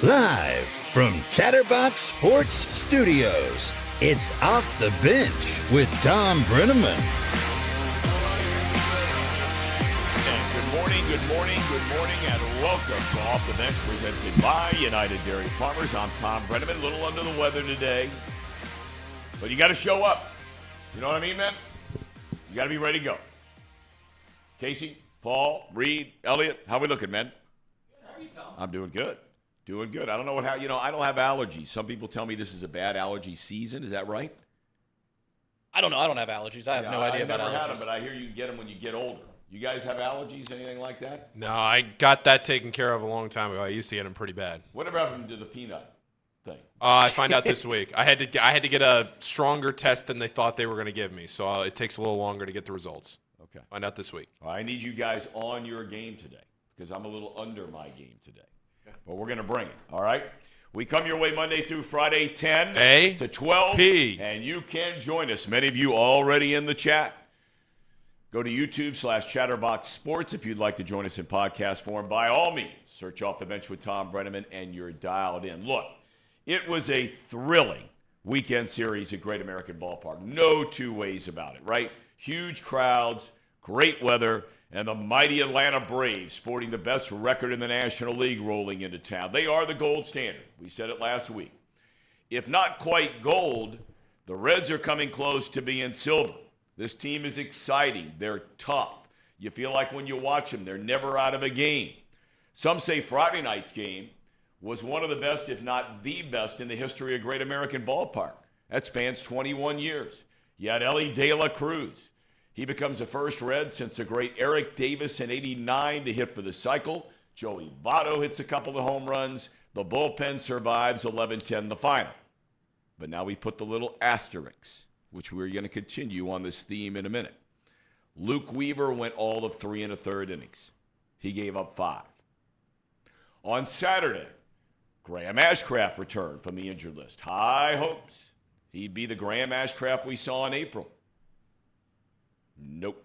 Live from Chatterbox Sports Studios, it's Off the Bench with Tom Brenneman. Good morning, and welcome to Off the Bench, presented by United Dairy Farmers. I'm Tom Brenneman, a little under the weather today, but you got to show up. You know what I mean, man? You got to be ready to go. Casey, Paul, Reed, Elliot, how we looking, man? How are you, Tom? I'm doing good. Doing good. I don't know I don't have allergies. Some people tell me this is a bad allergy season. Is that right? I don't know. I don't have allergies. I have no idea about allergies. I've never had them, but I hear you get them when you get older. You guys have allergies, anything like that? No, I got that taken care of a long time ago. I used to get them pretty bad. Whatever happened to the peanut thing? I find out this week. I had to get a stronger test than they thought they were going to give me, so it takes a little longer to get the results. Okay. Find out this week. Well, I need you guys on your game today because I'm a little under my game today. But we're going to bring it, all right? We come your way Monday through Friday, 10 to 12. And you can join us. Many of you already in the chat. Go to YouTube/Chatterbox Sports if you'd like to join us in podcast form. By all means, search Off the Bench with Tom Brenneman, and you're dialed in. Look, it was a thrilling weekend series at Great American Ballpark. No two ways about it, right? Huge crowds, great weather, and the mighty Atlanta Braves sporting the best record in the National League rolling into town. They are the gold standard. We said it last week. If not quite gold, the Reds are coming close to being silver. This team is exciting. They're tough. You feel like when you watch them, they're never out of a game. Some say Friday night's game was one of the best, if not the best, in the history of Great American Ballpark. That spans 21 years. You had Ellie De La Cruz. He becomes the first Red since the great Eric Davis in '89 to hit for the cycle. Joey Votto hits a couple of home runs. The bullpen survives 11-10 the final. But now we put the little asterisks, which we're going to continue on this theme in a minute. Luke Weaver went all of 3 1/3 innings. He gave up 5. On Saturday, Graham Ashcraft returned from the injured list. High hopes he'd be the Graham Ashcraft we saw in April. Nope.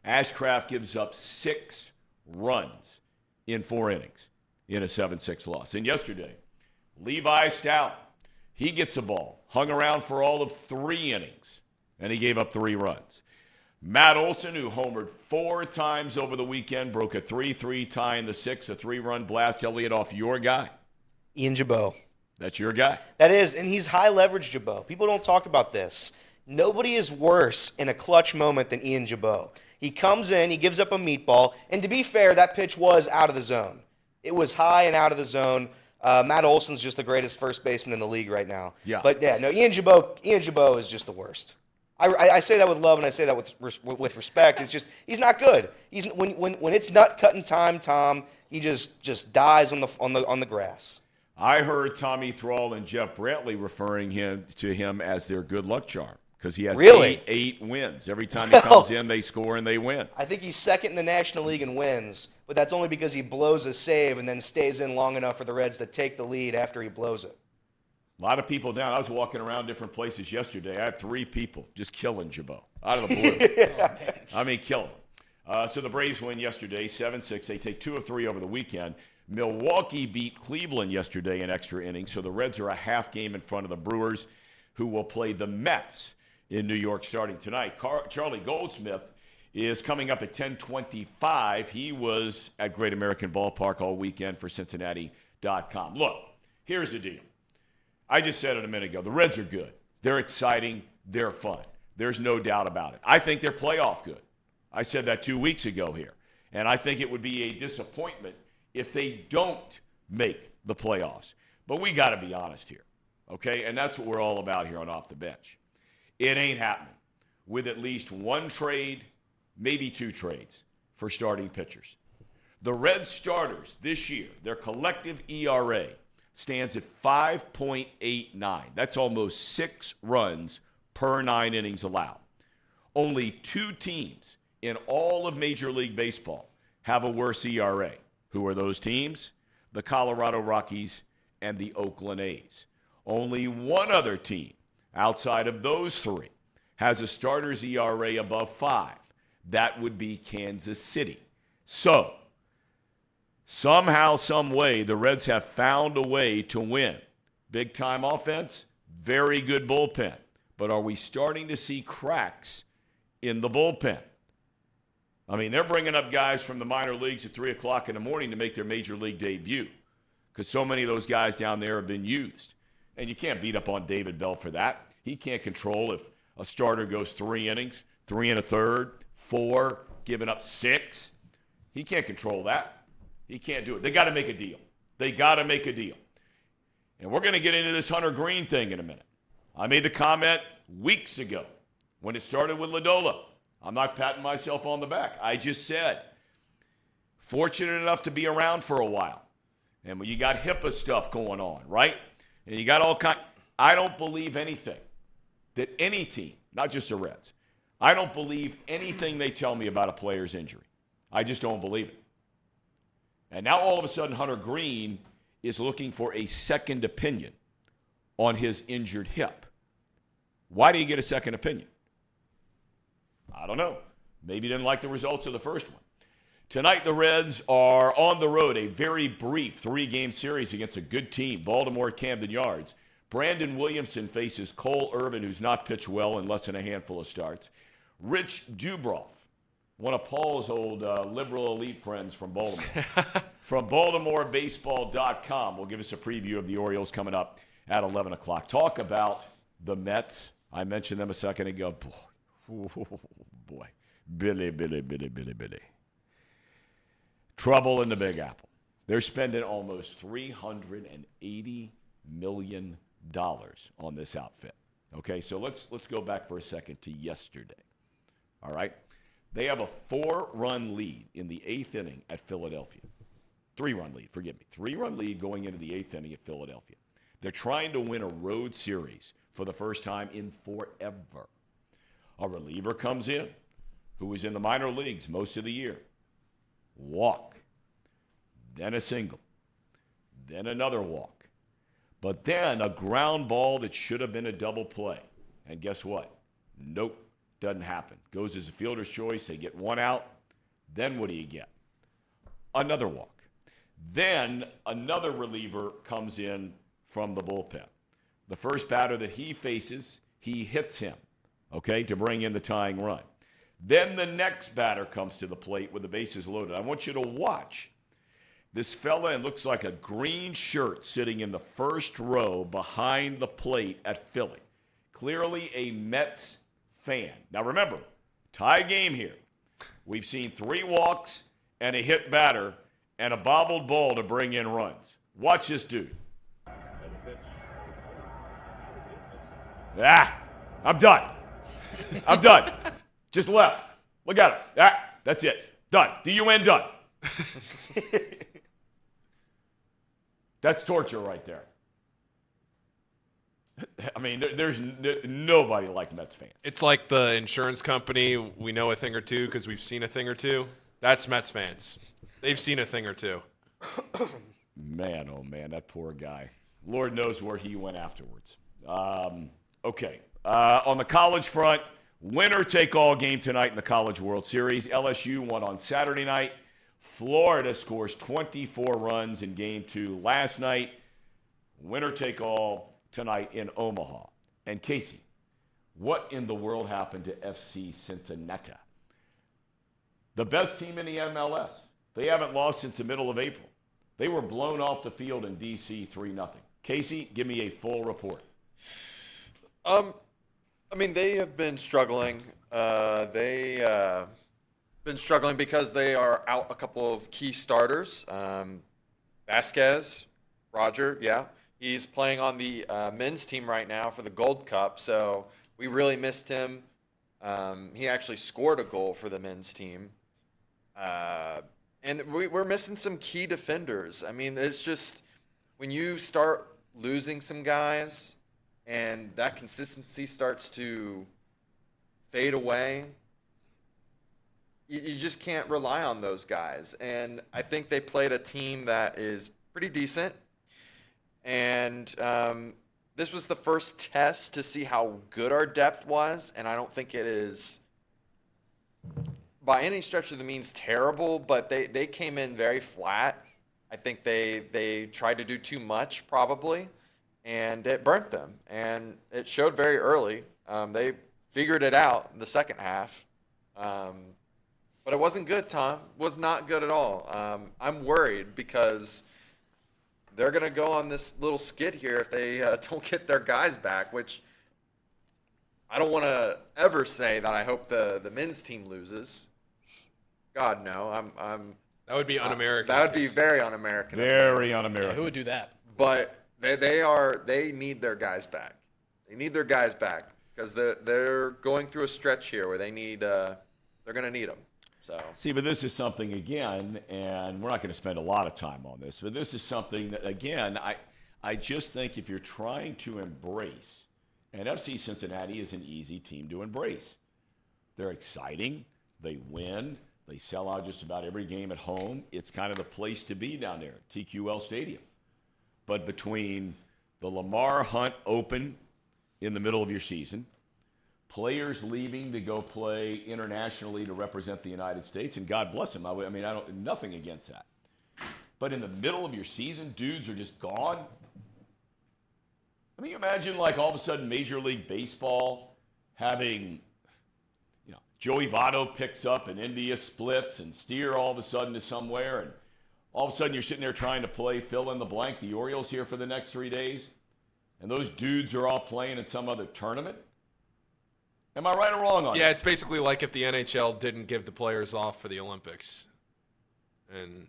Ashcraft gives up 6 runs in 4 innings in a 7-6 loss. And yesterday, Levi Stout, he gets a ball, hung around for all of 3 innings, and he gave up 3 runs. Matt Olson, who homered 4 times over the weekend, broke a 3-3 tie in the 6th, a 3-run blast. Elliott, off your guy. Ian Jabot. That's your guy? That is, and he's high leverage Jabot. People don't talk about this. Nobody is worse in a clutch moment than Ian Jabot. He comes in, he gives up a meatball, and to be fair, that pitch was out of the zone. It was high and out of the zone. Matt Olson's just the greatest first baseman in the league right now. Yeah. But yeah, no, Ian Jabot is just the worst. I say that with love and I say that with respect. It's just he's not good. He's when it's nut cutting time, Tom, he just dies on the grass. I heard Tommy Thrall and Jeff Brantley referring to him as their good luck charm because he has eight wins. Every time he comes in, they score and they win. I think he's second in the National League in wins, but that's only because he blows a save and then stays in long enough for the Reds to take the lead after he blows it. A lot of people down. I was walking around different places yesterday. I had 3 people just killing Jabot out of the blue. I mean, killing him. So the Braves win yesterday, 7-6. They take 2 of 3 over the weekend. Milwaukee beat Cleveland yesterday in extra innings, so the Reds are a half game in front of the Brewers, who will play the Mets in New York starting tonight. Charlie Goldsmith is coming up at 10:25. He was at Great American Ballpark all weekend for Cincinnati.com. Look, here's the deal. I just said it a minute ago. The Reds are good. They're exciting. They're fun. There's no doubt about it. I think they're playoff good. I said that 2 weeks ago here. And I think it would be a disappointment if they don't make the playoffs. But we got to be honest here, okay? And that's what we're all about here on Off the Bench. It ain't happening with at least 1 trade, maybe 2 trades for starting pitchers. The Red starters this year, their collective ERA stands at 5.89. That's almost 6 runs per 9 innings allowed. Only 2 teams in all of Major League Baseball have a worse ERA. Who are those teams? The Colorado Rockies and the Oakland A's. Only 1 other team outside of those 3 has a starter's ERA above 5. That would be Kansas City. So, Somehow, some way, the Reds have found a way to win. Big-time offense, very good bullpen. But are we starting to see cracks in the bullpen? I mean, they're bringing up guys from the minor leagues at 3 o'clock in the morning to make their major league debut because so many of those guys down there have been used. And you can't beat up on David Bell for that. He can't control if a starter goes 3 innings, 3 1/3, 4, giving up 6. He can't control that. He can't do it. They got to make a deal. They got to make a deal. And we're going to get into this Hunter Green thing in a minute. I made the comment weeks ago when it started with Lodolo. I'm not patting myself on the back. I just said, fortunate enough to be around for a while. And when you got HIPAA stuff going on, right? And you got all kind. I don't believe anything that any team, not just the Reds, I don't believe anything they tell me about a player's injury. I just don't believe it. And now all of a sudden Hunter Green is looking for a second opinion on his injured hip. Why do you get a second opinion? I don't know. Maybe he didn't like the results of the first one. Tonight, the Reds are on the road, a very brief 3-game series against a good team, Baltimore at Camden Yards. Brandon Williamson faces Cole Irvin, who's not pitched well in less than a handful of starts. Rich Dubroff, one of Paul's old liberal elite friends from Baltimore, from BaltimoreBaseball.com, will give us a preview of the Orioles coming up at 11 o'clock. Talk about the Mets. I mentioned them a second ago. Boy. Billy. Trouble in the Big Apple. They're spending almost $380 million on this outfit. Okay, so let's go back for a second to yesterday. All right? They have a 4-run lead in the 8th inning at Philadelphia. 3-run lead, forgive me. 3-run lead going into the 8th inning at Philadelphia. They're trying to win a road series for the first time in forever. A reliever comes in who was in the minor leagues most of the year. Walk, then a single, then another walk, but then a ground ball that should have been a double play. And guess what? Nope, doesn't happen. Goes as a fielder's choice. They get 1 out. Then what do you get? Another walk. Then another reliever comes in from the bullpen. The first batter that he faces, he hits him, okay, to bring in the tying run. Then the next batter comes to the plate with the bases loaded. I want you to watch this fella, and looks like a green shirt sitting in the first row behind the plate at Philly. Clearly a Mets fan. Now remember, tie game here. We've seen 3 walks and a hit batter and a bobbled ball to bring in runs. Watch this dude. I'm done. I'm done. Just left. Look at him. That's it. Done. D-U-N done. That's torture right there. I mean, there's nobody like Mets fans. It's like the insurance company, we know a thing or two because we've seen a thing or two. That's Mets fans. They've seen a thing or two. Man, oh man, that poor guy. Lord knows where he went afterwards. Okay. On the college front, winner-take-all game tonight in the College World Series. LSU won on Saturday night. Florida scores 24 runs in Game 2 last night. Winner-take-all tonight in Omaha. And Casey, what in the world happened to FC Cincinnati? The best team in the MLS. They haven't lost since the middle of April. They were blown off the field in D.C. 3-0. Casey, give me a full report. I mean, they have been struggling. Been struggling because they are out a couple of key starters. Vasquez, Roger, yeah. He's playing on the men's team right now for the Gold Cup, so we really missed him. He actually scored a goal for the men's team. And we're missing some key defenders. I mean, it's just when you start losing some guys and that consistency starts to fade away, you just can't rely on those guys. And I think they played a team that is pretty decent. And this was the first test to see how good our depth was. And I don't think it is by any stretch of the means terrible, but they came in very flat I think they tried to do too much probably, and it burnt them. And it showed very early. They figured it out in the second half. But it wasn't good, Tom. It was not good at all. I'm worried because they're going to go on this little skid here if they don't get their guys back, which I don't want to ever say that I hope the men's team loses. God, no. That would be un-American. That would be very un-American. Very un-American. Yeah, who would do that? But they need their guys back. They need their guys back because they're going through a stretch here where they're going to need them. So see, but this is something again, and we're not going to spend a lot of time on this, but this is something that again, I just think if you're trying to embrace, and FC Cincinnati is an easy team to embrace. They're exciting. They win. They sell out just about every game at home. It's kind of the place to be down there, TQL Stadium. But between the Lamar Hunt Open in the middle of your season, players leaving to go play internationally to represent the United States, and God bless them. I mean, nothing against that. But in the middle of your season, dudes are just gone. I mean, you imagine like all of a sudden Major League Baseball having, Joey Votto picks up and India splits and Steer all of a sudden to somewhere, and all of a sudden you're sitting there trying to play fill in the blank, the Orioles here for the next 3 days, and those dudes are all playing in some other tournament. Am I right or wrong on Yeah, this? it's basically like if the NHL didn't give the players off for the Olympics. And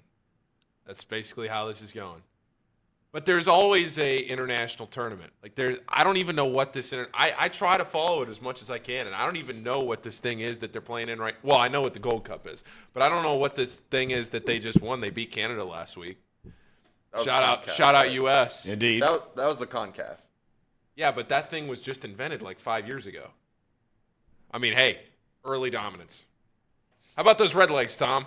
that's basically how this is going. But there's always a international tournament. Like I don't even know what this I try to follow it as much as I can, and I don't even know what this thing is that they're playing in right. Well, I know what the Gold Cup is, but I don't know what this thing is that they just won. They beat Canada last week. Shout out US. Indeed. that was the CONCACAF. Yeah, but that thing was just invented like 5 years ago. I mean, hey, early dominance. How about those Red Legs, Tom?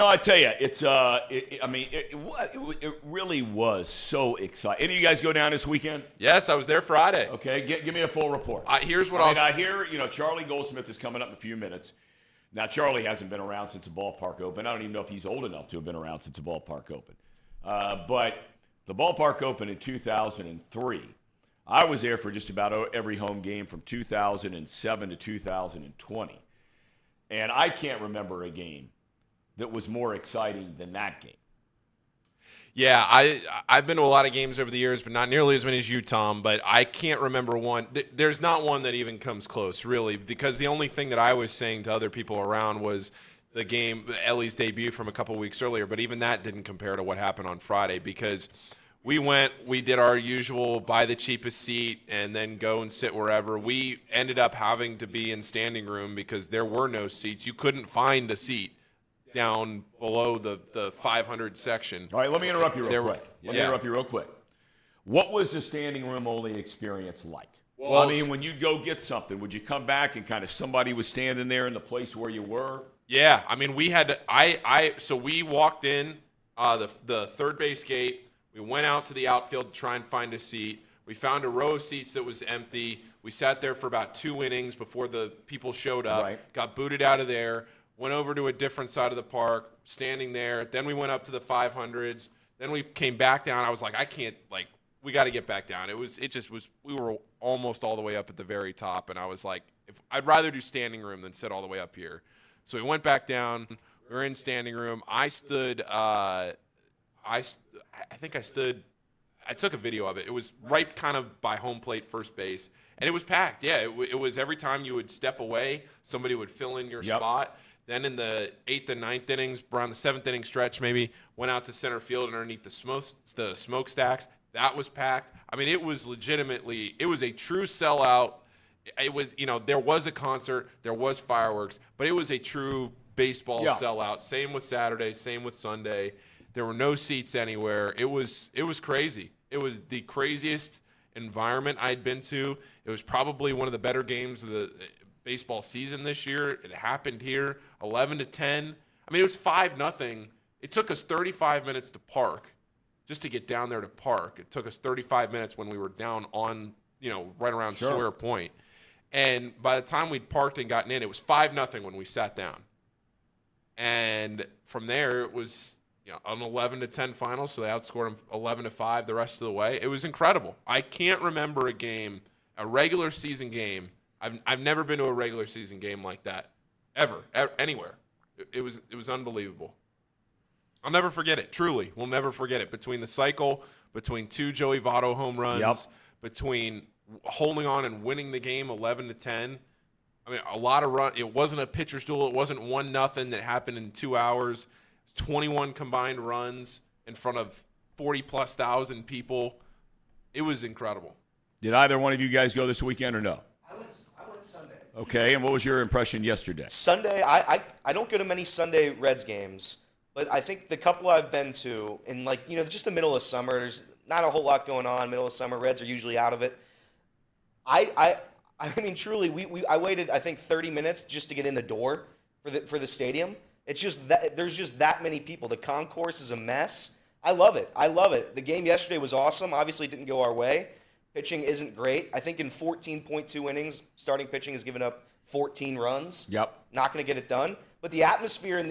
I tell you, it's it really was so exciting. Any of you guys go down this weekend? Yes, I was there Friday. Okay, give me a full report. Here's what I hear, Charlie Goldsmith is coming up in a few minutes. Now, Charlie hasn't been around since the ballpark open. I don't even know if he's old enough to have been around since the ballpark open. But the ballpark opened in 2003. I was there for just about every home game from 2007 to 2020. And I can't remember a game that was more exciting than that game. Yeah, I've been to a lot of games over the years, but not nearly as many as you, Tom. But I can't remember one. There's not one that even comes close, really, because the only thing that I was saying to other people around was the game, Ellie's debut from a couple weeks earlier. But even that didn't compare to what happened on Friday, because we did our usual buy the cheapest seat and then go and sit wherever. We ended up having to be in standing room because there were no seats. You couldn't find a seat down below the 500 section. All right, let me interrupt you real quick. What was the standing room only experience like? Well, I mean, when you go get something, would you come back and kind of somebody was standing there in the place where you were? Yeah, I mean, we had so we walked in the third base gate. We went out to the outfield to try and find a seat. We found a row of seats that was empty. We sat there for about 2 innings before the people showed up. Right. Got booted out of there. Went over to a different side of the park, standing there. Then we went up to the 500s. Then we came back down. I was like, we got to get back down. We were almost all the way up at the very top, and I was like, I'd rather do standing room than sit all the way up here. So we went back down. We were in standing room. I stood. I took a video of it. It was right kind of by home plate, first base, and it was packed. Yeah, it was every time you would step away, somebody would fill in your spot. Then in the 8th and 9th innings, around the 7th inning stretch maybe, went out to center field underneath the smokestacks. That was packed. I mean, it was a true sellout. It was, there was a concert, there was fireworks, but it was a true baseball sellout. Same with Saturday, same with Sunday. There were no seats anywhere. It was crazy. It was the craziest environment I'd been to. It was probably one of the better games of the baseball season this year. It happened here, 11-10. I mean, it was 5-0. It took us 35 minutes to park, just to get down there to park. It took us 35 minutes when we were down on, right around Sawyer Point. And by the time we'd parked and gotten in, it was 5-0 when we sat down. And from there, it was an 11-10 final, so they outscored them 11-5 the rest of the way. It was incredible. I can't remember a regular season game. I've never been to a regular season game like that ever anywhere. It was unbelievable. I'll never forget it. Truly, we'll never forget it. Between the cycle, between 2 Joey Votto home runs, between holding on and winning the game 11-10. I mean, a lot of run. It wasn't a pitcher's duel. It wasn't 1-0 that happened in 2 hours. 21 combined runs in front of 40+ thousand people. It was incredible. Did either one of you guys go this weekend or no? I went Sunday. Okay, and what was your impression yesterday? Sunday, I don't go to many Sunday Reds games, but I think the couple I've been to in just the middle of summer, there's not a whole lot going on. Middle of summer, Reds are usually out of it. I mean, truly, I waited, I think, 30 minutes just to get in the door for the stadium. It's just that there's just that many people. The concourse is a mess. I love it. The game yesterday was awesome. Obviously, it didn't go our way. Pitching isn't great. I think in 14.2 innings, starting pitching has given up 14 runs. Yep. Not going to get it done. But the atmosphere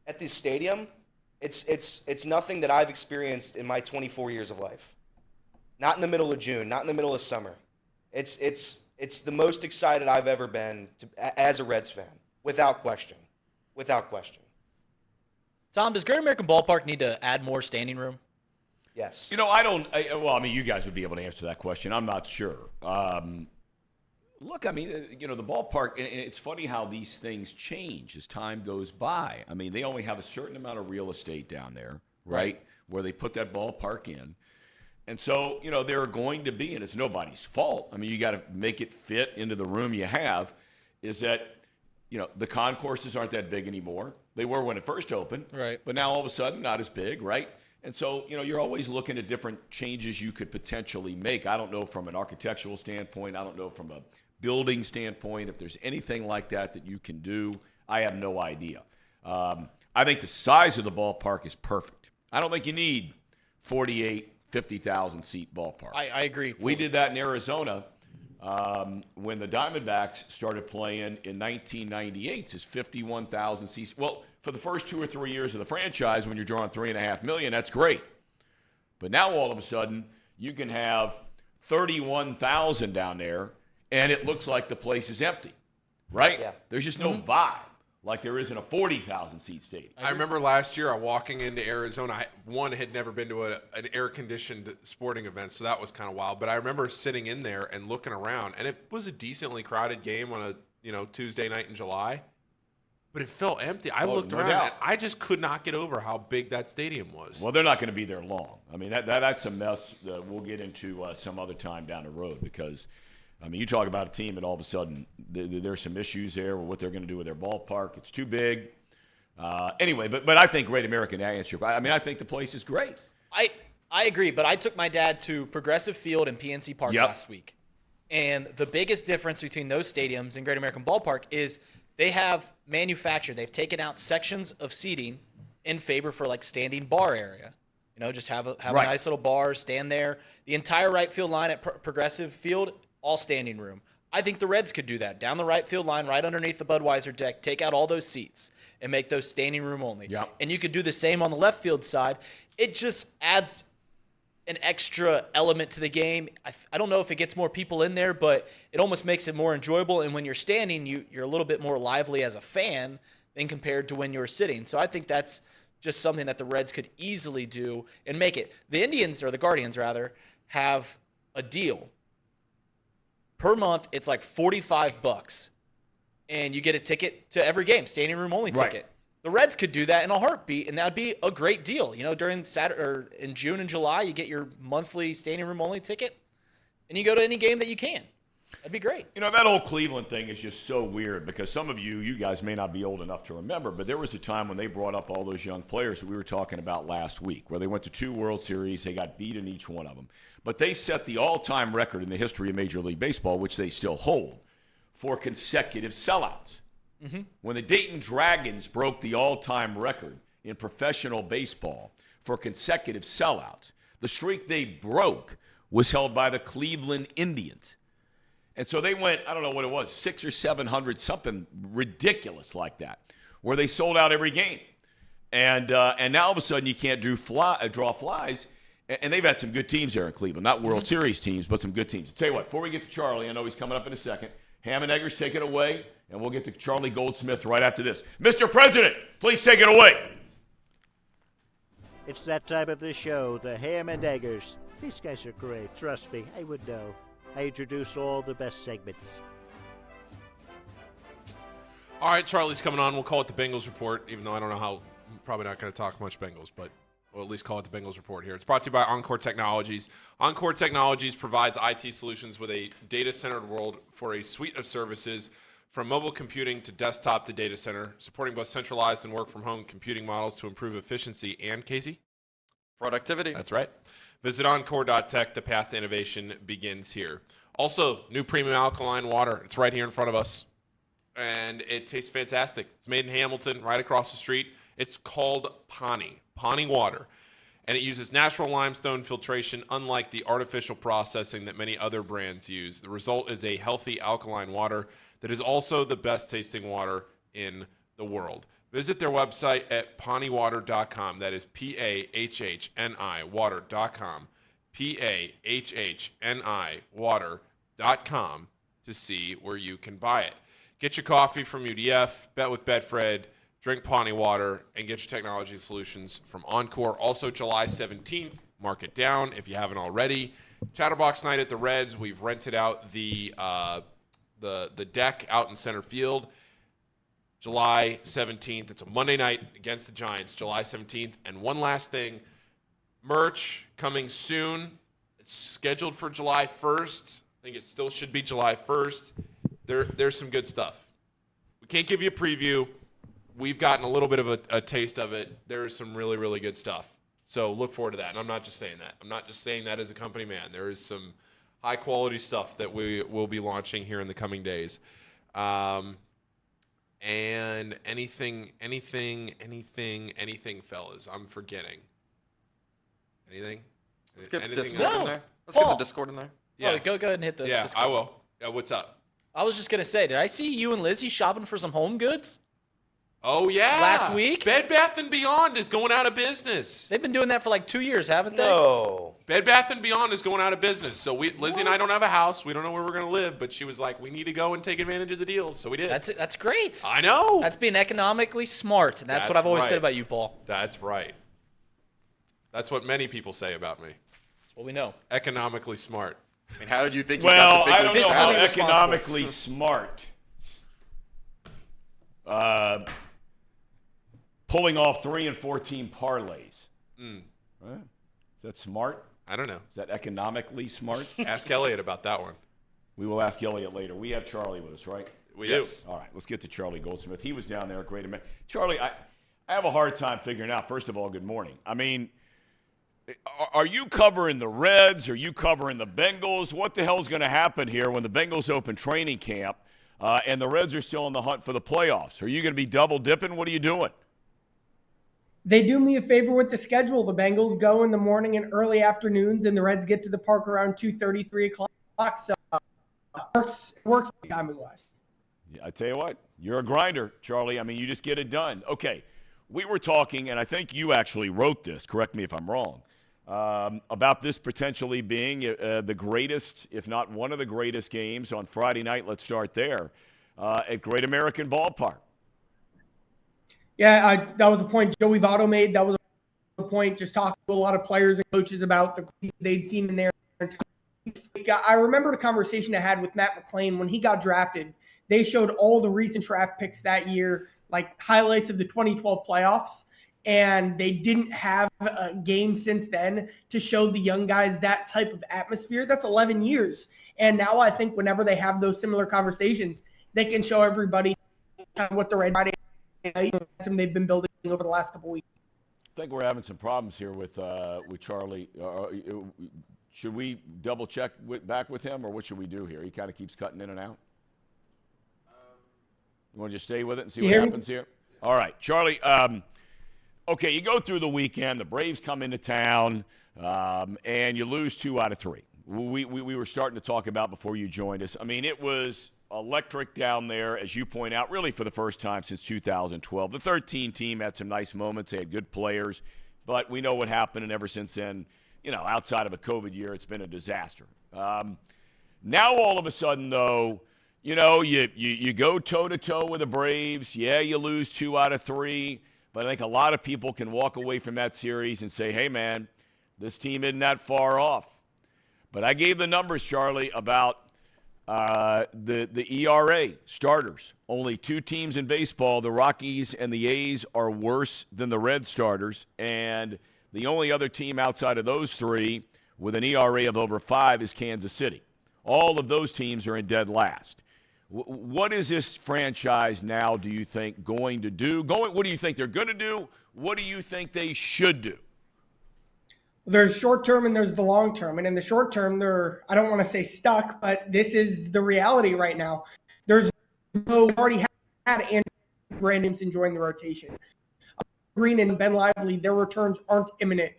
at this stadium, it's nothing that I've experienced in my 24 years of life. Not in the middle of June. Not in the middle of summer. It's the most excited I've ever been as a Reds fan, without question. Without question. Tom, does Great American Ballpark need to add more standing room? Yes. I mean, you guys would be able to answer that question. I'm not sure. Look, I mean, the ballpark, and it's funny how these things change as time goes by. I mean, they only have a certain amount of real estate down there, right? Where they put that ballpark in. And so, there are going to be, and it's nobody's fault. I mean, you got to make it fit into the room you have, is that the concourses aren't that big anymore. They were when it first opened. Right. But now all of a sudden, not as big, right? And so, you're always looking at different changes you could potentially make. I don't know from an architectural standpoint. I don't know from a building standpoint if there's anything like that you can do. I have no idea. I think the size of the ballpark is perfect. I don't think you need 48, 50,000 seat ballpark. I agree. We did that in Arizona. When the Diamondbacks started playing in 1998, it's 51,000 seats. Well, for the first 2 or 3 years of the franchise, when you're drawing $3.5 million, that's great. But now all of a sudden, you can have 31,000 down there, and it looks like the place is empty, right? Yeah. There's just no vibe like there is in a 40,000 seat stadium. I remember last year, walking into Arizona. I had never been to an air-conditioned sporting event, so that was kind of wild. But I remember sitting in there and looking around, and it was a decently crowded game on a Tuesday night in July. But it felt empty. I looked around, and I just could not get over how big that stadium was. Well, they're not going to be there long. I mean, that's a mess that we'll get into some other time down the road because, I mean, you talk about a team that all of a sudden there's some issues there with what they're going to do with their ballpark. It's too big. Anyway, but I think Great American answer. I mean, I think the place is great. I agree, but I took my dad to Progressive Field and PNC Park last week. And the biggest difference between those stadiums and Great American Ballpark is they have manufactured. They've taken out sections of seating in favor for like standing bar area. Just have a nice little bar, stand there. The entire right field line at Progressive Field, all standing room. I think the Reds could do that. Down the right field line, right underneath the Budweiser deck, take out all those seats and make those standing room only. Yep. And you could do the same on the left field side. It just adds an extra element to the game. I don't know if it gets more people in there, but it almost makes it more enjoyable. And when you're standing, you're a little bit more lively as a fan than compared to when you're sitting. So I think that's just something that the Reds could easily do and make it. The Indians, or the Guardians rather, have a deal. Per month, it's like $45, and you get a ticket to every game, standing room only ticket. Right. The Reds could do that in a heartbeat, and that'd be a great deal. During Saturday or in June and July, you get your monthly standing room only ticket, and you go to any game that you can. That'd be great. That old Cleveland thing is just so weird because some of you guys may not be old enough to remember, but there was a time when they brought up all those young players that we were talking about last week, where they went to 2 World Series, they got beat in each one of them. But they set the all-time record in the history of Major League Baseball, which they still hold, for consecutive sellouts. Mm-hmm. When the Dayton Dragons broke the all-time record in professional baseball for consecutive sellouts, the streak they broke was held by the Cleveland Indians. And so they went, I don't know what it was, 600 or 700, something ridiculous like that. where they sold out every game. And now all of a sudden you can't draw flies. And they've had some good teams there in Cleveland. Not World Series teams, but some good teams. I'll tell you what, before we get to Charlie, I know he's coming up in a second. Ham and Eggers, take it away, and we'll get to Charlie Goldsmith right after this. Mr. President, please take it away. It's that time of the show, the Ham and Eggers. These guys are great, trust me, I would know. I introduce all the best segments. All right, Charlie's coming on. We'll call it the Bengals Report, even though I don't know how. I'm probably not going to talk much Bengals, but we'll at least call it the Bengals Report here. It's brought to you by Encore Technologies. Encore Technologies provides IT solutions with a data-centered world for a suite of services from mobile computing to desktop to data center, supporting both centralized and work-from-home computing models to improve efficiency and, Casey? Productivity. That's right. Visit Encore.tech. The path to innovation begins here. Also, new premium alkaline water. It's right here in front of us. And it tastes fantastic. It's made in Hamilton, right across the street. It's called Pawnee water. And it uses natural limestone filtration, unlike the artificial processing that many other brands use. The result is a healthy alkaline water that is also the best tasting water in the world. Visit their website at pawneewater.com. That is P-A-H-H-N-I water.com. P-A-H-H-N-I water.com to see where you can buy it. Get your coffee from UDF, bet with Betfred, drink Pawnee water, and get your technology solutions from Encore. Also, July 17th, mark it down if you haven't already. Chatterbox night at the Reds. We've rented out the deck out in center field. July 17th. It's a Monday night against the Giants, July 17th. And one last thing, merch coming soon. It's scheduled for July 1st. I think it still should be July 1st. There's some good stuff. We can't give you a preview. We've gotten a little bit of a taste of it. There is some really, really good stuff. So look forward to that. And I'm not just saying that. I'm not just saying that as a company man. There is some high-quality stuff that we will be launching here in the coming days. And anything, fellas, I'm forgetting. Anything? Let's get the Anything Discord else? in there. Let's get the Discord in there. Yeah, go ahead and hit the. Yeah, Discord. I will. Yeah, what's up? I was just gonna say, did I see you and Lizzie shopping for some home goods Oh, yeah. last week? Bed Bath & Beyond is going out of business. They've been doing that for like 2 years, haven't they? No. Bed Bath & Beyond is going out of business. So Lizzie and I don't have a house. We don't know where we're going to live, but she was like, we need to go and take advantage of the deals. So we did. That's great. I know. That's being economically smart, and that's what That's I've always said right. about you, Paul. That's right. That's what many people say about me. That's what we know. Economically smart. I mean, how did you think you Well, got the big I don't know league how Fiscally responsible. economically smart. Pulling off 3 and 14 parlays. Right? Is that smart? I don't know. Is that economically smart? Ask Elliot about that one. We will ask Elliot later. We have Charlie with us, right? We Yes. All right, let's get to Charlie Goldsmith. He was down there at Great American. Charlie, I have a hard time figuring out, first of all, good morning. I mean, are you covering the Reds? Are you covering the Bengals? What the hell's going to happen here when the Bengals open training camp and the Reds are still in the hunt for the playoffs? Are you going to be double dipping? What are you doing? They do me a favor with the schedule. The Bengals go in the morning and early afternoons, and the Reds get to the park around 2:30, 3 o'clock. So works timing-wise. Yeah, I tell you what, you're a grinder, Charlie. I mean, you just get it done. Okay, we were talking, and I think you actually wrote this, correct me if I'm wrong, about this potentially being the greatest, if not one of the greatest games on Friday night. Let's start there, at Great American Ballpark. Yeah, that was a point Joey Votto made. That was a point just talking to a lot of players and coaches about the they'd seen in there. I remember the conversation I had with Matt McClain when he got drafted. They showed all the recent draft picks that year, like highlights of the 2012 playoffs, and they didn't have a game since then to show the young guys that type of atmosphere. That's 11 years. And now I think whenever they have those similar conversations, they can show everybody what the Red Friday they've been building over the last couple weeks. I think we're having some problems here with Charlie. Should we double check back with him, or what should we do here? He kind of keeps cutting in and out. You want to just stay with it and see what happens here? All right, Charlie. Okay, you go through the weekend. The Braves come into town, and you lose 2 out of 3. We were starting to talk about before you joined us. I mean, it was electric down there, as you point out, really for the first time since 2012. The 13 team had some nice moments. They had good players, but we know what happened, and ever since then, outside of a COVID year, it's been a disaster. Now all of a sudden, though, you go toe-to-toe with the Braves. Yeah, you lose 2 out of 3, but I think a lot of people can walk away from that series and say, hey, man, this team isn't that far off. But I gave the numbers, Charlie, about the ERA starters. Only 2 teams in baseball, the Rockies and the A's, are worse than the Red starters. And the only other team outside of those 3 with an ERA of over 5 is Kansas City. All of those teams are in dead last. What is this franchise now, do you think, going to do? What do you think they're going to do? What do you think they should do? There's short term and there's the long term. And in the short term, they're, I don't want to say stuck, but this is the reality right now. There's already had Andrew Brandon's enjoying the rotation. Green and Ben Lively, their returns aren't imminent.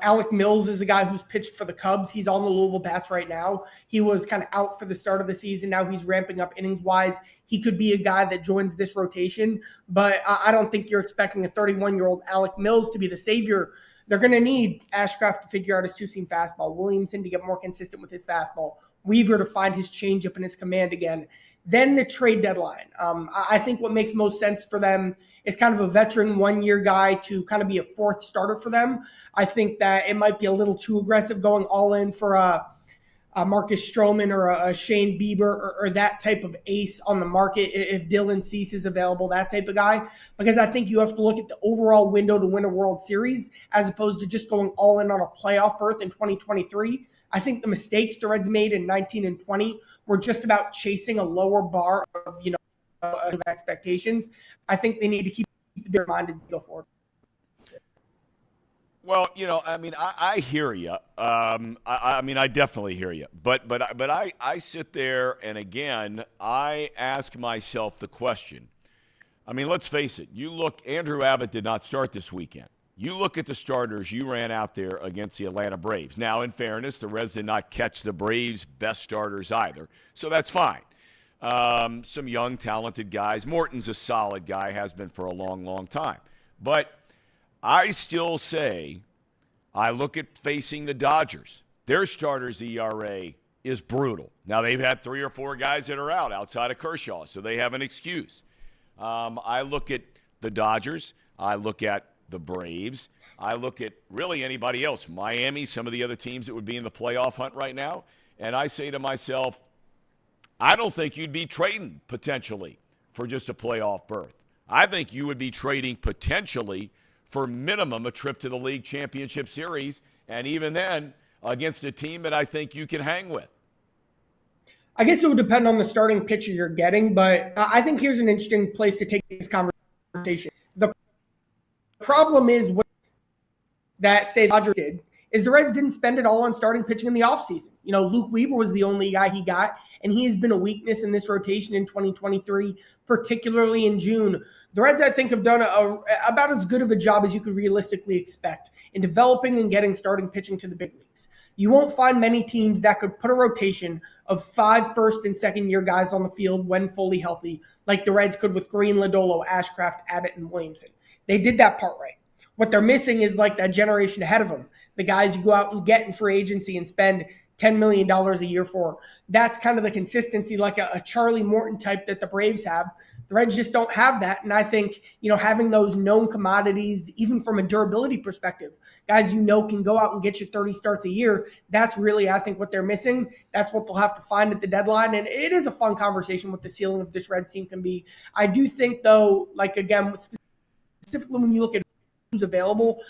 Alec Mills is a guy who's pitched for the Cubs. He's on the Louisville Bats right now. He was kind of out for the start of the season. Now he's ramping up innings-wise. He could be a guy that joins this rotation, but I don't think you're expecting a 31-year-old Alec Mills to be the savior. They're going to need Ashcraft to figure out his two-seam fastball, Williamson to get more consistent with his fastball, Weaver to find his changeup and his command again. Then the trade deadline. I think what makes most sense for them is kind of a veteran one-year guy to kind of be a 4th starter for them. I think that it might be a little too aggressive going all in for a Marcus Stroman or a Shane Bieber or that type of ace on the market if Dylan Cease is available, that type of guy. Because I think you have to look at the overall window to win a World Series as opposed to just going all in on a playoff berth in 2023. I think the mistakes the Reds made in 19 and 20 were just about chasing a lower bar of expectations. I think they need to keep their mind as they go forward. Well, I hear you. I definitely hear you. But I sit there and again, I ask myself the question. Let's face it. You look, Andrew Abbott did not start this weekend. You look at the starters you ran out there against the Atlanta Braves. Now, in fairness, the Reds did not catch the Braves' best starters either, so that's fine. Some young, talented guys. Morton's a solid guy, has been for a long, long time. But I still say, I look at facing the Dodgers. Their starters' ERA is brutal. Now, they've had 3 or 4 guys that are out outside of Kershaw, so they have an excuse. I look at the Dodgers. I look at the Braves. I look at really anybody else. Miami, some of the other teams that would be in the playoff hunt right now. And I say to myself, I don't think you'd be trading potentially for just a playoff berth. I think you would be trading potentially for minimum a trip to the League Championship Series, and even then against a team that I think you can hang with. I guess it would depend on the starting pitcher you're getting, but I think here's an interesting place to take this conversation. The problem is what that say the Dodgers did is the Reds didn't spend it all on starting pitching in the offseason. Luke Weaver was the only guy he got, and he has been a weakness in this rotation in 2023, particularly in June. The Reds, I think, have done about as good of a job as you could realistically expect in developing and getting starting pitching to the big leagues. You won't find many teams that could put a rotation of 5 first- and second-year guys on the field when fully healthy, like the Reds could with Green, Lodolo, Ashcraft, Abbott, and Williamson. They did that part right. What they're missing is like that generation ahead of them, the guys you go out and get in free agency and spend $10 million a year for. That's kind of the consistency, like a Charlie Morton type that the Braves have. The Reds just don't have that. And I think, having those known commodities, even from a durability perspective, guys can go out and get you 30 starts a year. That's really, I think, what they're missing. That's what they'll have to find at the deadline. And it is a fun conversation what the ceiling of this Reds team can be. I do think, though, again, specifically when you look at who's available,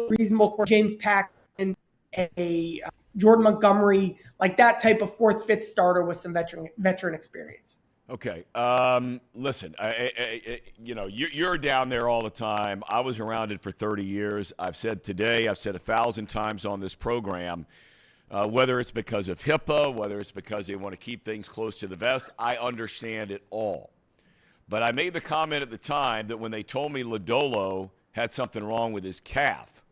reasonable for James Pack and a Jordan Montgomery, like that type of 4th, 5th starter with some veteran experience. Okay. Listen, you're down there all the time. I was around it for 30 years. I've said 1,000 times on this program, whether it's because of HIPAA, whether it's because they want to keep things close to the vest, I understand it all. But I made the comment at the time that when they told me Lodolo had something wrong with his calf,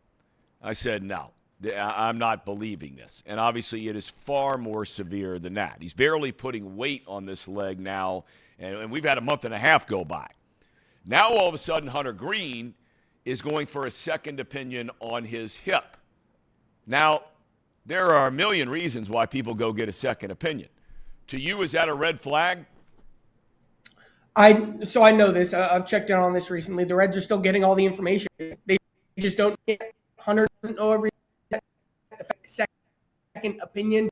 I said, no, I'm not believing this. And obviously it is far more severe than that. He's barely putting weight on this leg now, and we've had a month and a half go by. Now all of a sudden Hunter Green is going for a second opinion on his hip. Now, there are a million reasons why people go get a second opinion. To you, is that a red flag? I know this. I've checked in on this recently. The Reds are still getting all the information. They just don't get. Hunter doesn't know everything. The second opinion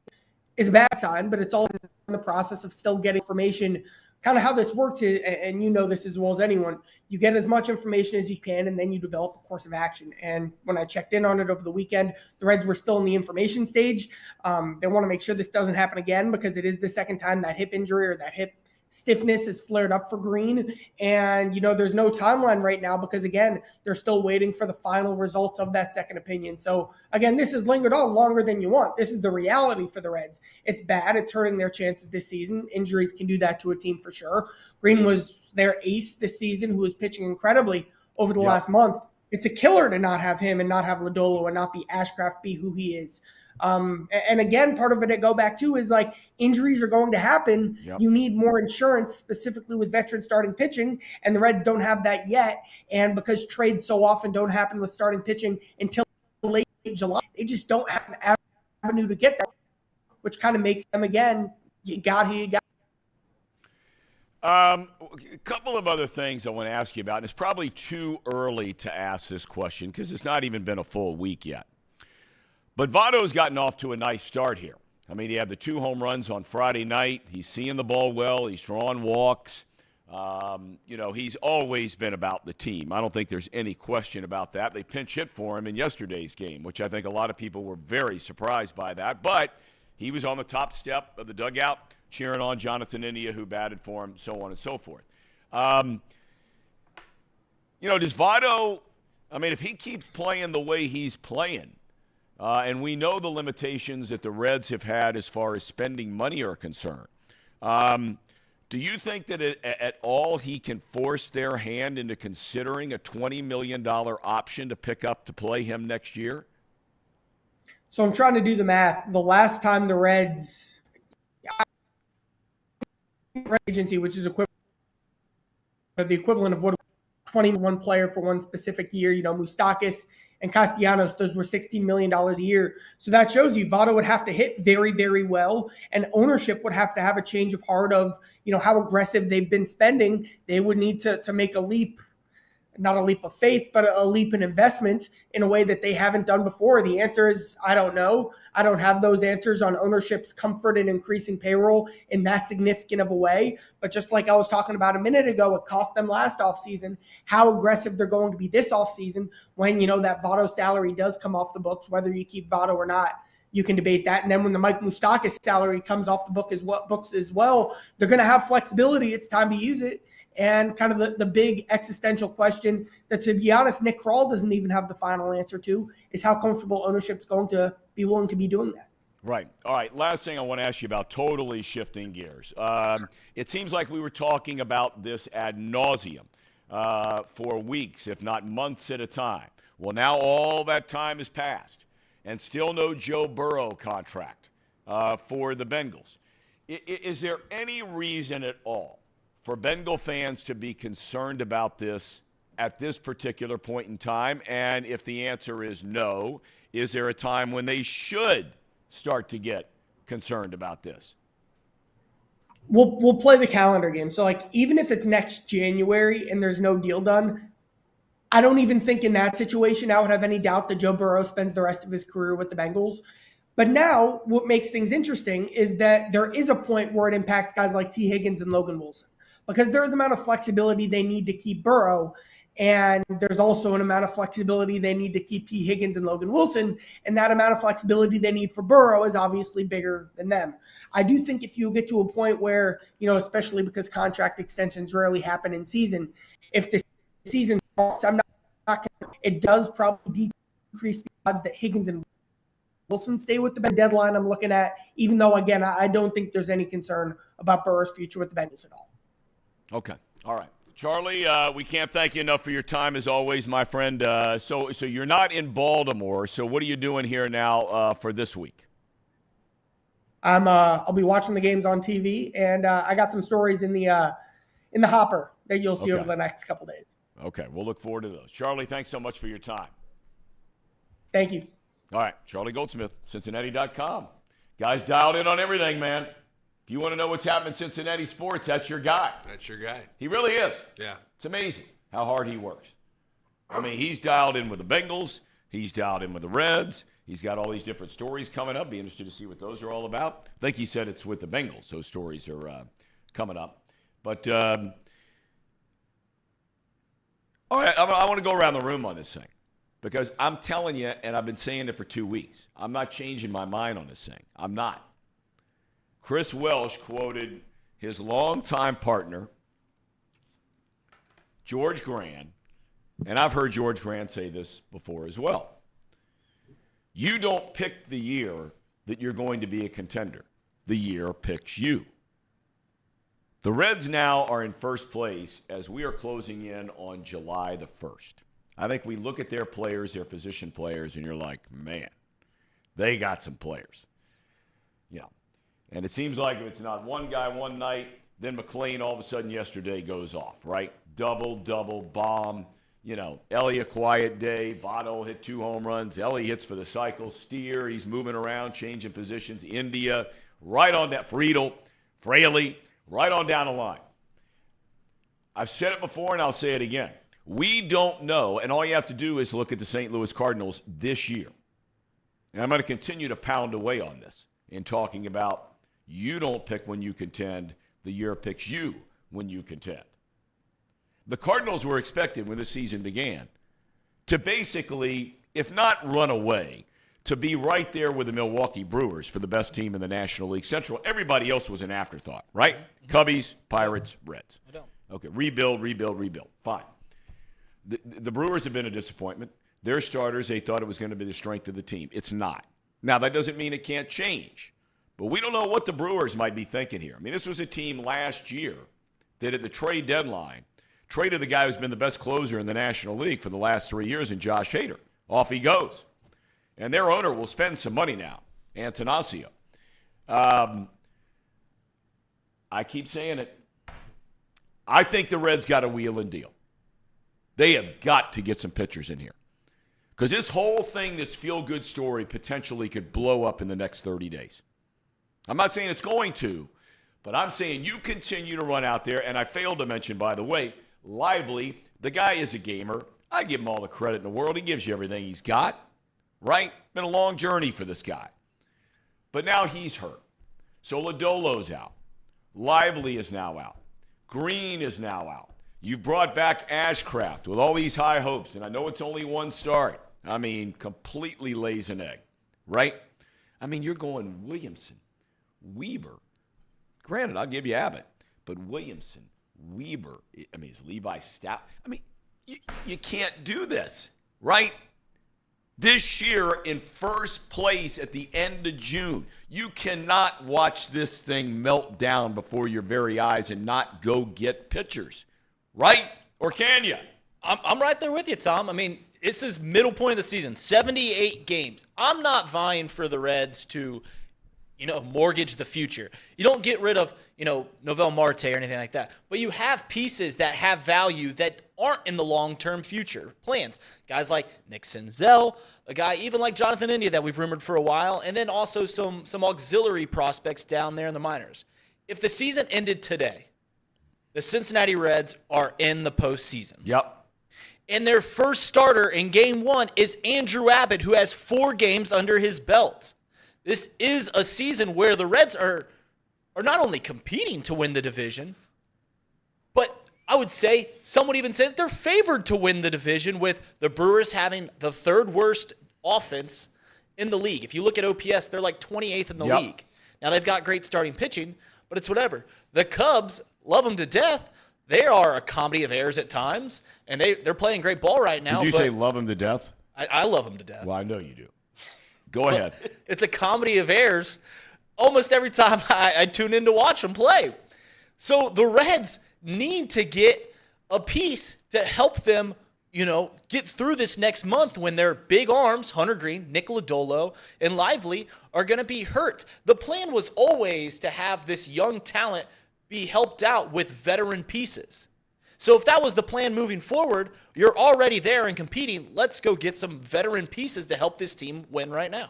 is a bad sign, but it's all in the process of still getting information. Kind of how this works is, and you know this as well as anyone, you get as much information as you can, and then you develop a course of action. And when I checked in on it over the weekend, the Reds were still in the information stage. They want to make sure this doesn't happen again because it is the second time that hip injury or that hip stiffness is flared up for Green. And, there's no timeline right now because, again, they're still waiting for the final results of that second opinion. So, again, this has lingered on longer than you want. This is the reality for the Reds. It's bad. It's hurting their chances this season. Injuries can do that to a team for sure. Green was their ace this season who was pitching incredibly over the last month. It's a killer to not have him and not have Lodolo and not be Ashcraft be who he is. And again, part of it I go back to is like injuries are going to happen. Yep. You need more insurance, specifically with veteran starting pitching, and the Reds don't have that yet. And because trades so often don't happen with starting pitching until late July, they just don't have an avenue to get there, which kind of makes them, again, you got who you got. A couple of other things I want to ask you about, and it's probably too early to ask this question because it's not even been a full week yet. But Votto's gotten off to a nice start here. I mean, he had the 2 home runs on Friday night. He's seeing the ball well. He's drawing walks. He's always been about the team. I don't think there's any question about that. They pinch hit for him in yesterday's game, which I think a lot of people were very surprised by that. But he was on the top step of the dugout cheering on Jonathan India, who batted for him, so on and so forth. Does Votto, if he keeps playing the way he's playing, and we know the limitations that the Reds have had as far as spending money are concerned. Do you think that at all he can force their hand into considering a $20 million option to pick up to play him next year? So I'm trying to do the math. The last time the Reds agency, which is the equivalent of what 21 player for one specific year, Moustakas and Castellanos, those were $16 million a year. So that shows you Votto would have to hit very, very well, and ownership would have to have a change of heart of, how aggressive they've been spending. They would need to make a leap, not a leap of faith, but a leap in investment in a way that they haven't done before. The answer is, I don't know. I don't have those answers on ownership's comfort in increasing payroll in that significant of a way. But just like I was talking about a minute ago, it cost them last offseason, how aggressive they're going to be this offseason when, that Votto salary does come off the books, whether you keep Votto or not. You can debate that. And then when the Mike Moustakas salary comes off the books as well, they're going to have flexibility. It's time to use it. And kind of the big existential question that, to be honest, Nick Kroll doesn't even have the final answer to is how comfortable ownership's going to be willing to be doing that. Right. All right. Last thing I want to ask you about, totally shifting gears. It seems like we were talking about this ad nauseum for weeks, if not months at a time. Well, now all that time has passed, and still no Joe Burrow contract for the Bengals. Is there any reason at all for Bengal fans to be concerned about this at this particular point in time? And if the answer is no, is there a time when they should start to get concerned about this? We'll play the calendar game. So, even if it's next January and there's no deal done, I don't even think in that situation I would have any doubt that Joe Burrow spends the rest of his career with the Bengals. But now what makes things interesting is that there is a point where it impacts guys like T. Higgins and Logan Wilson, because there's an amount of flexibility they need to keep Burrow, and there's also an amount of flexibility they need to keep T. Higgins and Logan Wilson, and that amount of flexibility they need for Burrow is obviously bigger than them. I do think if you get to a point where, especially because contract extensions rarely happen in season, if the season starts, it does probably decrease the odds that Higgins and Wilson stay with the deadline I'm looking at, even though, again, I don't think there's any concern about Burrow's future with the Bengals at all. Okay. All right. Charlie, we can't thank you enough for your time as always, my friend. So you're not in Baltimore. So what are you doing here now for this week? I'll be watching the games on TV, and I got some stories in the hopper that you'll see over the next couple days. Okay, we'll look forward to those. Charlie, thanks so much for your time. Thank you. All right, Charlie Goldsmith, Cincinnati.com. Guys dialed in on everything, man. If you want to know what's happening in Cincinnati sports, that's your guy. That's your guy. He really is. Yeah. It's amazing how hard he works. I mean, he's dialed in with the Bengals. He's dialed in with the Reds. He's got all these different stories coming up. Be interested to see what those are all about. I think he said it's with the Bengals. Those stories are coming up. But all right, I want to go around the room on this thing because I'm telling you, and I've been saying it for 2 weeks, I'm not changing my mind on this thing. I'm not. Chris Welsh quoted his longtime partner, George Grand, and I've heard George Grand say this before as well. You don't pick the year that you're going to be a contender. The year picks you. The Reds now are in first place as we are closing in on July the 1st. I think we look at their players, their position players, and you're like, man, they got some players. You know. And it seems like if it's not one guy one night, then McLean all of a sudden yesterday goes off, right? Double, bomb. You know, Ellie a quiet day. Votto hit 2 home runs. Ellie hits for the cycle. Steer, he's moving around, changing positions. India, right on that. Friedel, Fraley, right on down the line. I've said it before and I'll say it again. We don't know, and all you have to do is look at the St. Louis Cardinals this year. And I'm going to continue to pound away on this in talking about you don't pick when you contend. The year picks you when you contend. The Cardinals were expected when the season began to basically, if not run away, to be right there with the Milwaukee Brewers for the best team in the National League Central. Everybody else was an afterthought, right? Cubbies, Pirates, Reds. Okay, rebuild. Fine. The Brewers have been a disappointment. Their starters, they thought it was going to be the strength of the team. It's not. Now, that doesn't mean it can't change. But we don't know what the Brewers might be thinking here. I mean, this was a team last year that at the trade deadline traded the guy who's been the best closer in the National League for the last 3 years in Josh Hader. Off he goes. And their owner will spend some money now, Antanasio. I keep saying it. I think the Reds got a wheel and deal. They have got to get some pitchers in here. Because this whole thing, this feel-good story, potentially could blow up in the next 30 days. I'm not saying it's going to, but I'm saying you continue to run out there. And I failed to mention, by the way, Lively, the guy is a gamer. I give him all the credit in the world. He gives you everything he's got, right? Been a long journey for this guy. But now he's hurt. So Lodolo's out. Lively is now out. Green is now out. You've brought back Ashcraft with all these high hopes, and I know it's only one start. I mean, completely lays an egg, right? I mean, you're going Williamson, Weaver. Granted, I'll give you Abbott, but Williamson, Weaver, I mean, is Levi Stout? I mean, you can't do this, right? This year in first place at the end of June, you cannot watch this thing melt down before your very eyes and not go get pitchers, right? Or can you? I'm right there with you, Tom. I mean, this is middle point of the season, 78 games. I'm not vying for the Reds to, mortgage the future. You don't get rid of, Novel Marte or anything like that. But you have pieces that have value that aren't in the long-term future plans. Guys like Nick Senzel, a guy even like Jonathan India that we've rumored for a while, and then also some auxiliary prospects down there in the minors. If the season ended today, the Cincinnati Reds are in the postseason. Yep. And their first starter in game one is Andrew Abbott, who has 4 games under his belt. This is a season where the Reds are not only competing to win the division, but I would say, some would even say that they're favored to win the division with the Brewers having the 3rd worst offense in the league. If you look at OPS, they're like 28th in the league. Now, they've got great starting pitching, but it's whatever. The Cubs, love them to death. They are a comedy of errors at times, and they're playing great ball right now. Did you say love them to death? I love them to death. Well, I know you do. Go ahead. It's a comedy of errors almost every time I tune in to watch them play. So the Reds need to get a piece to help them, get through this next month when their big arms, Hunter Green, Nick Lodolo, and Lively, are going to be hurt. The plan was always to have this young talent be helped out with veteran pieces. So if that was the plan moving forward, you're already there and competing. Let's go get some veteran pieces to help this team win right now.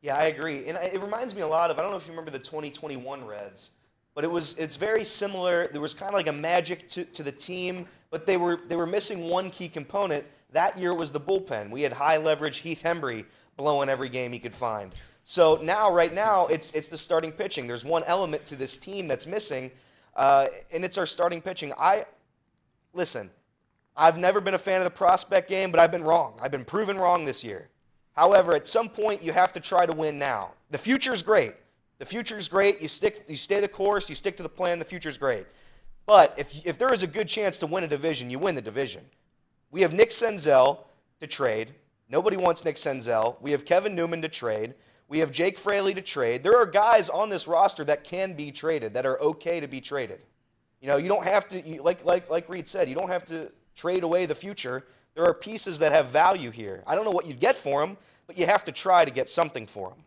Yeah, I agree. And it reminds me a lot of, I don't know if you remember the 2021 Reds, but it's very similar. There was kind of like a magic to the team, but they were missing one key component. That year was the bullpen. We had high leverage Heath Hembry blowing every game he could find. So right now, it's the starting pitching. There's one element to this team that's missing, and it's our starting pitching. Listen, I've never been a fan of the prospect game, but I've been wrong. I've been proven wrong this year. However, at some point, you have to try to win now. The future's great. The future's great. You stay the course. You stick to the plan. The future's great. But if there is a good chance to win a division, you win the division. We have Nick Senzel to trade. Nobody wants Nick Senzel. We have Kevin Newman to trade. We have Jake Fraley to trade. There are guys on this roster that can be traded, that are okay to be traded. You don't have to, like Reed said, you don't have to trade away the future. There are pieces that have value here. I don't know what you'd get for them, but you have to try to get something for them.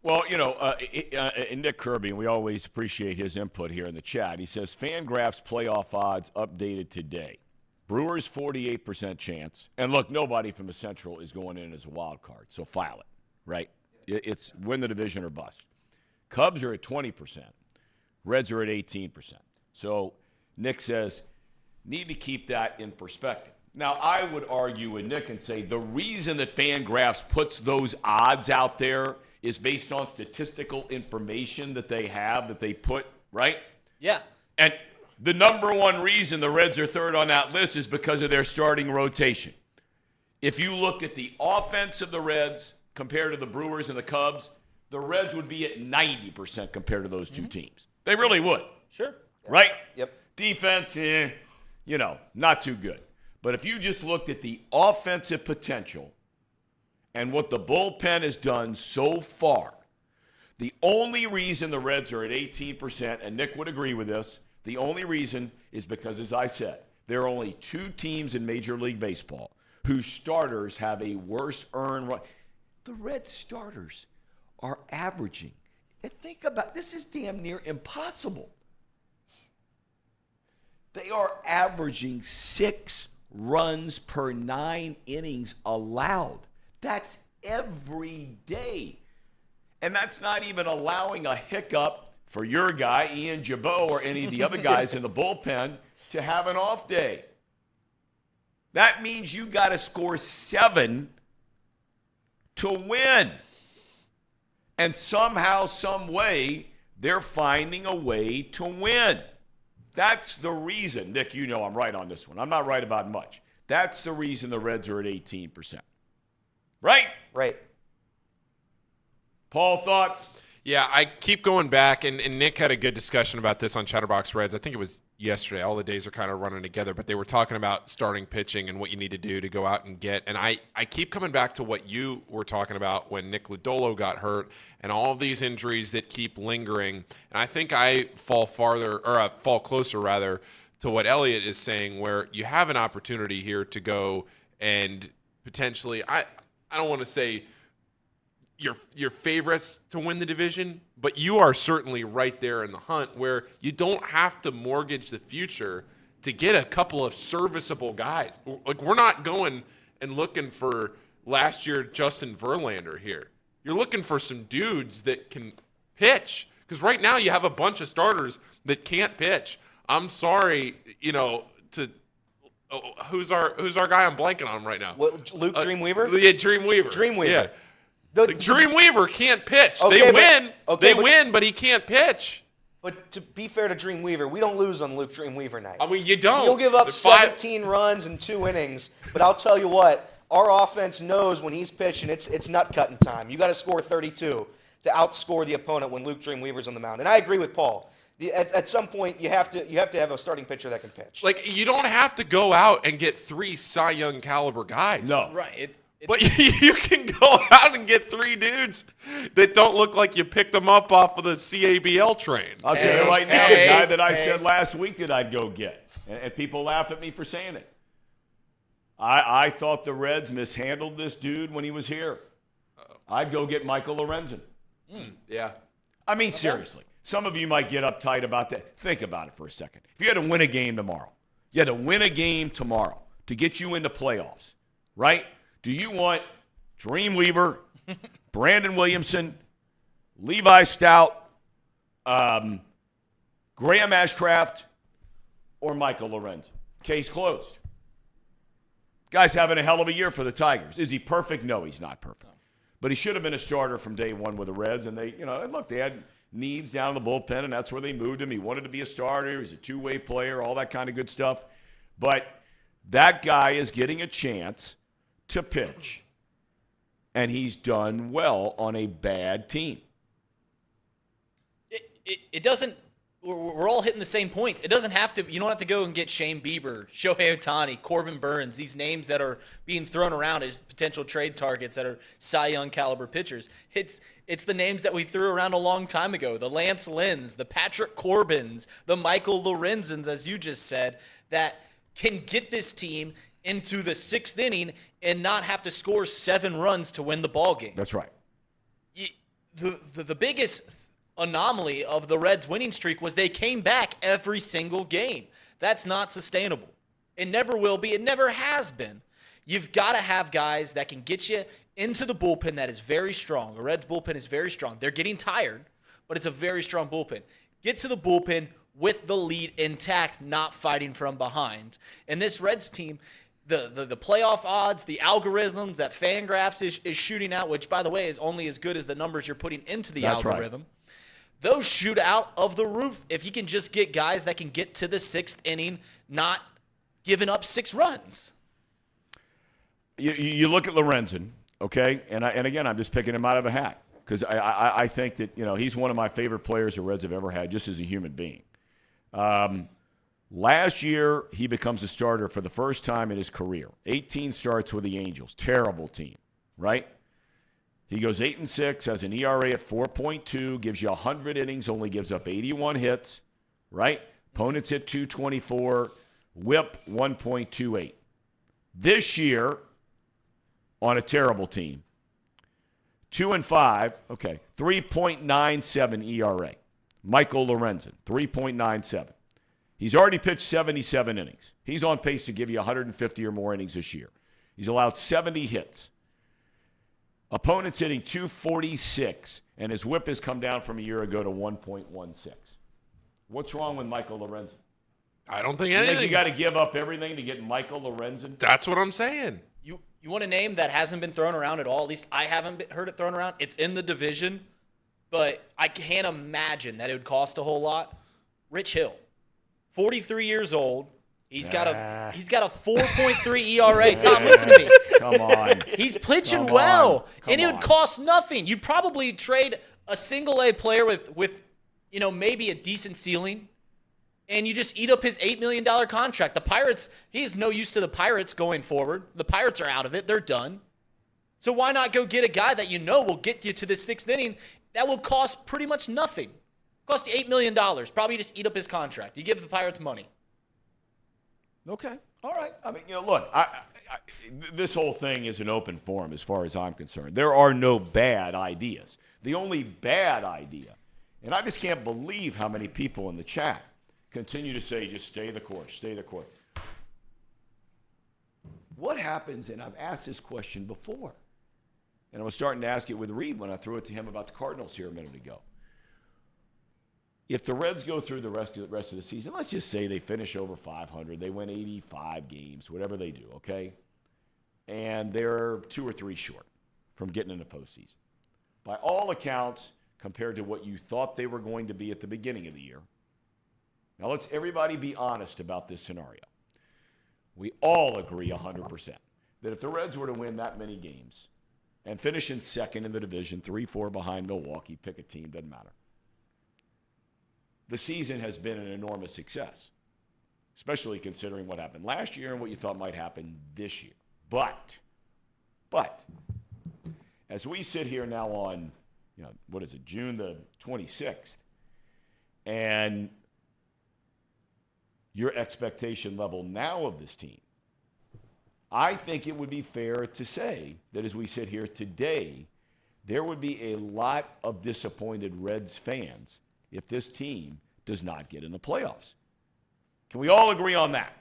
Well, Nick Kirby, and we always appreciate his input here in the chat. He says, Fangraphs playoff odds updated today. Brewers 48% chance. And look, nobody from the Central is going in as a wild card, so file it, right? It's win the division or bust. Cubs are at 20%. Reds are at 18%. So Nick says, need to keep that in perspective. Now, I would argue with Nick and say the reason that Fangraphs puts those odds out there is based on statistical information that they have, that they put, right? Yeah. And the number one reason the Reds are third on that list is because of their starting rotation. If you looked at the offense of the Reds compared to the Brewers and the Cubs, the Reds would be at 90% compared to those two teams. They really would. Sure. Right? Yep. Defense, not too good. But if you just looked at the offensive potential and what the bullpen has done so far, the only reason the Reds are at 18%, and Nick would agree with this, the only reason is because, as I said, there are only two teams in Major League Baseball whose starters have a worse earned run. The Reds starters are averaging. And think about, this is damn near impossible. They are averaging 6 runs per 9 innings allowed. That's every day. And that's not even allowing a hiccup for your guy, Ian Jabot, or any of the other guys in the bullpen to have an off day. That means you got to score 7 to win. And somehow, some way, they're finding a way to win. That's the reason. Nick, I'm right on this one. I'm not right about much. That's the reason the Reds are at 18%. Right? Right. Paul, thoughts? Yeah, I keep going back, and Nick had a good discussion about this on Chatterbox Reds. I think it was yesterday. All the days are kind of running together, but they were talking about starting pitching and what you need to do to go out and get. And I keep coming back to what you were talking about when Nick Lodolo got hurt and all of these injuries that keep lingering. And I think I fall closer to what Elliot is saying, where you have an opportunity here to go and potentially, I don't want to say your favorites to win the division, but you are certainly right there in the hunt where you don't have to mortgage the future to get a couple of serviceable guys. Like, we're not going and looking for last year Justin Verlander here. You're looking for some dudes that can pitch, because right now you have a bunch of starters that can't pitch. I'm sorry, who's our guy I'm blanking on right now? Luke Dreamweaver? Yeah, Dreamweaver. Dreamweaver. Yeah. Dreamweaver can't pitch. They win, but he can't pitch. But to be fair to Dreamweaver, we don't lose on Luke Dreamweaver night. I mean, you don't. He'll give up 17 runs in 2 innings, but I'll tell you what, our offense knows when he's pitching, it's nut-cutting time. You got to score 32 to outscore the opponent when Luke Dreamweaver's on the mound. And I agree with Paul. At some point, you have to have a starting pitcher that can pitch. Like, you don't have to go out and get 3 Cy Young caliber guys. No. Right. But you can go out and get 3 dudes that don't look like you picked them up off of the CABL train. I'll tell you right now, the guy that I said last week that I'd go get, and people laugh at me for saying it. I thought the Reds mishandled this dude when he was here. I'd go get Michael Lorenzen. Yeah. I mean, seriously. Some of you might get uptight about that. Think about it for a second. If you had to win a game tomorrow, to get you into playoffs, right? Do you want Dreamweaver, Brandon Williamson, Levi Stout, Graham Ashcraft, or Michael Lorenzen? Case closed. Guy's having a hell of a year for the Tigers. Is he perfect? No, he's not perfect. But he should have been a starter from day one with the Reds. And they had needs down in the bullpen, and that's where they moved him. He wanted to be a starter. He's a two-way player, all that kind of good stuff. But that guy is getting a chance to pitch, and he's done well on a bad team. It doesn't – we're all hitting the same points. It doesn't have to – you don't have to go and get Shane Bieber, Shohei Ohtani, Corbin Burns, these names that are being thrown around as potential trade targets that are Cy Young caliber pitchers. It's the names that we threw around a long time ago, the Lance Lynn's, the Patrick Corbins, the Michael Lorenzens, as you just said, that can get this team into the 6th inning and not have to score 7 runs to win the ball game. That's right. The biggest anomaly of the Reds' winning streak was they came back every single game. That's not sustainable. It never will be. It never has been. You've got to have guys that can get you into the bullpen that is very strong. The Reds' bullpen is very strong. They're getting tired, but it's a very strong bullpen. Get to the bullpen with the lead intact, not fighting from behind. And this Reds team, the playoff odds, the algorithms that Fangraphs is shooting out, which, by the way, is only as good as the numbers you're putting into the algorithm. Right. Those shoot out of the roof if you can just get guys that can get to the 6th inning, not giving up 6 runs. You look at Lorenzen, okay? And again, I'm just picking him out of a hat because I think that, he's one of my favorite players the Reds have ever had just as a human being. Last year, he becomes a starter for the first time in his career. 18 starts with the Angels. Terrible team, right? He goes 8-6, has an ERA at 4.2, gives you 100 innings, only gives up 81 hits, right? Opponents hit 224, whip 1.28. This year, on a terrible team, 2-5, okay, 3.97 ERA. Michael Lorenzen, 3.97. He's already pitched 77 innings. He's on pace to give you 150 or more innings this year. He's allowed 70 hits. Opponents hitting 246, and his whip has come down from a year ago to 1.16. What's wrong with Michael Lorenzen? I don't think anything. You got to give up everything to get Michael Lorenzen? That's what I'm saying. You want a name that hasn't been thrown around at all? At least I haven't heard it thrown around. It's in the division, but I can't imagine that it would cost a whole lot. Rich Hill, 43 years old. He's got a 4.3 ERA. Tom, listen to me. Come on. He's pitching well, and it would cost nothing. You'd probably trade a single-A player with maybe a decent ceiling, and you just eat up his $8 million contract. The Pirates, he is no use to the Pirates going forward. The Pirates are out of it. They're done. So why not go get a guy that will get you to the 6th inning that will cost pretty much nothing? Cost you $8 million. Probably just eat up his contract. You give the Pirates money. Okay. All right. I mean, look, this whole thing is an open forum as far as I'm concerned. There are no bad ideas. The only bad idea, and I just can't believe how many people in the chat continue to say, just stay the course, stay the course. What happens, and I've asked this question before, and I was starting to ask it with Reed when I threw it to him about the Cardinals here a minute ago. If the Reds go through the rest of the season, let's just say they finish over 500, they win 85 games, whatever they do, okay? And they're 2 or 3 short from getting in the postseason. By all accounts, compared to what you thought they were going to be at the beginning of the year. Now let's everybody be honest about this scenario. We all agree 100% that if the Reds were to win that many games and finish in second in the division, 3-4 behind Milwaukee, pick a team, doesn't matter. The season has been an enormous success, especially considering what happened last year and what you thought might happen this year. But But as we sit here now on, what is it, June the 26th, and your expectation level now of this team, I think it would be fair to say that as we sit here today, there would be a lot of disappointed Reds fans if this team does not get in the playoffs. Can we all agree on that?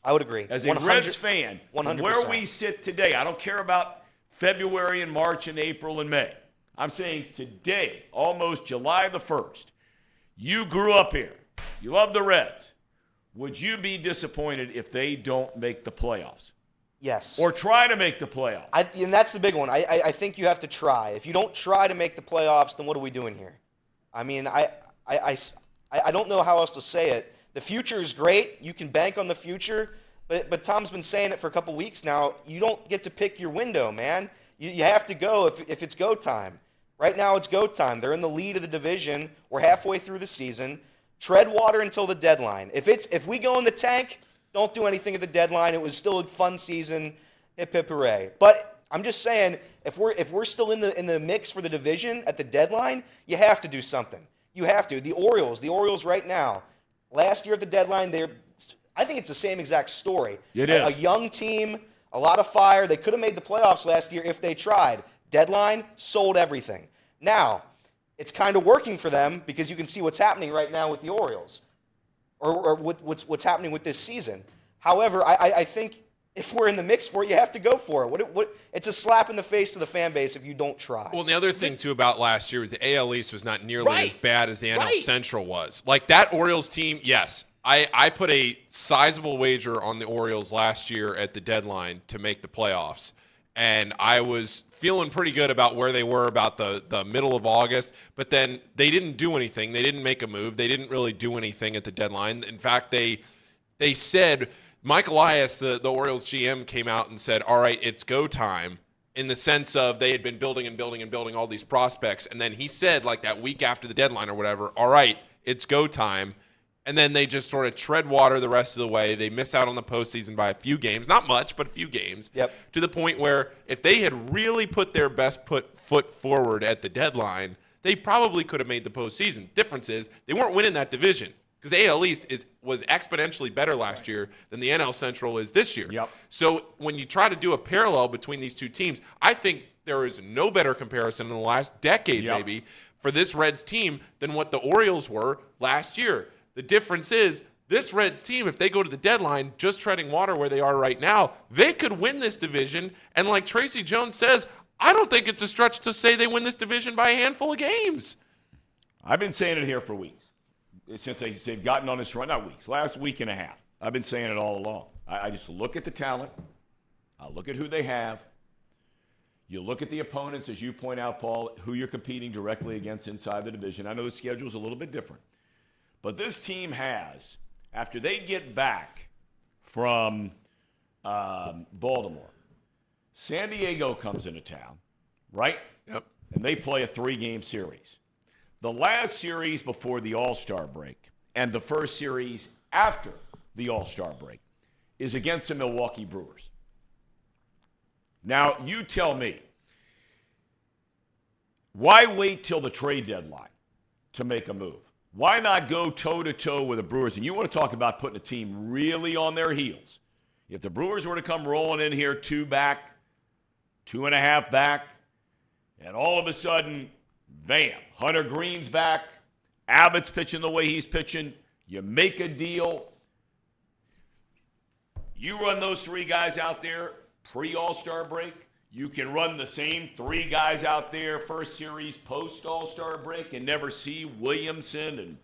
I would agree. As a Reds fan, 100%. where we sit today, I don't care about February and March and April and May. I'm saying today, almost July the 1st, you grew up here. You love the Reds. Would you be disappointed if they don't make the playoffs? Yes. Or try to make the playoffs? And that's the big one. I think you have to try. If you don't try to make the playoffs, then what are we doing here? I mean, I don't know how else to say it. The future is great. You can bank on the future. But Tom's been saying it for a couple weeks now. You don't get to pick your window, man. You have to go if it's go time. Right now it's go time. They're in the lead of the division. We're halfway through the season. Tread water until the deadline. If we go in the tank, don't do anything at the deadline. It was still a fun season. Hip hip hooray. But I'm just saying, if we're still in the mix for the division at the deadline, you have to do something. You have to. The Orioles right now, last year at the deadline, I think it's the same exact story. It is. A young team, a lot of fire. They could have made the playoffs last year if they tried. Deadline, sold everything. Now, it's kind of working for them because you can see what's happening right now with the Orioles, or what's happening with this season. However, I think if we're in the mix for it, you have to go for it. It's a slap in the face to the fan base if you don't try. Well, the other thing, too, about last year was the AL East was not nearly as bad as the NL Central was. Like, that Orioles team, yes, I put a sizable wager on the Orioles last year at the deadline to make the playoffs. And I was feeling pretty good about where they were about the middle of August. But then they didn't do anything. They didn't make a move. They didn't really do anything at the deadline. In fact, they said – Mike Elias, the Orioles GM, came out and said, all right, it's go time, in the sense of they had been building and building and building all these prospects. And then he said, like that week after the deadline or whatever, all right, it's go time. And then they just sort of tread water the rest of the way. They miss out on the postseason by a few games. Not much, but a few games. Yep. To the point where if they had really put their best foot forward at the deadline, they probably could have made the postseason. Difference is they weren't winning that division. Because the AL East was exponentially better last year than the NL Central is this year. Yep. So when you try to do a parallel between these two teams, I think there is no better comparison in the last decade maybe for this Reds team than what the Orioles were last year. The difference is this Reds team, if they go to the deadline just treading water where they are right now, they could win this division. And like Tracy Jones says, I don't think it's a stretch to say they win this division by a handful of games. I've been saying it here for weeks. Since they've gotten on this run, not weeks, last week and a half. I've been saying it all along. I just look at the talent. I look at who they have. You look at the opponents, as you point out, Paul, who you're competing directly against inside the division. I know the schedule's a little bit different. But this team has, after they get back from Baltimore, San Diego comes into town, right? Yep. And they play a 3-game series. The last series before the All-Star break and the first series after the All-Star break is against the Milwaukee Brewers. Now, you tell me, why wait till the trade deadline to make a move? Why not go toe-to-toe with the Brewers? And you want to talk about putting a team really on their heels. If the Brewers were to come rolling in here 2 back, 2.5 back, and all of a sudden, bam, Hunter Green's back, Abbott's pitching the way he's pitching, you make a deal, you run those 3 guys out there pre-All-Star break, you can run the same 3 guys out there first series post-All-Star break and never see Williamson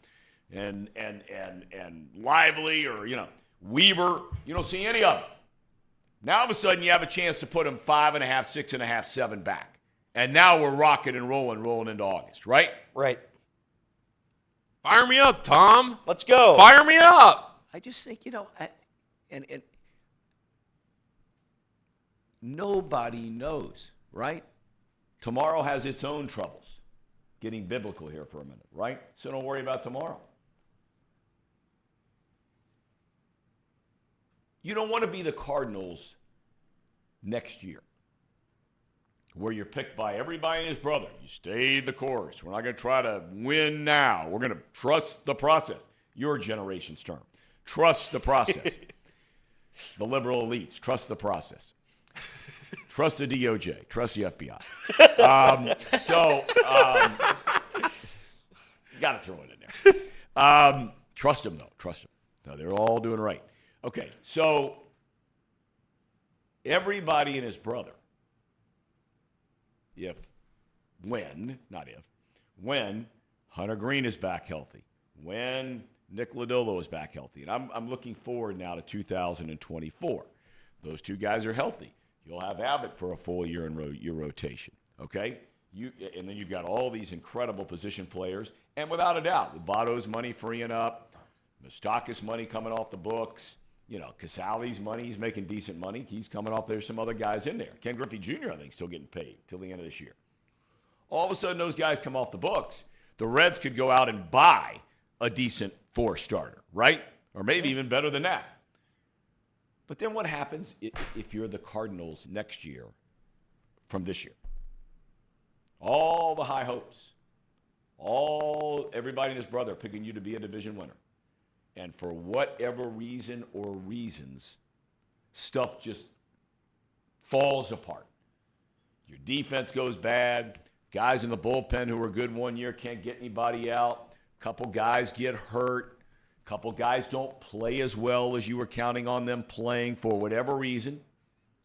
and Lively or, Weaver. You don't see any of them. Now, all of a sudden, you have a chance to put them 5.5, 6.5, 7 back. And now we're rocking and rolling into August, right? Right. Fire me up, Tom. Let's go. Fire me up. I just think, and nobody knows, right? Tomorrow has its own troubles. Getting biblical here for a minute, right? So don't worry about tomorrow. You don't want to be the Cardinals next year. where you're picked by everybody and his brother. You stayed the course. We're not going to try to win now. We're going to trust the process. Your generation's term. Trust the process. The liberal elites, trust the process. Trust the DOJ. Trust the FBI. You got to throw it in there. Trust them, though. Trust them. No, they're all doing right. Okay, so everybody and his brother, when Hunter Green is back healthy, when Nick Lodolo is back healthy, and I'm looking forward now to 2024. Those two guys are healthy. You'll have Abbott for a full year in your rotation, okay? And then you've got all these incredible position players, and without a doubt, with Votto's money freeing up, Moustakas money coming off the books, Casale's money, he's making decent money. He's coming off. There's some other guys in there. Ken Griffey Jr., I think, still getting paid till the end of this year. All of a sudden, those guys come off the books. The Reds could go out and buy a decent 4-starter, right? Or maybe even better than that. But then what happens if you're the Cardinals next year from this year? All the high hopes, everybody and his brother picking you to be a division winner. And for whatever reason or reasons, stuff just falls apart. Your defense goes bad. Guys in the bullpen who were good one year can't get anybody out. A couple guys get hurt. A couple guys don't play as well as you were counting on them playing for whatever reason.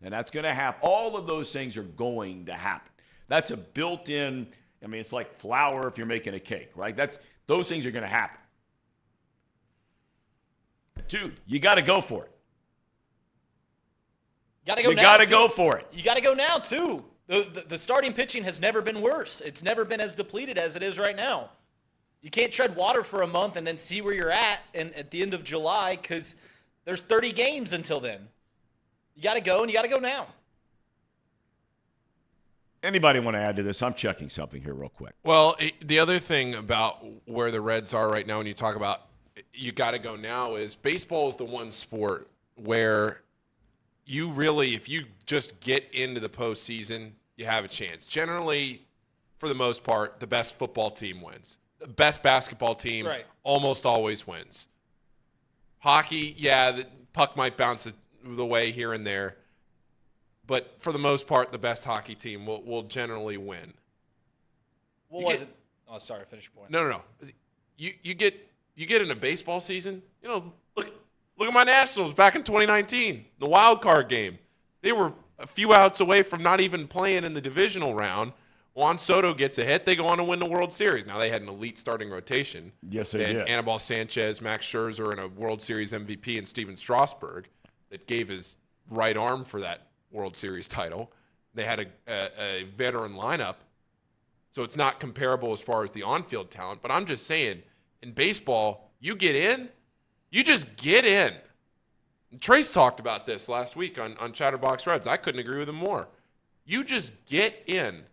And that's going to happen. All of those things are going to happen. That's a built-in, it's like flour if you're making a cake, right? Those things are going to happen. Dude, you got to go for it. You got to go for it. You got to go now, too. The starting pitching has never been worse. It's never been as depleted as it is right now. You can't tread water for a month and then see where you're at at the end of July because there's 30 games until then. You got to go, and you got to go now. Anybody want to add to this? I'm checking something here real quick. Well, the other thing about where the Reds are right now when you talk about you got to go now is baseball is the one sport where you really, if you just get into the postseason, you have a chance. Generally, for the most part, the best football team wins. The best basketball team almost always wins. Hockey, the puck might bounce the way here and there. But for the most part, the best hockey team will generally win. What was it? Oh, sorry, finish your point. No. You get in a baseball season, look at my Nationals back in 2019, the wild card game. They were a few outs away from not even playing in the divisional round. Juan Soto gets a hit. They go on to win the World Series. Now, they had an elite starting rotation. Yes, they did. Anibal Sanchez, Max Scherzer, and a World Series MVP, and Steven Strasburg that gave his right arm for that World Series title. They had a veteran lineup. So it's not comparable as far as the on-field talent. But I'm just saying, in baseball, you get in, you just get in. And Trace talked about this last week on Chatterbox Reds. I couldn't agree with him more. You just get in,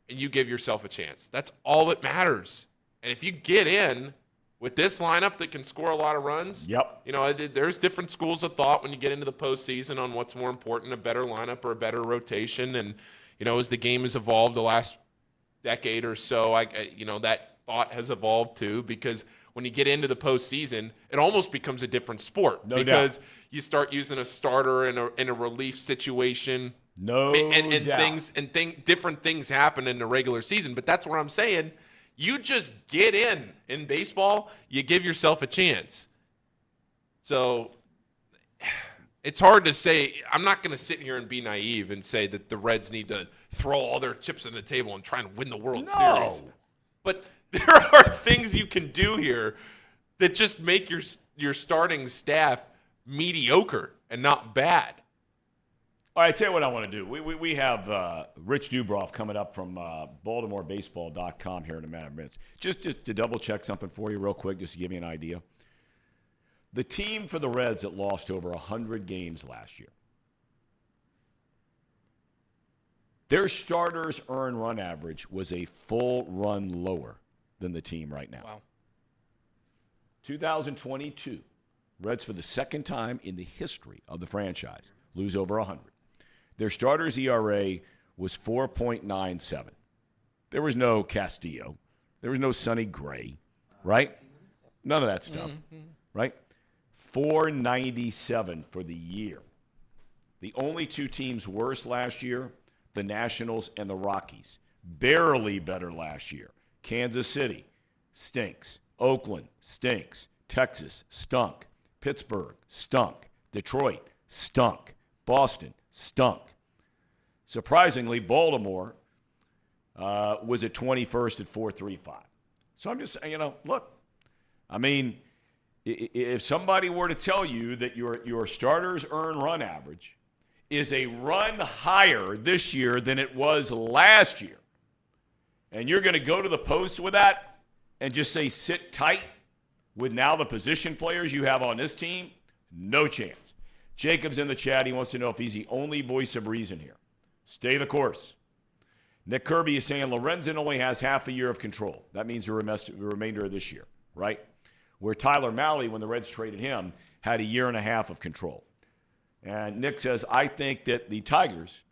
and you give yourself a chance. That's all that matters. And if you get in with this lineup that can score a lot of runs, there's different schools of thought when you get into the postseason on what's more important, a better lineup or a better rotation. And, as the game has evolved the last decade or so, that thought has evolved too, because when you get into the postseason, it almost becomes a different sport. No because doubt. You start using a starter in a relief situation. Different things happen in the regular season. But that's what I'm saying. You just get in baseball, you give yourself a chance. So it's hard to say. I'm not going to sit here and be naive and say that the Reds need to throw all their chips on the table and try and win the World Series. But there are things you can do here that just make your starting staff mediocre and not bad. All right, tell you what I want to do. We have Rich Dubroff coming up from BaltimoreBaseball.com here in a matter of minutes. Just to double-check something for you real quick, just to give you an idea. The team for the Reds that lost over 100 games last year, their starters' earned run average was a full run lower than the team right now. Wow. 2022, Reds for the second time in the history of the franchise lose over 100. Their starters' ERA was 4.97. There was no Castillo. There was no Sonny Gray, right? None of that stuff, right? 497 for the year. The only two teams worse last year, the Nationals and the Rockies. Barely better last year. Kansas City stinks. Oakland stinks. Texas stunk. Pittsburgh stunk. Detroit stunk. Boston stunk. Surprisingly, Baltimore was at 21st at 4.35. So I'm just saying, look, I mean, if somebody were to tell you that your starters' earned run average is a run higher this year than it was last year, and you're going to go to the post with that and just say sit tight with now the position players you have on this team, no chance. Jacob's in the chat. He wants to know if he's the only voice of reason here. Stay the course. Nick Kirby is saying Lorenzen only has half a year of control. That means the remainder of this year, right? Where Tyler Mahle, when the Reds traded him, had a year and a half of control. And Nick says, I think that the Tigers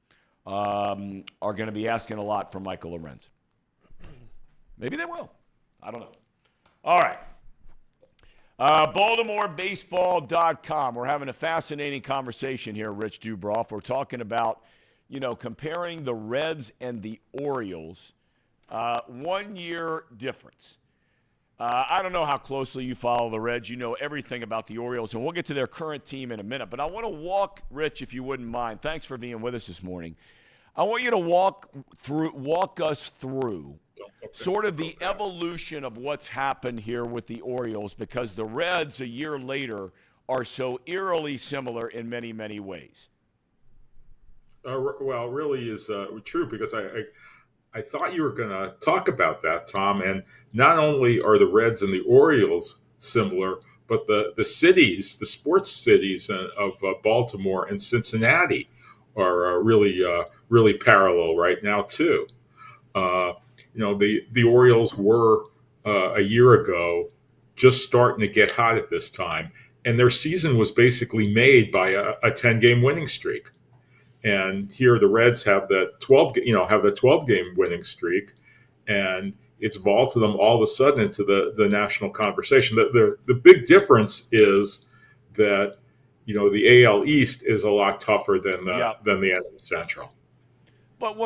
are going to be asking a lot from Michael Lorenzen. Maybe they will. I don't know. All right. BaltimoreBaseball.com. We're having a fascinating conversation here, Rich Dubroff. We're talking about, comparing the Reds and the Orioles. 1 year difference. I don't know how closely you follow the Reds. You know everything about the Orioles, and we'll get to their current team in a minute. But I want to walk, Rich, if you wouldn't mind. Thanks for being with us this morning. I want you to walk us through sort of the evolution of what's happened here with the Orioles, because the Reds a year later are so eerily similar in many, many ways. Well, it really is true, because I thought you were going to talk about that, Tom. And not only are the Reds and the Orioles similar, but the cities, the sports cities of Baltimore and Cincinnati are really parallel right now too. The Orioles were a year ago just starting to get hot at this time, and their season was basically made by a 10-game winning streak. And here the Reds have that 12-game winning streak, and it's vaulted them all of a sudden into the national conversation. The big difference is that the AL East is a lot tougher than the NL Central. But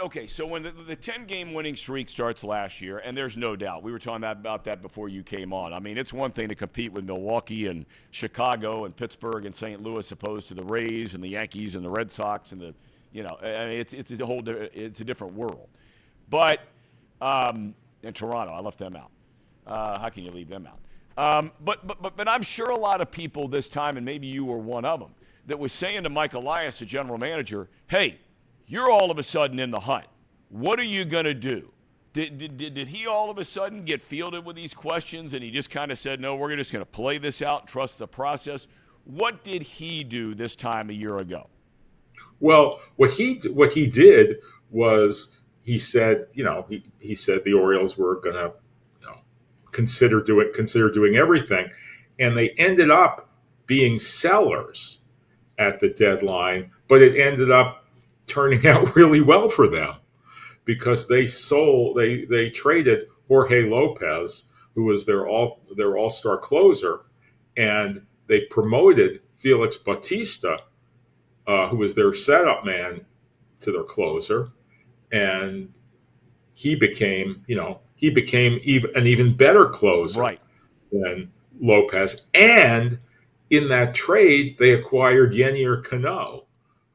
okay, so when the 10-game winning streak starts last year, and there's no doubt, we were talking about that before you came on. I mean, it's one thing to compete with Milwaukee and Chicago and Pittsburgh and St. Louis opposed to the Rays and the Yankees and the Red Sox and it's a different world. But and Toronto, I left them out. How can you leave them out? But I'm sure a lot of people this time, and maybe you were one of them, that was saying to Mike Elias, the general manager, hey, you're all of a sudden in the hunt. What are you going to do? Did he all of a sudden get fielded with these questions and he just kind of said, no, we're just going to play this out and trust the process? What did he do this time a year ago? Well, what he did was he said, he said the Orioles were going to consider doing everything, and they ended up being sellers at the deadline, but it ended up turning out really well for them, because they traded Jorge Lopez, who was their all-star closer, and they promoted Felix Bautista, who was their setup man, to their closer, and he became an even better closer than Lopez. And in that trade, they acquired Yennier Cano,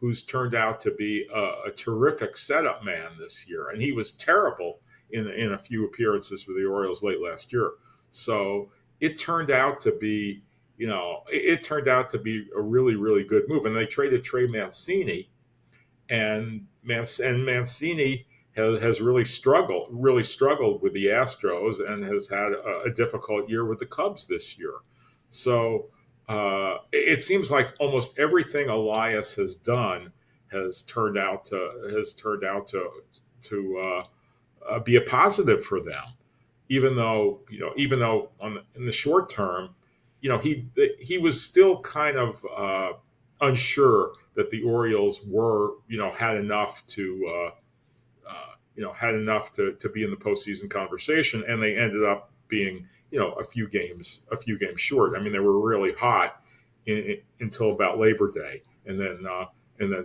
who's turned out to be a terrific setup man this year. And he was terrible in a few appearances with the Orioles late last year. So it turned out to be, a really, really good move. And they traded Trey Mancini, and Mancini has really struggled with the Astros and has had a difficult year with the Cubs this year. So it seems like almost everything Elias has done has turned out to be a positive for them, even though in the short term, he was still kind of unsure that the Orioles were, had enough to, to be in the postseason conversation, and they ended up being, a few games short. I mean, they were really hot until about Labor Day, and then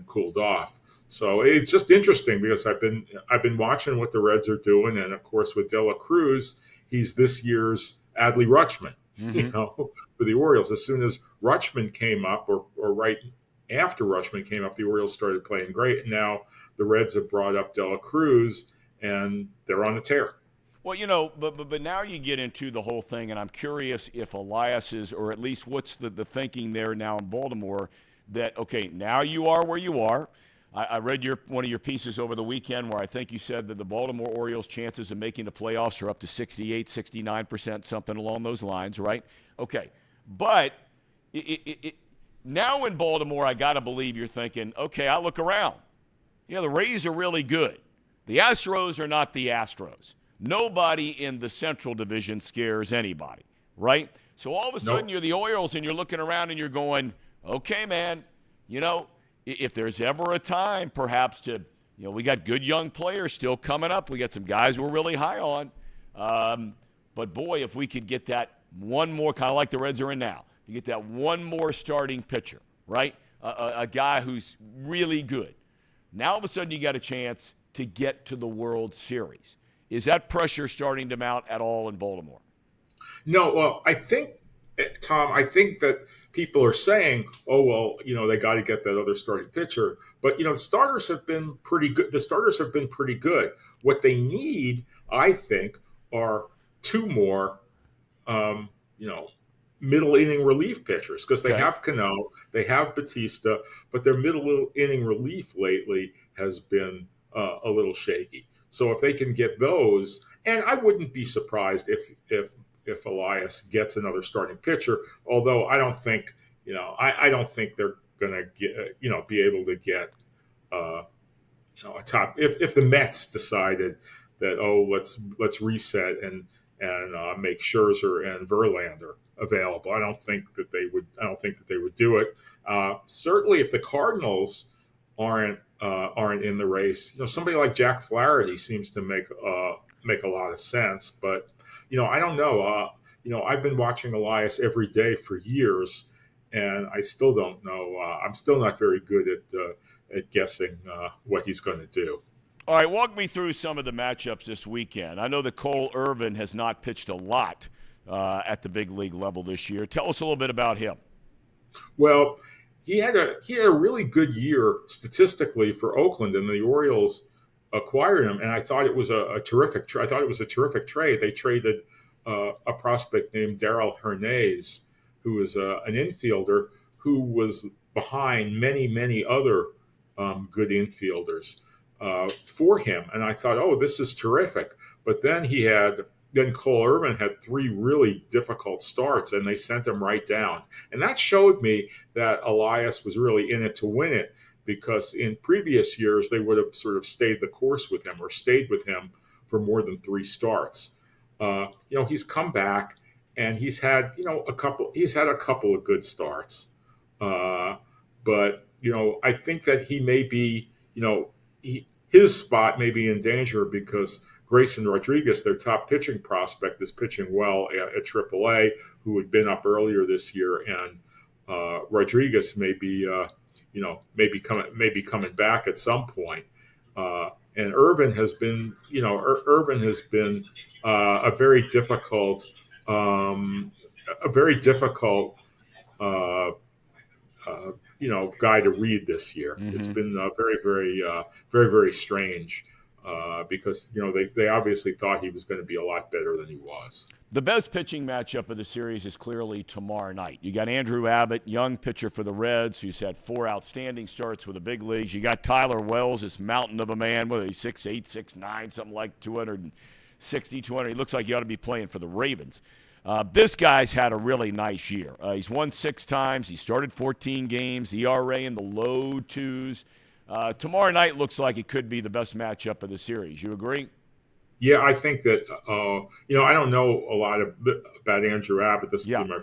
cooled off. So it's just interesting because I've been watching what the Reds are doing, and of course with De La Cruz, he's this year's Adley Rutschman, for the Orioles. As soon as Rutschman came up, or right after Rutschman came up, the Orioles started playing great. And now the Reds have brought up De La Cruz, and they're on a tear. Well, but now you get into the whole thing, and I'm curious if Elias is, or at least what's the thinking there now in Baltimore, that, okay, now you are where you are. I read one of your pieces over the weekend where I think you said that the Baltimore Orioles' chances of making the playoffs are up to 68, 69%, something along those lines, right? Okay, but now in Baltimore, I got to believe you're thinking, okay, I look around. Yeah, the Rays are really good. The Astros are not the Astros. Nobody in the Central Division scares anybody, right? So all of a sudden you're the Orioles and you're looking around and you're going, okay, man, if there's ever a time perhaps to, we got good young players still coming up. We got some guys we're really high on. But, boy, if we could get that one more, kind of like the Reds are in now, you get that one more starting pitcher, right, a guy who's really good. Now all of a sudden you got a chance to get to the World Series. Is that pressure starting to mount at all in Baltimore? No, well, I think, Tom, that people are saying, oh, well, they got to get that other starting pitcher. But, the starters have been pretty good. What they need, I think, are two more, middle inning relief pitchers, because they have Cano, they have Batista, but their middle inning relief lately has been a little shaky. So if they can get those, and I wouldn't be surprised if Elias gets another starting pitcher, although I don't think, I don't think they're going to get, be able to get, a top. If the Mets decided that, let's reset and make Scherzer and Verlander available, I don't think that they would do it. Certainly, if the Cardinals aren't in the race, somebody like Jack Flaherty seems to make a lot of sense, but. I don't know. I've been watching Elias every day for years, and I still don't know. I'm still not very good at guessing what he's going to do. All right, walk me through some of the matchups this weekend. I know that Cole Irvin has not pitched a lot at the big league level this year. Tell us a little bit about him. Well, he had a really good year statistically for Oakland, and the Orioles acquired him, and I thought it was a terrific. I thought it was a terrific trade. They traded a prospect named Darrell Hernandez, who is an infielder who was behind many other good infielders for him, and I thought, oh, this is terrific. But then Cole Irvin had three really difficult starts, and they sent him right down, and that showed me that Elias was really in it to win it. Because in previous years, they would have sort of stayed the course with him or stayed with him for more than three starts. He's come back and he's had a couple of good starts. But I think that he may be, his spot may be in danger because Grayson Rodriguez, their top pitching prospect, is pitching well at AAA, who had been up earlier this year, and Rodriguez may be. Maybe coming back at some point. And Irvin has been, a very difficult, guy to read this year. Mm-hmm. It's been very strange because they obviously thought he was going to be a lot better than he was. The best pitching matchup of the series is clearly tomorrow night. You got Andrew Abbott, young pitcher for the Reds, who's had 4 outstanding starts with the big leagues. You got Tyler Wells, this mountain of a man, whether he's 6'8", 6'9", something like 260, 200. He looks like he ought to be playing for the Ravens. This guy's had a really nice year. He's won 6 times. He started 14 games, ERA in the low 2s. Tomorrow night looks like it could be the best matchup of the series. You agree? Yeah, I think that I don't know a lot about Andrew Abbott. This will be my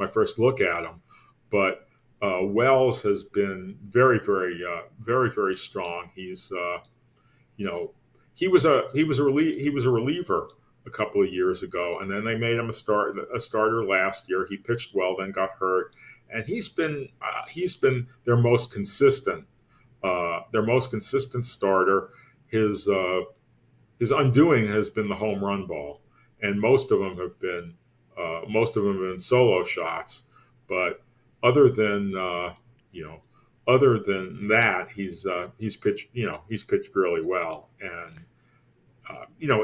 first look at him, but Wells has been very, very strong. He's he was a reliever a couple of years ago, and then they made him a starter last year. He pitched well, then got hurt, and he's been their most consistent starter. His undoing has been the home run ball, and most of them have been solo shots. But other than other than that, he's pitched really well. And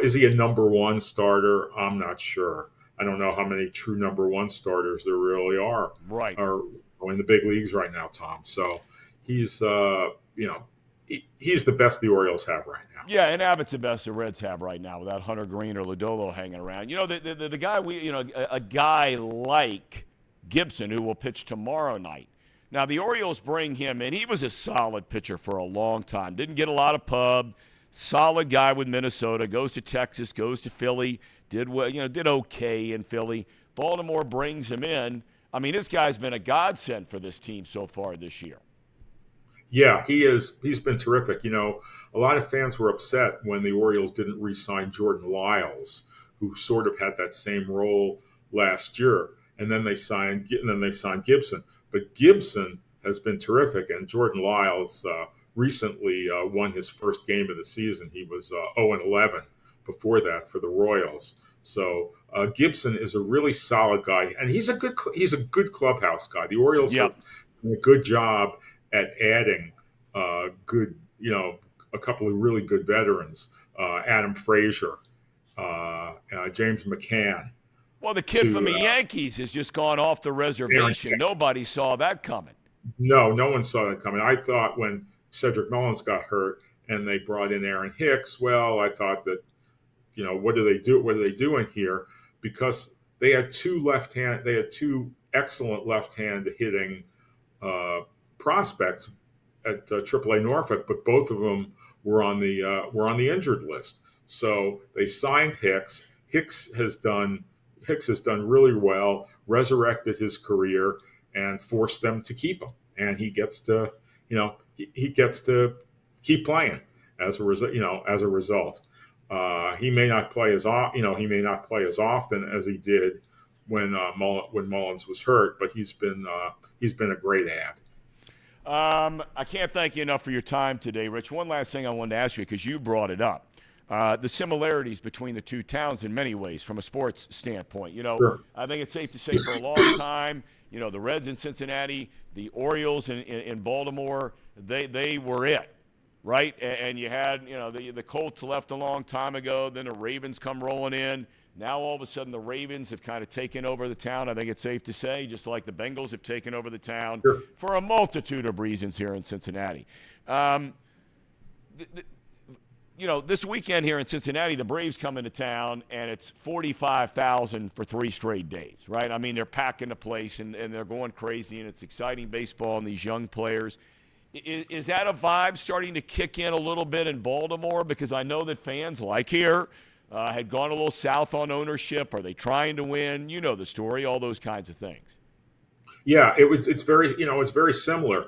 is he a number one starter? I'm not sure. I don't know how many true number one starters there really are in the big leagues right now, Tom. So he's he's the best the Orioles have right now. Yeah, and Abbott's the best the Reds have right now without Hunter Green or Lodolo hanging around. The guy a guy like Gibson who will pitch tomorrow night. Now the Orioles bring him in. He was a solid pitcher for a long time. Didn't get a lot of pub. Solid guy with Minnesota. Goes to Texas. Goes to Philly. Did okay in Philly. Baltimore brings him in. I mean, this guy's been a godsend for this team so far this year. Yeah, he's been terrific. A lot of fans were upset when the Orioles didn't re-sign Jordan Lyles, who sort of had that same role last year. And then they signed Gibson. But Gibson has been terrific, and Jordan Lyles recently won his first game of the season. He was 0-11 before that for the Royals. So Gibson is a really solid guy, and he's a good clubhouse guy. The Orioles have done a good job at adding a couple of really good veterans, Adam Frazier, James McCann. Well, the kid from the Yankees has just gone off the reservation. Nobody saw that coming. No one saw that coming. I thought when Cedric Mullins got hurt and they brought in Aaron Hicks, well, I thought that, what are they doing here? Because they had two excellent left-hand hitting prospects at AAA Norfolk, but both of them were on the injured list. So they signed Hicks. Hicks has done really well, resurrected his career, and forced them to keep him. And he gets to keep playing as a result. He may not play as often as he did when Mullins was hurt, but he's been a great add. I can't thank you enough for your time today, Rich. One last thing I wanted to ask you, because you brought it up. The similarities between the two towns in many ways from a sports standpoint. Sure. I think it's safe to say for a long time, the Reds in Cincinnati, the Orioles in Baltimore, they were it, right? And you had, the Colts left a long time ago. Then the Ravens come rolling in. Now all of a sudden the Ravens have kind of taken over the town, I think it's safe to say, just like the Bengals have taken over the town for a multitude of reasons here in Cincinnati. This weekend here in Cincinnati, the Braves come into town, and it's 45,000 for 3 straight days, right? I mean, they're packing the place, and they're going crazy, and it's exciting baseball and these young players. Is that a vibe starting to kick in a little bit in Baltimore? Because I know that fans, like here, had gone a little south on ownership. Are they trying to win? You know the story, all those kinds of things. Yeah, it's very similar.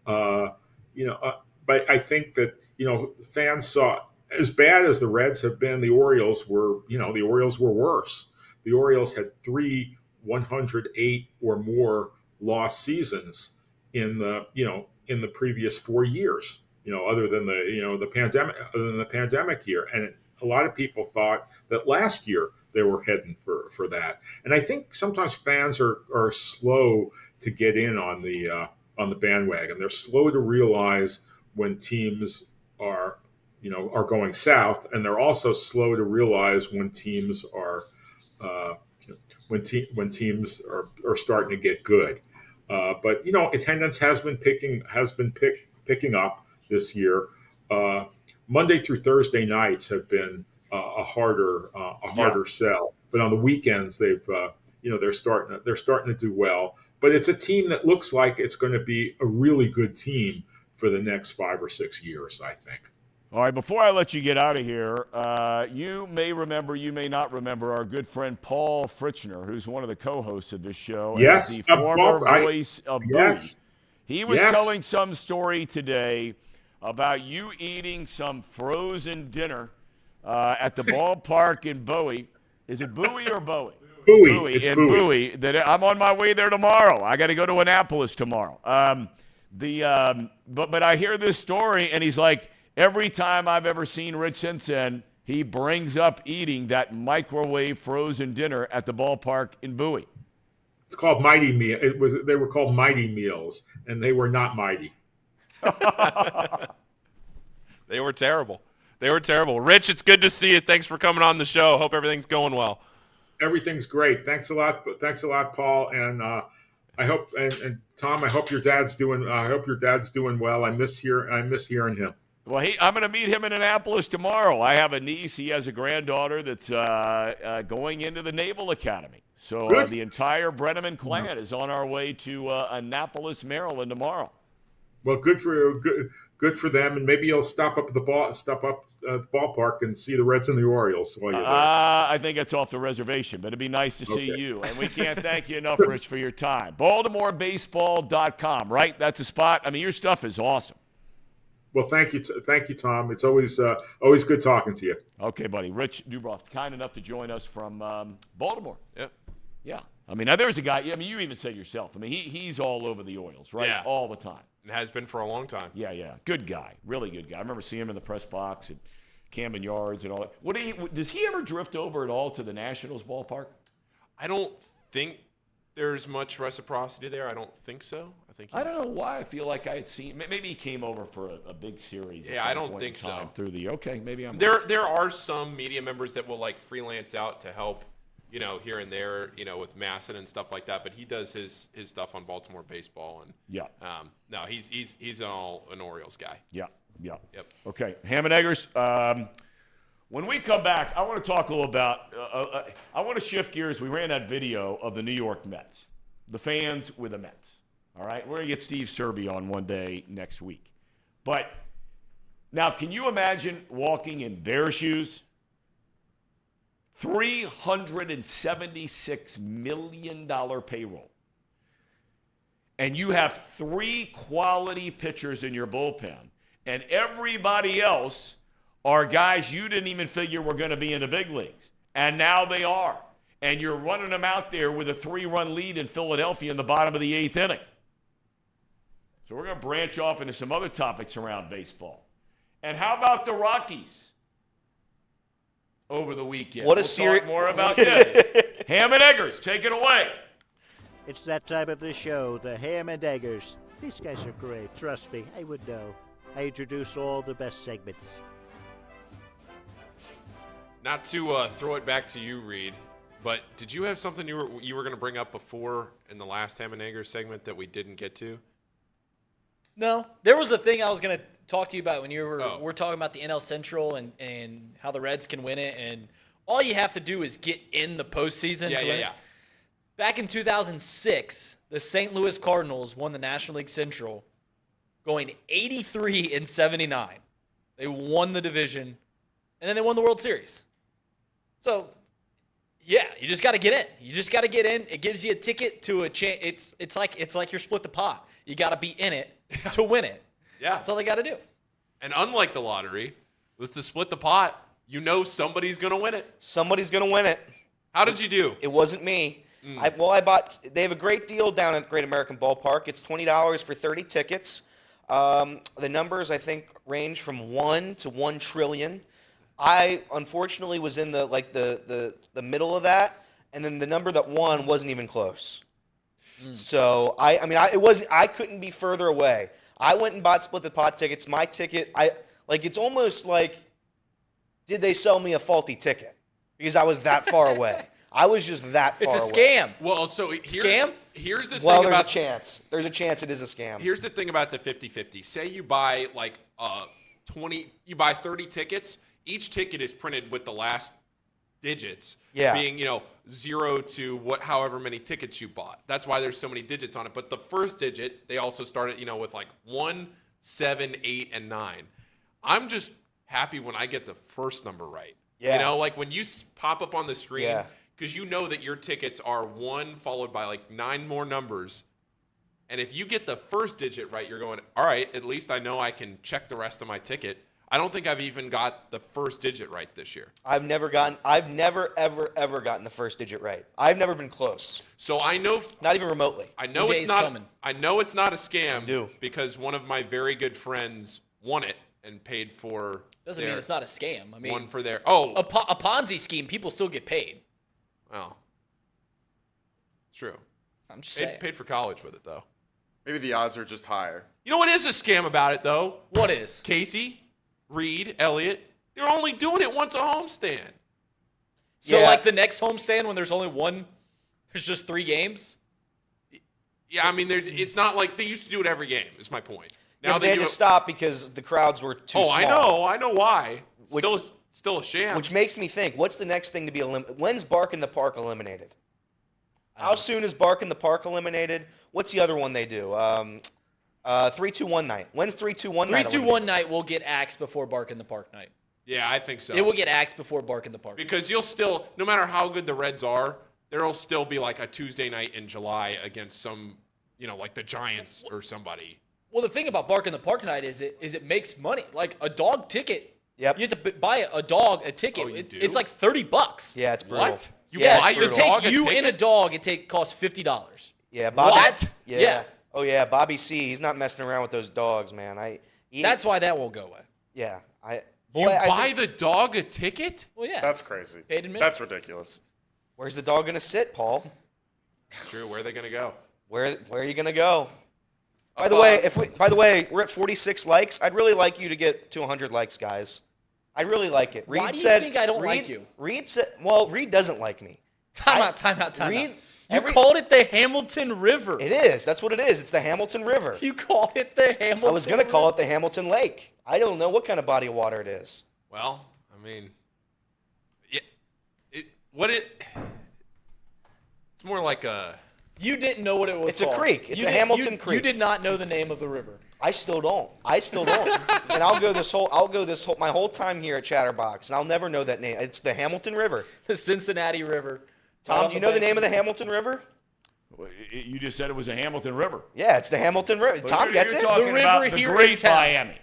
But I think that, fans saw, as bad as the Reds have been, the Orioles were worse. The Orioles had 3 108 or more lost seasons in the previous 4 years, other than the pandemic year. And a lot of people thought that last year they were heading for that. And I think sometimes fans are slow to get in on the bandwagon. They're slow to realize when teams are going south, and they're also slow to realize when teams are starting to get good. But attendance has been picking up this year. Monday through Thursday nights have been a harder sell, but on the weekends they're starting to do well. But it's a team that looks like it's going to be a really good team for the next 5 or 6 years, I think. All right, before I let you get out of here, you may remember, you may not remember our good friend Paul Fritchner, who's one of the co-hosts of this show. Yes, the former voice of Bowie. He was Yes. telling some story today about you eating some frozen dinner at the ballpark in Bowie. Is it Bowie or Bowie? Bowie. It's in Bowie. Bowie. That I'm on my way there tomorrow. I got to go to Annapolis tomorrow. But I hear this story, and he's like, every time I've ever seen Rich Simpson, he brings up eating that microwave frozen dinner at the ballpark in Bowie. It's called Mighty Meal. They were called Mighty Meals, and they were not mighty. They were terrible. They were terrible. Rich, it's good to see you. Thanks for coming on the show. Hope everything's going well. Everything's great. Thanks a lot. Thanks a lot, Paul. And I hope and Tom. I hope your dad's doing. I hope your dad's doing well. I miss hearing him. Well, I'm going to meet him in Annapolis tomorrow. I have a niece. He has a granddaughter that's going into the Naval Academy. So the entire Brenneman clan is on our way to Annapolis, Maryland tomorrow. Well, good for them, and maybe you'll stop up at the ballpark and see the Reds and the Orioles while you're there. I think it's off the reservation, but it'd be nice to see you. And we can't thank you enough, Rich, for your time. BaltimoreBaseball.com, right? That's a spot. I mean, your stuff is awesome. Well, thank you, Tom. It's always good talking to you. Okay, buddy. Rich Dubroff, kind enough to join us from Baltimore. Yep. Yeah. I mean, now there's a guy. I mean, you even said yourself. I mean, he's all over the Orioles, right? Yeah. All the time. It has been for a long time. Yeah. Good guy. Really good guy. I remember seeing him in the press box at Camden Yards and all that. Does he ever drift over at all to the Nationals ballpark? I don't think there's much reciprocity there. I don't think so. I don't know why. I feel like I had seen. Maybe he came over for a big series. Yeah, I don't think so. Through the maybe I'm. There are some media members that will like freelance out to help, here and there, with Masson and stuff like that. But he does his stuff on Baltimore Baseball, and no, he's an Orioles guy. Yeah. Yep. Okay, Ham and Eggers. When we come back, I want to talk a little about. I want to shift gears. We ran that video of the New York Mets, the fans with the Mets. All right, we're going to get Steve Serby on one day next week. But now, can you imagine walking in their shoes? $376 million payroll. And you have 3 quality pitchers in your bullpen. And everybody else are guys you didn't even figure were going to be in the big leagues. And now they are. And you're running them out there with a 3-run lead in Philadelphia in the bottom of the 8th inning. So we're going to branch off into some other topics around baseball. And how about the Rockies over the weekend? We'll talk more about this. Ham and Eggers, take it away. It's that time of the show, the Ham and Eggers. These guys are great, trust me, I would know. I introduce all the best segments. Not to throw it back to you, Reed, but did you have something you were going to bring up before in the last Ham and Eggers segment that we didn't get to? No, there was a thing I was going to talk to you about when we're talking about the NL Central and how the Reds can win it, and all you have to do is get in the postseason. Yeah. Back in 2006, the St. Louis Cardinals won the National League Central, going 83-79. They won the division, and then they won the World Series. So, yeah, you just got to get in. You just got to get in. It gives you a ticket to a chance. It's like you're split the pot. You got to be in it to win it. Yeah. That's all they got to do. And unlike the lottery, with the split the pot, somebody's going to win it. Somebody's going to win it. How did you do? It wasn't me. I bought. They have a great deal down at Great American Ballpark. It's $20 for 30 tickets. The numbers, I think, range from 1 to 1 trillion. I unfortunately was in the middle of that, and then the number that won wasn't even close. So I couldn't be further away. I went and bought split the pot tickets. My ticket, it's almost like, did they sell me a faulty ticket? Because I was that far away. I was just that far away. It's a scam. Well, so here's the thing there's about a chance. There's a chance it is a scam. Here's the thing about the 50-50. Say you buy you buy 30 tickets. Each ticket is printed with the last digits being 0 to however many tickets you bought. That's why there's so many digits on it. But the first digit, they also started with 1, 7, 8, and 9. I'm just happy when I get the first number right. Yeah. When you pop up on the screen. Yeah. Because that your tickets are 1 followed by 9 more numbers, And if you get the first digit right, you're going, all right, at least I know I can check the rest of my ticket. I don't think I've even got the first digit right this year. I've never, ever gotten the first digit right. I've never been close. So I know, Not even remotely. I know it's not. I know it's not a scam. I do. Because one of my very good friends won it and paid for. Doesn't mean it's not a scam. I mean, one for their a Ponzi scheme. People still get paid. Well, it's true. I'm just saying. Paid for college with it though. Maybe the odds are just higher. You know what is a scam about it though? What is? Casey, Reed, Elliott. They're only doing it once a homestand. So like the next homestand when there's only one, there's just 3 games. Yeah, I mean, it's not like they used to do it every game. Is my point. Now they had to stop because the crowds were too small. I know why. Still a sham. Which makes me think, what's the next thing to be eliminated? When's Bark in the Park eliminated? How soon is Bark in the Park eliminated? What's the other one they do? 3-2-1 night. When's 3-2-1 night? 3-2-1 night will get axed before Bark in the Park night. Yeah, I think so. It will get axed before Bark in the Park. Because you'll still, no matter how good the Reds are, there'll still be like a Tuesday night in July against some, like the Giants or somebody. Well, the thing about Bark in the Park night is it makes money. Like a dog ticket. Yep. You have to buy a dog a ticket. Oh, you do? It's like $30. Yeah, it's brutal. What? You Yeah, buy it's your To brutal. dog take a you ticket? and a dog, costs $50. Yeah, Bobby. What? Yeah. Oh yeah, Bobby C. He's not messing around with those dogs, man. That's why that won't go away. Yeah. You buy the dog a ticket? Well, yeah. That's crazy. Paid admission. That's ridiculous. Where's the dog gonna sit, Paul? True. Where are they going to go? Where are you gonna go? By the way, we're at 46 likes. I'd really like you to get to 100 likes, guys. I'd really like it. Reed Why do you said, think I don't like you? Reed said, well, Reed doesn't like me. Time out. Reed, You called it the Hamilton River. It is. That's what it is. It's the Hamilton River. You called it the Hamilton I was gonna call it the Hamilton Lake. I don't know what kind of body of water it is. Well, I mean, it's more like a. You didn't know what it was It's called. a creek. It's You a didn't- Hamilton you- Creek. You did not know the name of the river. I still don't. And I'll go this whole my whole time here at Chatterbox, and I'll never know that name. It's the Hamilton River. The Cincinnati River. Tom, do you know the name of the Hamilton River? You just said it was a Hamilton River. Yeah, it's the Hamilton River. But Tom you're gets it. talking The river about the here in Great town. Miami,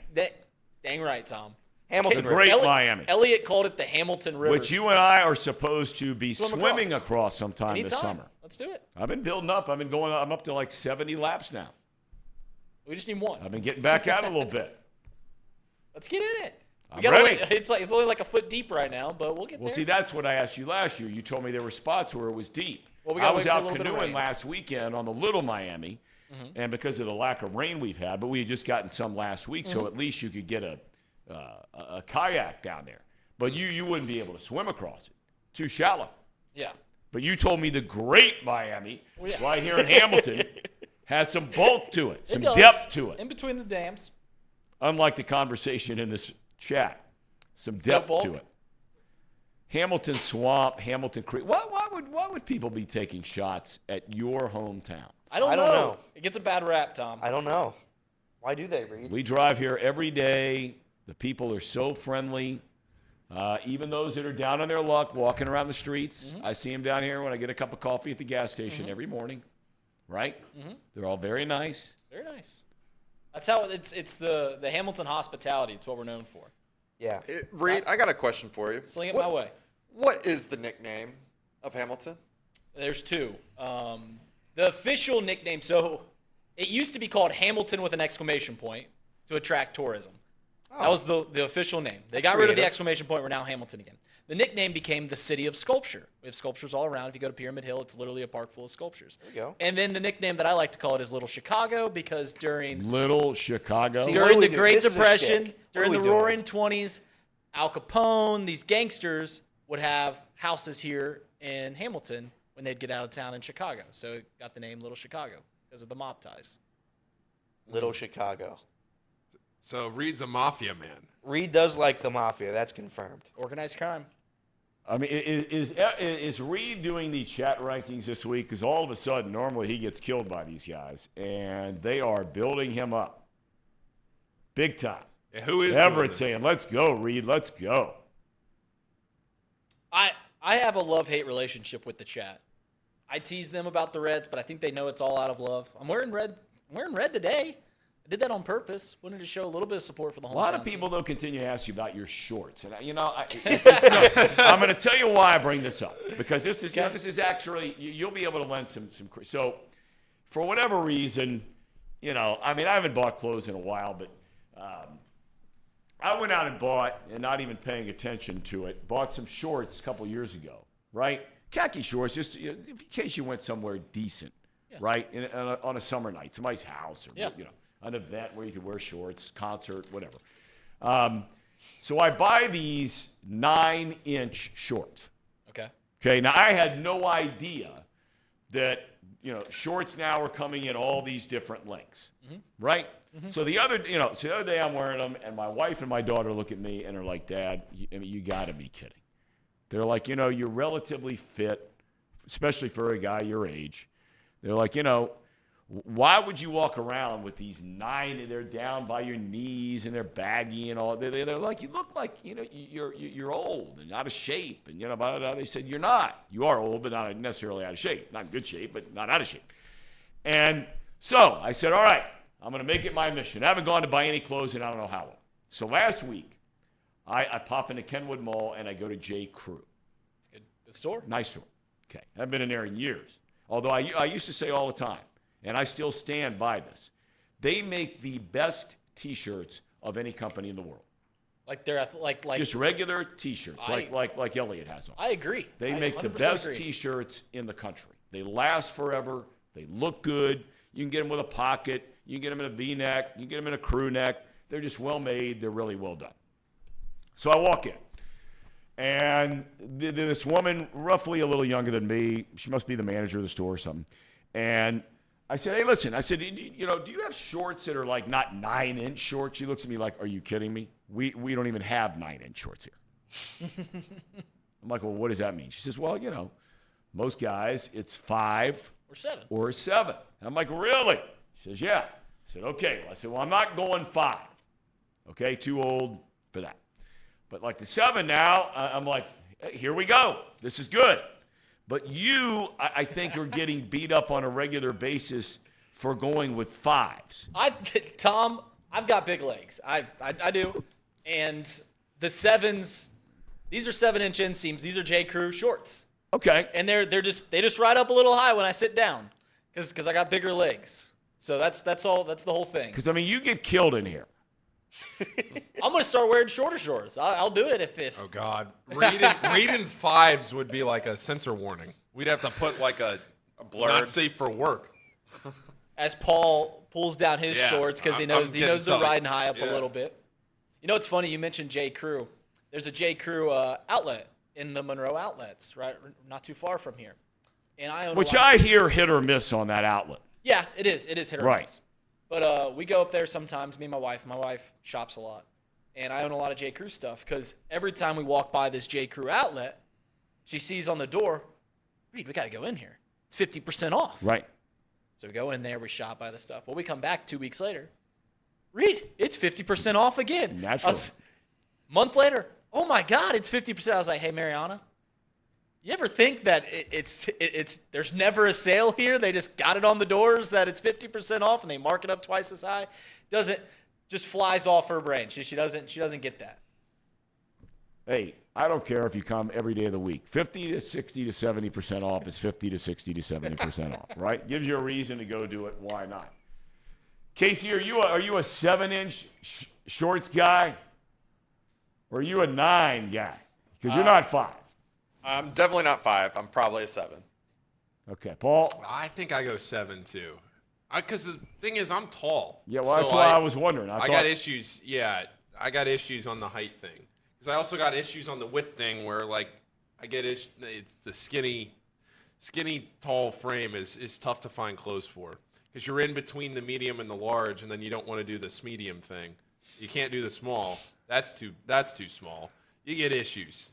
Dang right, Tom. Hamilton the River. Great Miami, Elliott called it the Hamilton River. which you and I are supposed to be Swim swimming across sometime Anytime. this summer. Let's do it. I've been building up. I'm up to like 70 laps now. We just need one. I've been getting back out a little bit. Let's get in it. I'm ready. It's only like a foot deep right now, but we'll get Well, there. see, that's what I asked you last year. You told me there were spots where it was deep. Well, we I gotta was wait for a out little bit of canoeing rain. last weekend on the Little Miami, and because of the lack of rain we've had, but we had just gotten some last week, so at least you could get a kayak down there. But you wouldn't be able to swim across it. Too shallow. Yeah. But you told me the Great Miami, Well, yeah. right here in Hamilton, had some bulk to it, some It does. depth to it. In between the dams. Unlike the conversation in this chat, some depth bulk? to it. Hamilton Swamp, Hamilton Creek. Why would people be taking shots at your hometown? I don't I don't know. It gets a bad rap, Tom. I don't know. Why do they, Reed? We drive here every day. The people are so friendly. Even those that are down on their luck, walking around the streets. I see them down here when I get a cup of coffee at the gas station every morning. Right? They're all very nice. Very nice. That's how it's the Hamilton hospitality. It's what we're known for. Yeah. Reed, I got a question for you. Sling it my way. What is the nickname of Hamilton? There's two. The official nickname, so it used to be called Hamilton with an exclamation point to attract tourism. That was the official name. They got rid of the creative. exclamation point. We're now Hamilton again. The nickname became the City of Sculpture. We have sculptures all around. If you go to Pyramid Hill, it's literally a park full of sculptures. There you go. And then the nickname that I like to call it is Little Chicago because during Little Chicago. See, during what do the we do? Great This is a Depression, shtick. What during are the we doing? Roaring '20s, Al Capone, these gangsters would have houses here in Hamilton when they'd get out of town in Chicago. So it got the name Little Chicago because of the mob ties. Little Chicago. So Reed's a mafia man. Reed does like the mafia. That's confirmed. Organized crime. I mean, is Reed doing the chat rankings this week? Because all of a sudden, normally he gets killed by these guys, and they are building him up big time. Yeah, who is Everett doing it? saying, "Let's go, Reed. Let's go." I have a love-hate relationship with the chat. I tease them about the Reds, but I think they know it's all out of love. I'm wearing red wearing red today. I did that on purpose. Wanted to show a little bit of support for the hometown A lot of people, team. though, continue to ask you about your shorts. And, I'm going to tell you why I bring this up. Because this is actually, you'll be able to lend some. So, for whatever reason, I haven't bought clothes in a while, but I went out and bought, and not even paying attention to it, bought some shorts a couple years ago, right? Khaki shorts, just in case you went somewhere decent, right? On a summer night, somebody's house, or, an event where you could wear shorts, concert, whatever. So I buy these 9-inch shorts. Okay. Now I had no idea that shorts now are coming in all these different lengths, right? So the other day I'm wearing them, and my wife and my daughter look at me and are like, "Dad, you got to be kidding." They're like, you're relatively fit, especially for a guy your age. They're like, why would you walk around with these 9 and they're down by your knees and they're baggy and all? They're like, you look like, you're old and out of shape. And, they said, you're not. You are old, but not necessarily out of shape. Not in good shape, but not out of shape. And so I said, all right, I'm going to make it my mission. I haven't gone to buy any clothes in I don't know how long. So last week, I pop into Kenwood Mall and I go to J. Crew. It's a good store. Nice store. Okay. I haven't been in there in years. Although I used to say all the time, and I still stand by this, they make the best T-shirts of any company in the world. Like they're like just regular T-shirts, like Elliot has on. I agree. They make the best T-shirts in the country. They last forever. They look good. You can get them with a pocket. You can get them in a V-neck. You can get them in a crew neck. They're just well made. They're really well done. So I walk in, and this woman, roughly a little younger than me, she must be the manager of the store or something, and I said, hey, listen, do you have shorts that are like not 9-inch shorts? She looks at me like, are you kidding me? We don't even have 9-inch shorts here. I'm like, well, what does that mean? She says, well, most guys, it's 5 or 7. And I'm like, really? She says, yeah. I said, okay. Well, I said, well, I'm not going 5. Okay, too old for that. But like the 7 now, I'm like, hey, here we go. This is good. But you, I think, are getting beat up on a regular basis for going with 5s. Tom, I've got big legs. I do. And the 7s, these are 7-inch inseams. These are J. Crew shorts. Okay. And they just ride up a little high when I sit down because I got bigger legs. So that's all. That's the whole thing. Because, you get killed in here. I'm going to start wearing shorter shorts. I'll do it if. Oh, God. Reading 5s would be like a sensor warning. We'd have to put like a blurred, not safe for work. As Paul pulls down his shorts because he knows they're riding high up a little bit. It's funny. You mentioned J. Crew. There's a J. Crew outlet in the Monroe Outlets, right? Not too far from here. And I own I hear hit or miss on that outlet. Yeah, it is. It is hit or miss. But we go up there sometimes, me and my wife. My wife shops a lot. And I own a lot of J. Crew stuff because every time we walk by this J. Crew outlet, she sees on the door, Reed, we got to go in here. It's 50% off. Right. So we go in there, we shop, buy the stuff. Well, we come back 2 weeks later. Reed, it's 50% off again. Naturally. Month later, oh, my God, it's 50%. I was like, hey, Mariana, you ever think that it's there's never a sale here? They just got it on the doors that it's 50% off and they mark it up twice as high? Just flies off her brain. She doesn't get that. Hey, I don't care if you come every day of the week. 50 to 60 to 70% off is 50 to 60 to 70% off, right? Gives you a reason to go do it. Why not? Casey, are you a 7-inch shorts guy? Or are you a 9 guy? Because you're not 5. I'm definitely not 5. I'm probably a 7. Okay, Paul? I think I go 7 too. Because the thing is, I'm tall. Yeah, well, that's why I was wondering. I got issues. Yeah, I got issues on the height thing. Because I also got issues on the width thing where, like, I get it's the skinny, tall frame is tough to find clothes for. Because you're in between the medium and the large, and then you don't want to do this medium thing. You can't do the small. That's too small. You get issues.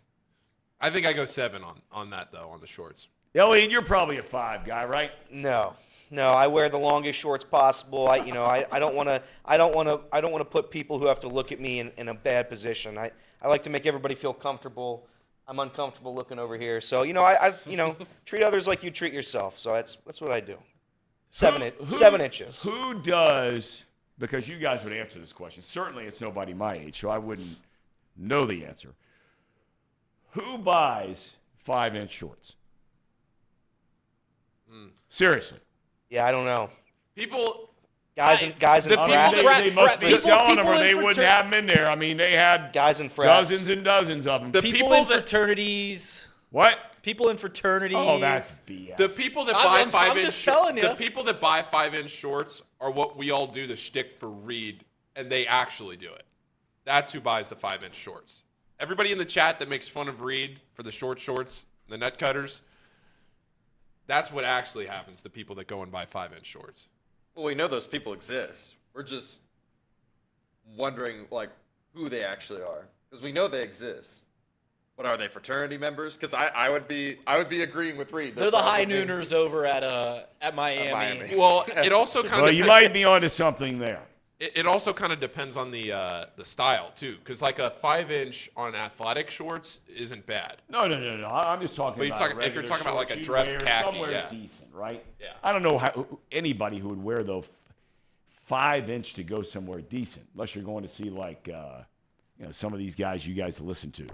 I think I go 7 on that though, on the shorts. Elliot, you're probably a 5 guy, right? No, I wear the longest shorts possible. I don't want to put people who have to look at me in a bad position. I like to make everybody feel comfortable. I'm uncomfortable looking over here, so I treat others like you treat yourself. So that's what I do. 7 inches. Who does, because you guys would answer this question. Certainly it's nobody my age, so I wouldn't know the answer. Who buys 5-inch shorts? Seriously. Yeah, I don't know. People. Guys in They frat. must be selling them or they people in wouldn't have them in there. I mean, they had Guys in frats. dozens and dozens of them. People in fraternities. What? People in fraternities. Oh, that's BS. The people that I'm buy 5-inch just telling you. The people that buy 5-inch shorts are what we all do the shtick for Reed, and they actually do it. That's who buys the 5-inch shorts. Everybody in the chat that makes fun of Reed for the short shorts, the net cutters, that's what actually happens to people that go and buy 5-inch shorts. Well, we know those people exist. We're just wondering, like, who they actually are, because we know they exist. But are they fraternity members? Because I would be agreeing with Reed. They're the high nooners over at Miami. Well, it also kind of you might be onto something there. It also kind of depends on the style too, because like a 5-inch on athletic shorts isn't bad. No. I'm just talking But about if you're talking about like a you'd dress wear khaki, somewhere yeah. decent, right? Yeah. I don't know anybody who would wear though 5-inch to go somewhere decent, unless you're going to see like some of these guys you guys listen to.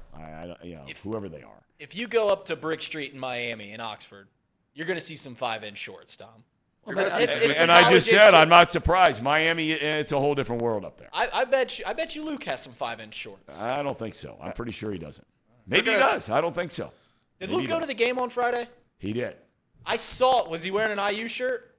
Whoever they are. If you go up to Brick Street in Miami, in Oxford, you're going to see some 5-inch shorts, Tom. And I just said I'm not surprised. Miami, it's a whole different world up there. I bet you Luke has some 5-inch shorts. I don't think so. I'm pretty sure he doesn't. Maybe he does. I don't think so. Did Luke go to the game on Friday? He did. I saw it. Was he wearing an IU shirt?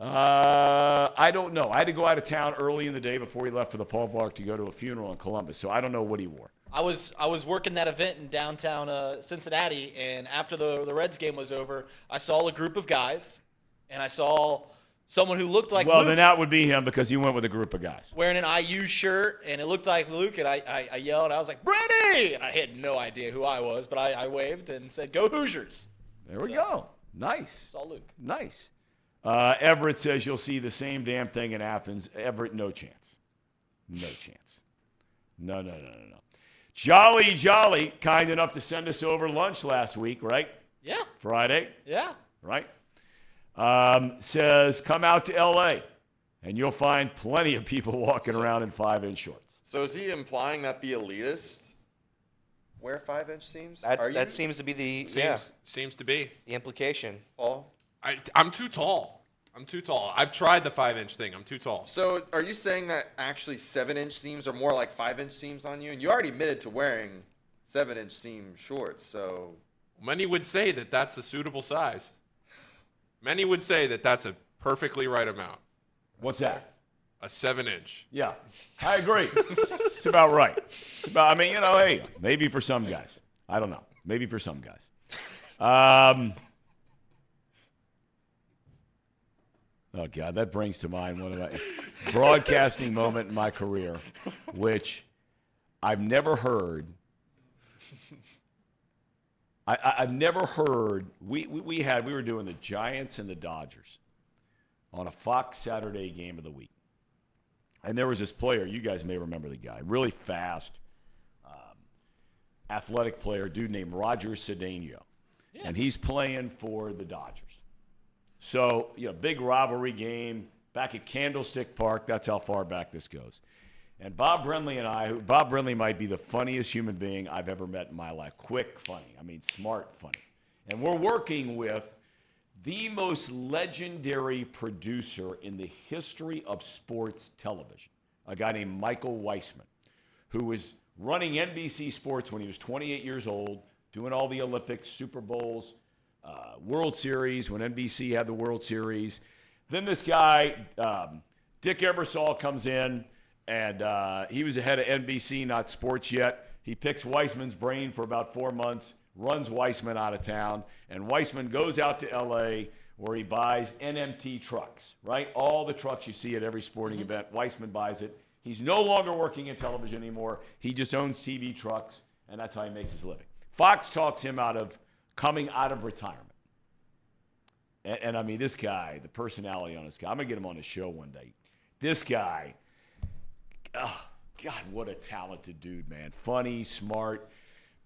I don't know. I had to go out of town early in the day before he left for the ballpark to go to a funeral in Columbus, so I don't know what he wore. I was working that event in downtown Cincinnati, and after the Reds game was over, I saw a group of guys, and I saw someone who looked like Well, Luke then that would be him because he went with a group of guys. wearing an IU shirt, and it looked like Luke, and I yelled, I was like, Brady! And I had no idea who I was, but I waved and said, go Hoosiers. There we go. Nice. Saw Luke. Nice. Everett says you'll see the same damn thing in Athens. Everett, no chance. No chance. No. Jolly, kind enough to send us over lunch last week, right? Yeah. Friday, Yeah. right? Says come out to L.A. and you'll find plenty of people walking around in 5-inch shorts. So is he implying that the elitists wear 5-inch seams? That seems to be the Seems to be. the implication. Paul? I'm too tall. I've tried the 5-inch thing. I'm too tall. So are you saying that actually 7-inch seams are more like 5-inch seams on you? And you already admitted to wearing 7-inch seam shorts, so... Many would say that that's a suitable size. Many would say that that's a perfectly right amount. What's that? A 7-inch. Yeah, I agree. It's about right. Hey, maybe for some guys. I don't know. Maybe for some guys. Oh, God, that brings to mind one of my broadcasting moment in my career, which I've never heard. I've never heard. We were doing the Giants and the Dodgers on a Fox Saturday game of the week. And there was this player, you guys may remember the guy, really fast, athletic player, dude named Roger Cedeno. Yeah. And he's playing for the Dodgers. So, big rivalry game back at Candlestick Park. That's how far back this goes. And Bob Brenly and Bob Brenly might be the funniest human being I've ever met in my life. Quick, funny. Smart, funny. And we're working with the most legendary producer in the history of sports television, a guy named Michael Weissman, who was running NBC Sports when he was 28 years old, doing all the Olympics, Super Bowls, World Series, when NBC had the World Series. Then this guy, Dick Ebersol, comes in, and he was the head of NBC, not sports yet. He picks Weissman's brain for about 4 months, runs Weissman out of town, and Weissman goes out to L.A. where he buys NMT trucks, right? All the trucks you see at every sporting event, Weissman buys it. He's no longer working in television anymore. He just owns TV trucks, and that's how he makes his living. Fox talks him out of coming out of retirement. And this guy, the personality on this guy, I'm going to get him on the show one day. This guy, oh, God, what a talented dude, man. Funny, smart.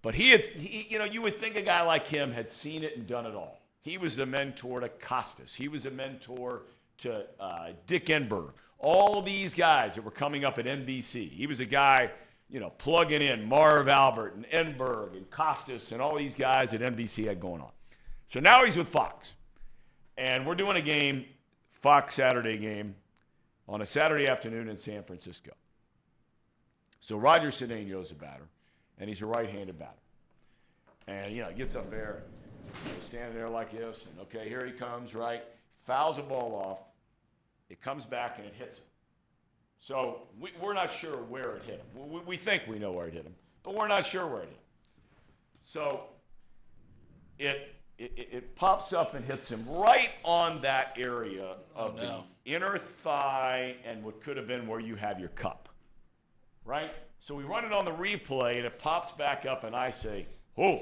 But you would think a guy like him had seen it and done it all. He was the mentor to Costas. He was a mentor to Dick Enberg, all these guys that were coming up at NBC. He was a guy, plugging in Marv Albert and Enberg and Costas and all these guys that NBC had going on. So now he's with Fox. And we're doing a game, Fox Saturday game, on a Saturday afternoon in San Francisco. So Roger Cedeno's a batter, and he's a right-handed batter. And, he gets up there, he's standing there like this, and okay, here he comes, right? Fouls a ball off. It comes back, and it hits him. So we're not sure where it hit him. We think we know where it hit him, but we're not sure where it hit him. So it pops up and hits him right on that area of the inner thigh and what could have been where you have your cup, right? So we run it on the replay, and it pops back up, and I say, oh,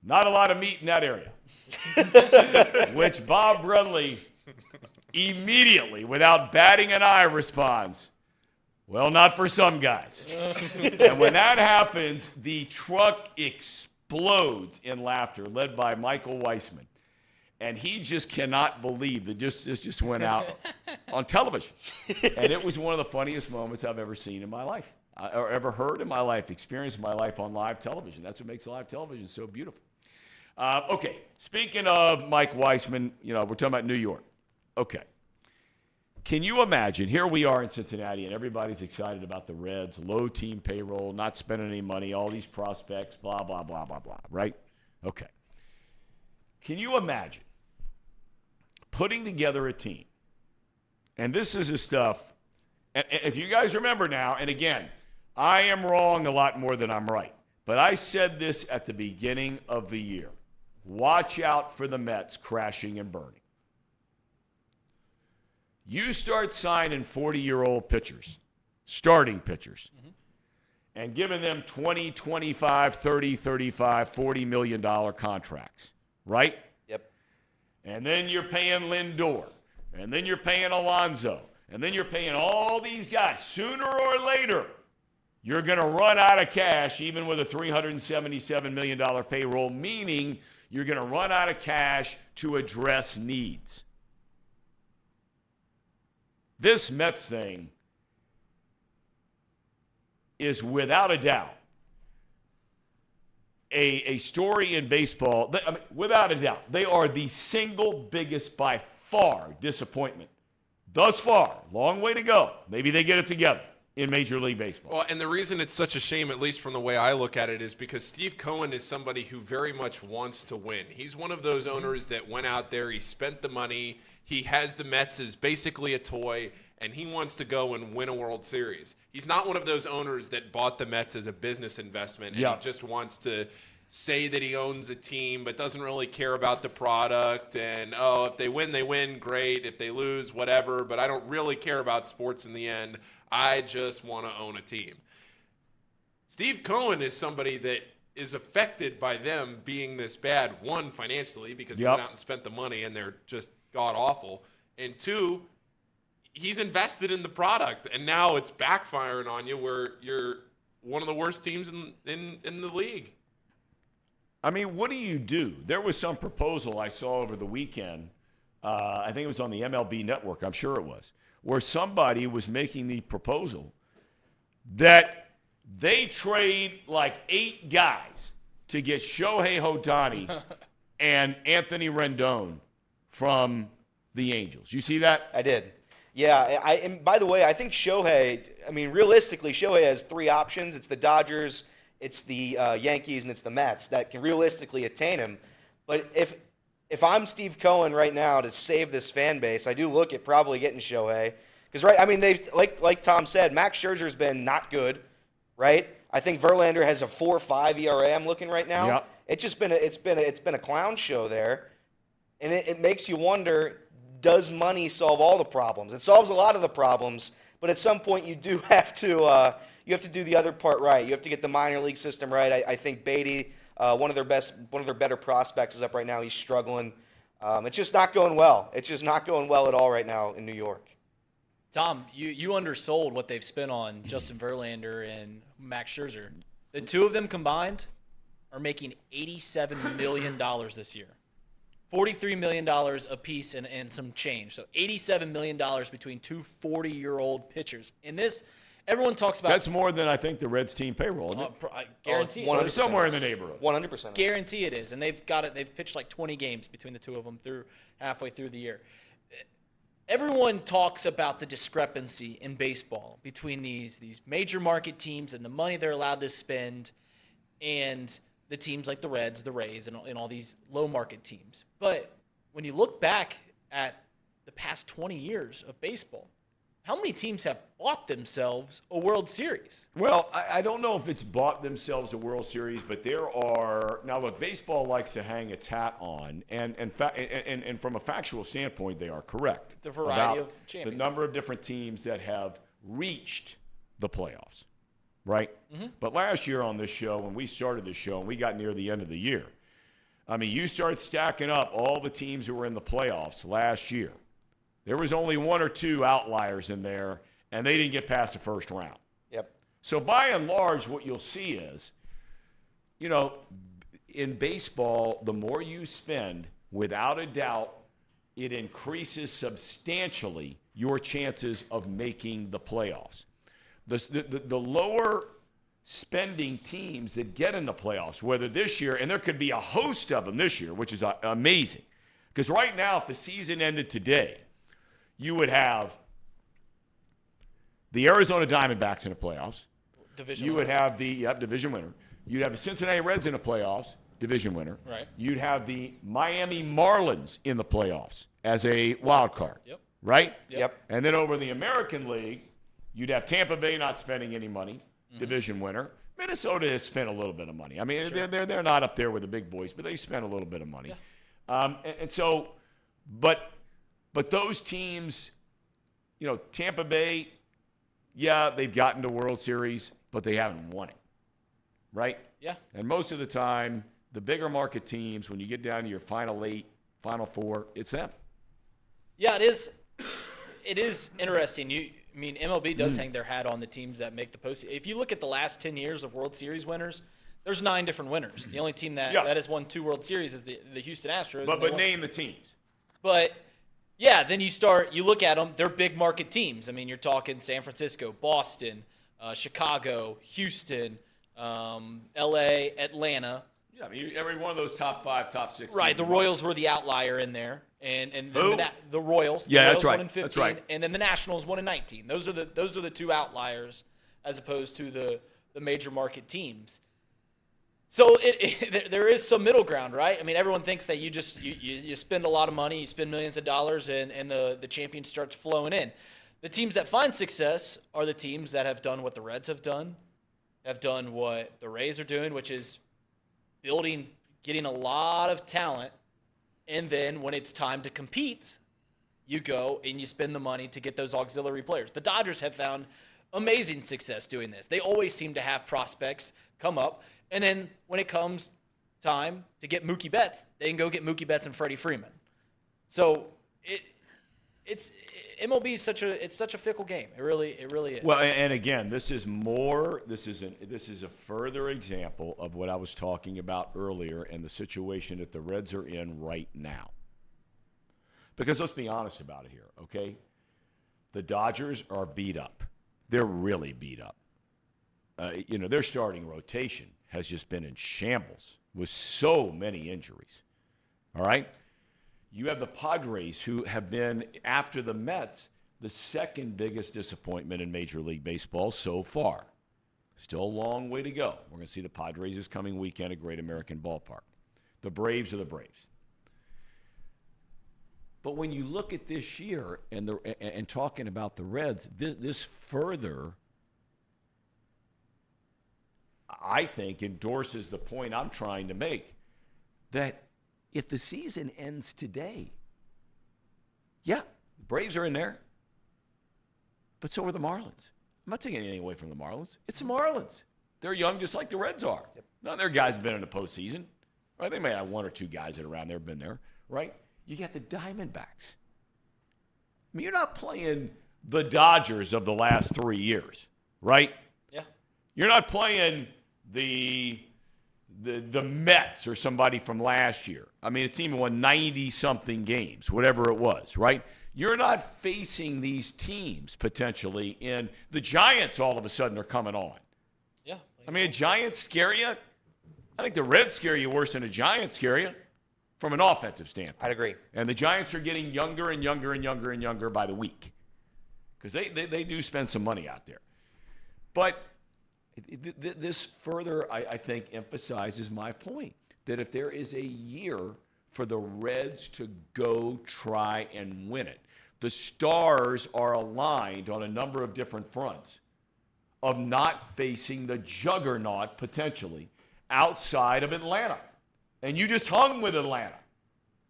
not a lot of meat in that area. Which Bob Brudley immediately, without batting an eye, responds, well, not for some guys. And when that happens, the truck explodes in laughter, led by Michael Weissman. And he just cannot believe that this just went out on television. And it was one of the funniest moments I've ever seen in my life, or ever heard in my life, experienced in my life on live television. That's what makes live television so beautiful. Okay, speaking of Mike Weissman, we're talking about New York. Okay. Can you imagine, here we are in Cincinnati, and everybody's excited about the Reds, low team payroll, not spending any money, all these prospects, blah, blah, blah, blah, blah, right? Okay. Can you imagine putting together a team, and this is the stuff, and if you guys remember now, and again, I am wrong a lot more than I'm right, but I said this at the beginning of the year. Watch out for the Mets crashing and burning. You start signing 40-year-old pitchers, starting pitchers, and giving them 20, 25, 30, 35, $40 million contracts, right? Yep. And then you're paying Lindor, and then you're paying Alonso, and then you're paying all these guys. Sooner or later, you're going to run out of cash, even with a $377 million payroll, meaning you're going to run out of cash to address needs. This Mets thing is without a doubt a story in baseball. Without a doubt, they are the single biggest, by far, disappointment thus far. Long way to go. Maybe they get it together in Major League Baseball. Well, and the reason it's such a shame, at least from the way I look at it, is because Steve Cohen is somebody who very much wants to win. He's one of those owners that went out there, he spent the money, he has the Mets as basically a toy, and he wants to go and win a World Series. He's not one of those owners that bought the Mets as a business investment, and he just wants to say that he owns a team but doesn't really care about the product, and, if they win, great. If they lose, whatever, but I don't really care about sports in the end. I just want to own a team. Steve Cohen is somebody that is affected by them being this bad, one, financially, because he went out and spent the money and they're just god-awful, and two, he's invested in the product, and now it's backfiring on you where you're one of the worst teams in the league. I mean, what do you do? There was some proposal I saw over the weekend, I think it was on the MLB Network, I'm sure it was, where somebody was making the proposal that they trade like 8 guys to get Shohei Ohtani and Anthony Rendon from the Angels. You see that? I did. Yeah, and by the way, I think realistically, Shohei has 3 options. It's the Dodgers, it's the Yankees, and it's the Mets that can realistically attain him. But if I'm Steve Cohen right now to save this fan base, I do look at probably getting Shohei. Because, they like Tom said, Max Scherzer's been not good, right? I think Verlander has a 4.5 ERA I'm looking right now. Yep. It's been a clown show there. And it makes you wonder, does money solve all the problems? It solves a lot of the problems, but at some point you do have to do the other part right. You have to get the minor league system right. I think Beatty, one of their better prospects, is up right now. He's struggling. It's just not going well. It's just not going well at all right now in New York. Tom, you undersold what they've spent on Justin Verlander and Max Scherzer. The two of them combined are making $87 million this year. $43 million a piece and some change. So $87 million between two 40-year-old pitchers. And this, everyone talks about. That's more than I think the Reds team payroll, isn't it? I guarantee it. Or somewhere in the neighborhood. 100%. Guarantee it is. And they've got it. They've pitched like 20 games between the two of them through halfway through the year. Everyone talks about the discrepancy in baseball between these major market teams and the money they're allowed to spend and the teams like the Reds, the Rays, and all these low market teams. But when you look back at the past 20 years of baseball, how many teams have bought themselves a World Series? Well, I don't know if it's bought themselves a World Series, but there are now. Look, baseball likes to hang its hat on, and from a factual standpoint, they are correct. The variety about of champions, the number of different teams that have reached the playoffs, right? Mm-hmm. But last year on this show, when we started the show, and we got near the end of the year, I mean, you start stacking up all the teams who were in the playoffs last year. There was only one or two outliers in there, and they didn't get past the first round. Yep. So by and large, what you'll see is, you know, in baseball, the more you spend, without a doubt, it increases substantially your chances of making the playoffs. The lower spending teams that get in the playoffs, whether this year, and there could be a host of them this year, which is amazing. Because right now, if the season ended today, you would have the Arizona Diamondbacks in the playoffs. Division would have the division winner. You'd have the Cincinnati Reds in the playoffs, division winner. Right. You'd have the Miami Marlins in the playoffs as a wild card. Yep. Right? Yep. And then over in the American League, you'd have Tampa Bay not spending any money, division winner. Minnesota has spent a little bit of money. I mean, they're not up there with the big boys, but they spent a little bit of money. Yeah. And so, but those teams, you know, Tampa Bay, yeah, they've gotten to World Series, but they haven't won it, right? Yeah. And most of the time, the bigger market teams, when you get down to your final 8, final 4, it's them. Yeah, it is. It is interesting. MLB does hang their hat on the teams that make the postseason. If you look at the last 10 years of World Series winners, there's 9 different winners. The only team that has won 2 World Series is the Houston Astros. But name the teams. But yeah, then you look at them, they're big market teams. I mean, you're talking San Francisco, Boston, Chicago, Houston, LA, Atlanta. Yeah, I mean, every one of those top 5, top 6. Right, the Royals were the outlier in there. And who? The Royals. Yeah, the Royals that's right. won in 15, that's right. And then the Nationals won in 19. Those are the 2 outliers as opposed to the major market teams. So there is some middle ground, right? I mean, everyone thinks that you spend a lot of money, you spend millions of dollars, and the champion starts flowing in. The teams that find success are the teams that have done what the Reds have done what the Rays are doing, which is getting a lot of talent, and then when it's time to compete, you go and you spend the money to get those auxiliary players. The Dodgers have found amazing success doing this. They always seem to have prospects come up. And then when it comes time to get Mookie Betts, they can go get Mookie Betts and Freddie Freeman. So it's MLB is such a fickle game. It really is. Well, and again, this is a further example of what I was talking about earlier and the situation that the Reds are in right now. Because let's be honest about it here, okay? The Dodgers are beat up. They're really beat up. Their starting rotation has just been in shambles with so many injuries. All right? You have the Padres, who have been, after the Mets, the second biggest disappointment in Major League Baseball so far. Still a long way to go. We're going to see the Padres this coming weekend at Great American Ballpark. The Braves are the Braves. But when you look at this year and talking about the Reds, this further, I think, endorses the point I'm trying to make, that if the season ends today, yeah, the Braves are in there, but so are the Marlins. I'm not taking anything away from the Marlins. It's the Marlins. They're young just like the Reds are. Yep. None of their guys have been in the postseason. Right? They may have 1 or 2 guys that are around there, been there, right? You got the Diamondbacks. I mean, you're not playing the Dodgers of the last 3 years, right? Yeah. You're not playing the the Mets or somebody from last year. I mean, a team that won 90-something games, whatever it was, right? You're not facing these teams potentially, and the Giants all of a sudden are coming on. Yeah. I mean, a Giants scare you? I think the Reds scare you worse than a Giants scare you from an offensive standpoint. I'd agree. And the Giants are getting younger and younger and younger and younger by the week because they do spend some money out there. But this further, I think, emphasizes my point that if there is a year for the Reds to go try and win it, the stars are aligned on a number of different fronts of not facing the juggernaut potentially outside of Atlanta. And you just hung with Atlanta.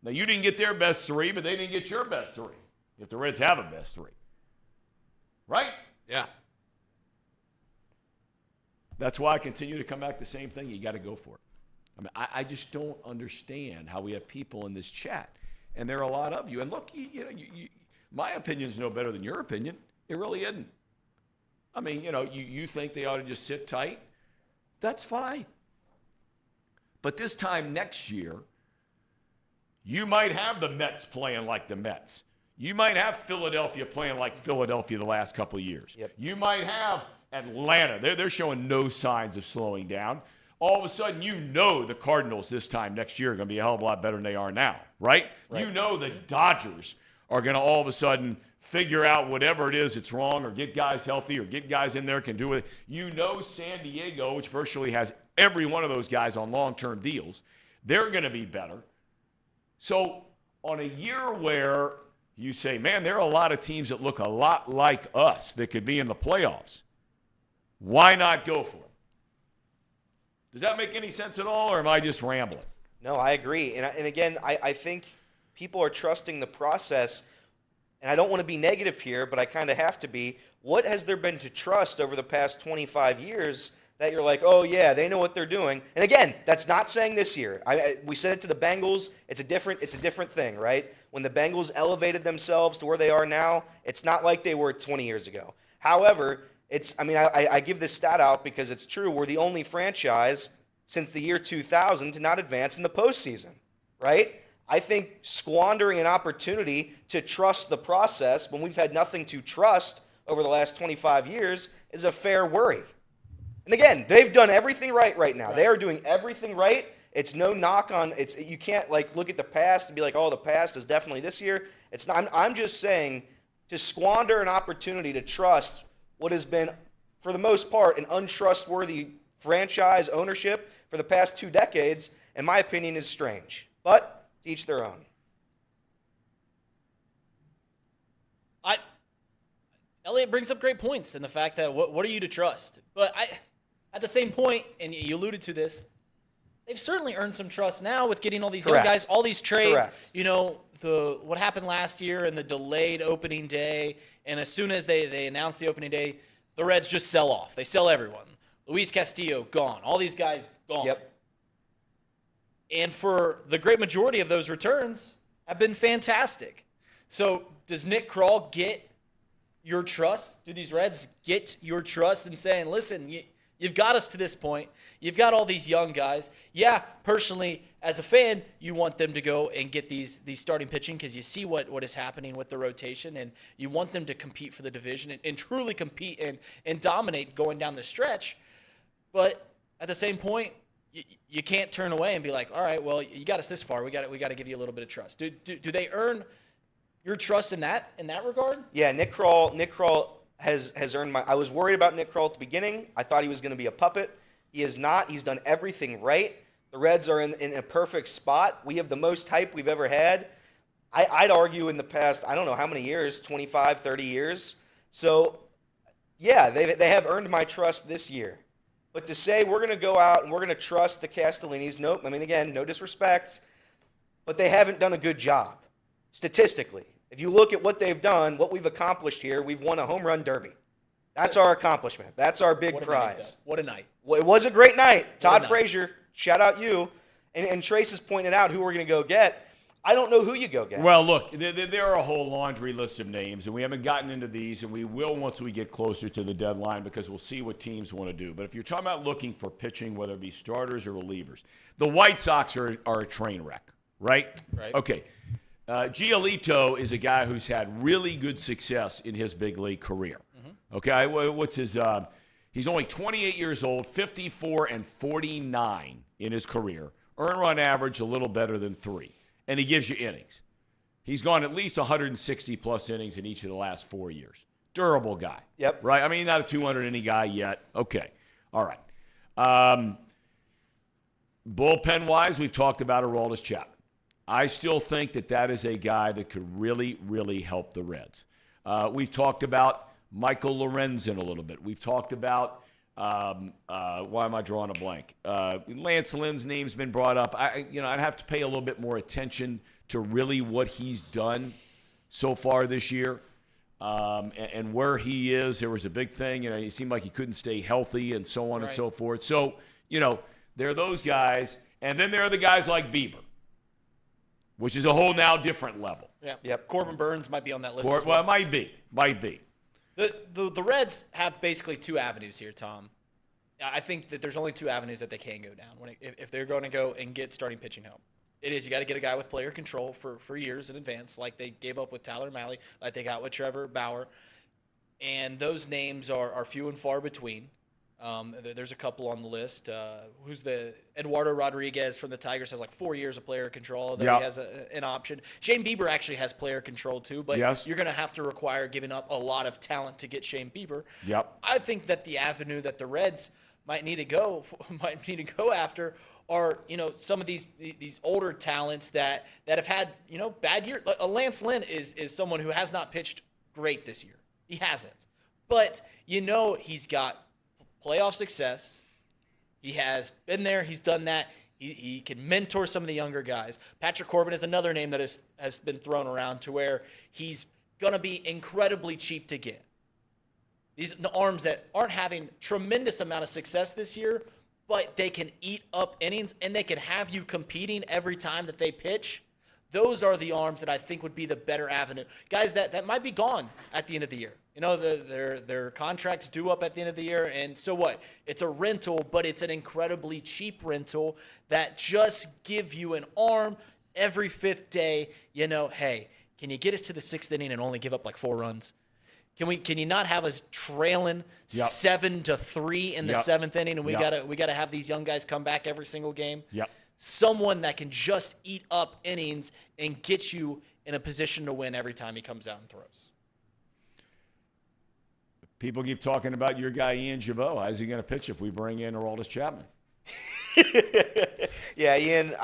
Now, you didn't get their best three, but they didn't get your best three, if the Reds have a best three. Right? Yeah. That's why I continue to come back to the same thing. You got to go for it. I mean, I just don't understand how we have people in this chat, and there are a lot of you. And look, my opinion is no better than your opinion. It really isn't. I mean, you think they ought to just sit tight. That's fine. But this time next year, you might have the Mets playing like the Mets. You might have Philadelphia playing like Philadelphia the last couple of years. Yep. You might have Atlanta. They're showing no signs of slowing down. All of a sudden, the Cardinals this time next year are going to be a hell of a lot better than they are now, right? You know the Dodgers are going to all of a sudden figure out whatever it is that's wrong or get guys healthy or get guys in there can do it. San Diego, which virtually has every one of those guys on long-term deals, they're going to be better. So on a year where you say, man, there are a lot of teams that look a lot like us that could be in the playoffs, why not go for it? Does that make any sense at all, or am I just rambling? No, I agree. And again, I think people are trusting the process, and I don't want to be negative here, but I kind of have to be. What has there been to trust over the past 25 years that you're like, oh, yeah, they know what they're doing? And again, that's not saying this year. We said it to the Bengals. It's a different thing, right? When the Bengals elevated themselves to where they are now, it's not like they were 20 years ago. However, I give this stat out because it's true. We're the only franchise since the year 2000 to not advance in the postseason, right? I think squandering an opportunity to trust the process when we've had nothing to trust over the last 25 years is a fair worry. And again, they've done everything right now. Right. They are doing everything right. It's no knock on – you can't look at the past and be like, oh, the past is definitely this year. It's not. I'm just saying to squander an opportunity to trust what has been, for the most part, an untrustworthy franchise ownership for the past 2 decades, in my opinion, is strange. But to each their own. Elliot brings up great points in the fact that what are you to trust? But at the same point, and you alluded to this, they've certainly earned some trust now with getting all these young guys, all these trades. Correct. What happened last year and the delayed opening day, and as soon as they announced the opening day, the Reds just sell off. They sell everyone. Luis Castillo, gone. All these guys, gone. Yep. And for the great majority of those returns have been fantastic. So does Nick Krall get your trust? Do these Reds get your trust in saying, listen, you've got us to this point. You've got all these young guys. Yeah, personally, as a fan, you want them to go and get these starting pitching because you see what is happening with the rotation, and you want them to compete for the division and truly compete and dominate going down the stretch. But at the same point, you can't turn away and be like, all right, well, you got us this far. We got to give you a little bit of trust. Do they earn your trust in that regard? Yeah, Nick Krall has earned my. I was worried about Nick Krall at the beginning. I thought he was going to be a puppet. He is not. He's done everything right. The Reds are in a perfect spot. We have the most hype we've ever had. I'd argue in the past, I don't know how many years, 25, 30 years. So, yeah, they have earned my trust this year. But to say we're going to go out and we're going to trust the Castellinis, nope. I mean, again, no disrespect, but they haven't done a good job statistically. If you look at what they've done, what we've accomplished here, we've won a home run derby. That's our accomplishment. That's our big prize. What a night. Well, it was a great night. Todd Frazier, shout out you. And Trace has pointed out who we're going to go get. I don't know who you go get. Well, look, there are a whole laundry list of names, and we haven't gotten into these, and we will once we get closer to the deadline because we'll see what teams want to do. But if you're talking about looking for pitching, whether it be starters or relievers, the White Sox are a train wreck, right? Right. Okay. Giolito is a guy who's had really good success in his big league career. Mm-hmm. Okay, what's his? He's only 28 years old, 54 and 49 in his career. Earn run average a little better than 3. And he gives you innings. He's gone at least 160-plus innings in each of the last 4 years. Durable guy. Yep. Right? I mean, not a 200-inning guy yet. Okay. All right. Bullpen-wise, we've talked about Aroldis Chapman. I still think that is a guy that could really, really help the Reds. We've talked about Michael Lorenzen a little bit. We've talked about why am I drawing a blank? Lance Lynn's name's been brought up. I'd have to pay a little bit more attention to really what he's done so far this year and where he is. There was a big thing. He seemed like he couldn't stay healthy and so on and so forth. So, there are those guys. And then there are the guys like Bieber, which is a whole now different level. Yeah. Yep. Corbin Burns might be on that list as well. well. It might be. The Reds have basically 2 avenues here, Tom. I think that there's only 2 avenues that they can go down if they're going to go and get starting pitching help. It is you got to get a guy with player control for years in advance, like they gave up with Tyler Mahle, like they got with Trevor Bauer. And those names are few and far between. There's a couple on the list. Who's the Eduardo Rodriguez from the Tigers has like 4 years of player control. He has an option. Shane Bieber actually has player control too, but you're going to have to require giving up a lot of talent to get Shane Bieber. Yep. I think that the avenue that the Reds might need to go after are some of these older talents that have had bad years. Lance Lynn is someone who has not pitched great this year. He hasn't, but he's got playoff success. He has been there. He's done that. He can mentor some of the younger guys. Patrick Corbin is another name that has been thrown around to where he's going to be incredibly cheap to get. These arms that aren't having tremendous amount of success this year, but they can eat up innings and they can have you competing every time that they pitch. Those are the arms that I think would be the better avenue. Guys that might be gone at the end of the year. Their contracts due up at the end of the year, and so what? It's a rental, but it's an incredibly cheap rental that just give you an arm every 5th day. Hey, can you get us to the 6th inning and only give up like 4 runs? Can you not have us trailing 7-3 in the 7th inning, and we gotta have these young guys come back every single game? Yep. Someone that can just eat up innings and get you in a position to win every time he comes out and throws. People keep talking about your guy Ian Gibaut. How's he going to pitch if we bring in Aroldis Chapman? Yeah, Ian.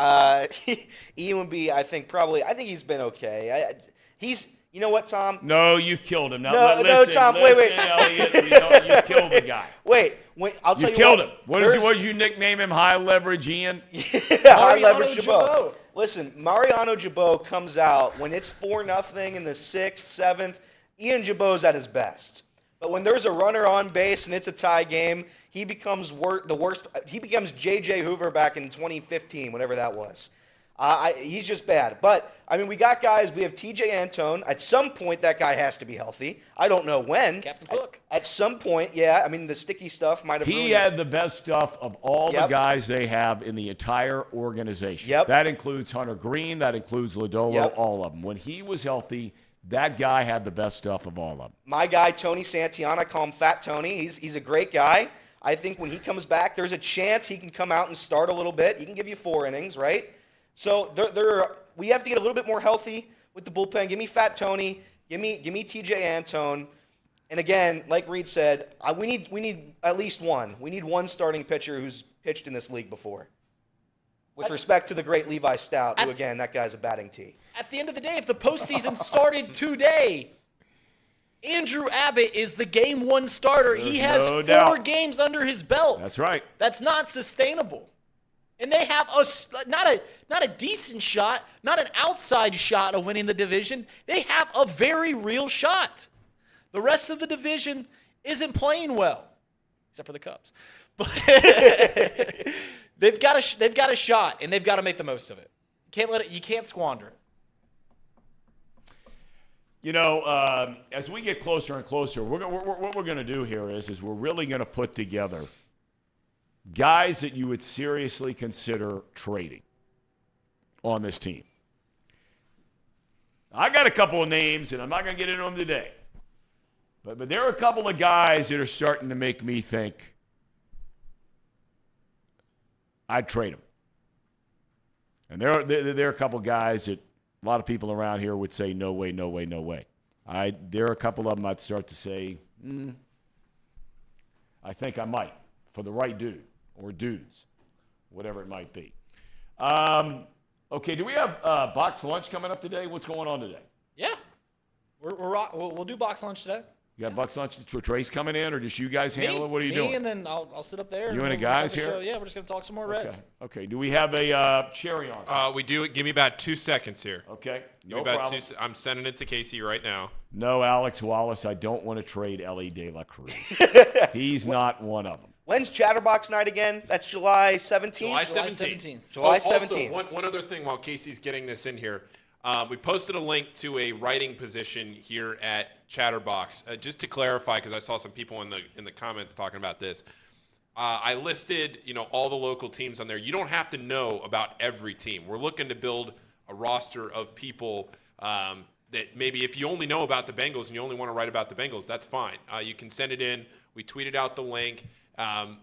Ian would be. I think he's been okay. You know what, Tom? No, you've killed him. Now, no, Tom. Wait. Elliot, you killed the guy. Wait. I'll tell you. You killed him. What did you nickname him? High leverage Ian. High leverage Gibaut. Listen, Mariano Gibaut comes out when it's 4-0 in the 6th, 7th. Ian Gibaut's at his best. But when there's a runner on base and it's a tie game, he becomes the worst. He becomes J.J. Hoover back in 2015, whatever that was. He's just bad. But, we got guys. We have T.J. Antone. At some point, that guy has to be healthy. I don't know when. Captain Cook. At some point, yeah. The sticky stuff might have He had the best stuff of all the guys they have in the entire organization. Yep. That includes Hunter Green. That includes Lodolo, all of them. When he was healthy, that guy had the best stuff of all of them. My guy, Tony Santiana, I call him Fat Tony. He's a great guy. I think when he comes back, there's a chance he can come out and start a little bit. He can give you 4 innings, right? So we have to get a little bit more healthy with the bullpen. Give me Fat Tony. Give me T.J. Antone. And again, like Reed said, we need at least one. We need one starting pitcher who's pitched in this league before. With respect to the great Levi Stout, who, again, that guy's a batting tee. At the end of the day, if the postseason started today, Andrew Abbott is the Game 1 starter. He has 4 games under his belt. That's right. That's not sustainable. And they have not a decent shot, not an outside shot of winning the division. They have a very real shot. The rest of the division isn't playing well, except for the Cubs. But they've got a shot, and they've got to make the most of it. You can't squander it. As we get closer and closer, what we're going to do here is we're really going to put together guys that you would seriously consider trading on this team. I got a couple of names, and I'm not going to get into them today. But there are a couple of guys that are starting to make me think I'd trade them. And there are a couple of guys that a lot of people around here would say, no way, no way, no way. There are a couple of them I'd start to say, I think I might, for the right dude or dudes, whatever it might be. Okay, do we have box lunch coming up today? What's going on today? Yeah. We'll do box lunch today. You got box lunch? Trace coming in, or just you guys handle it? What are you doing? Me, and then I'll sit up there. You and the guys here? Yeah, we're just going to talk some more Reds. Okay. Do we have a cherry on? We do. Give me about 2 seconds here. Okay. No problem. I'm sending it to Casey right now. No, Alex Wallace. I don't want to trade Ellie De La Cruz. He's not one of them. When's Chatterbox Night again? That's July 17th? July 17th. July 17th. Also, one other thing while Casey's getting this in here. We posted a link to a writing position here at Chatterbox. Just to clarify, because I saw some people in the comments talking about this. I listed, all the local teams on there. You don't have to know about every team. We're looking to build a roster of people that maybe if you only know about the Bengals and you only want to write about the Bengals, that's fine. You can send it in. We tweeted out the link.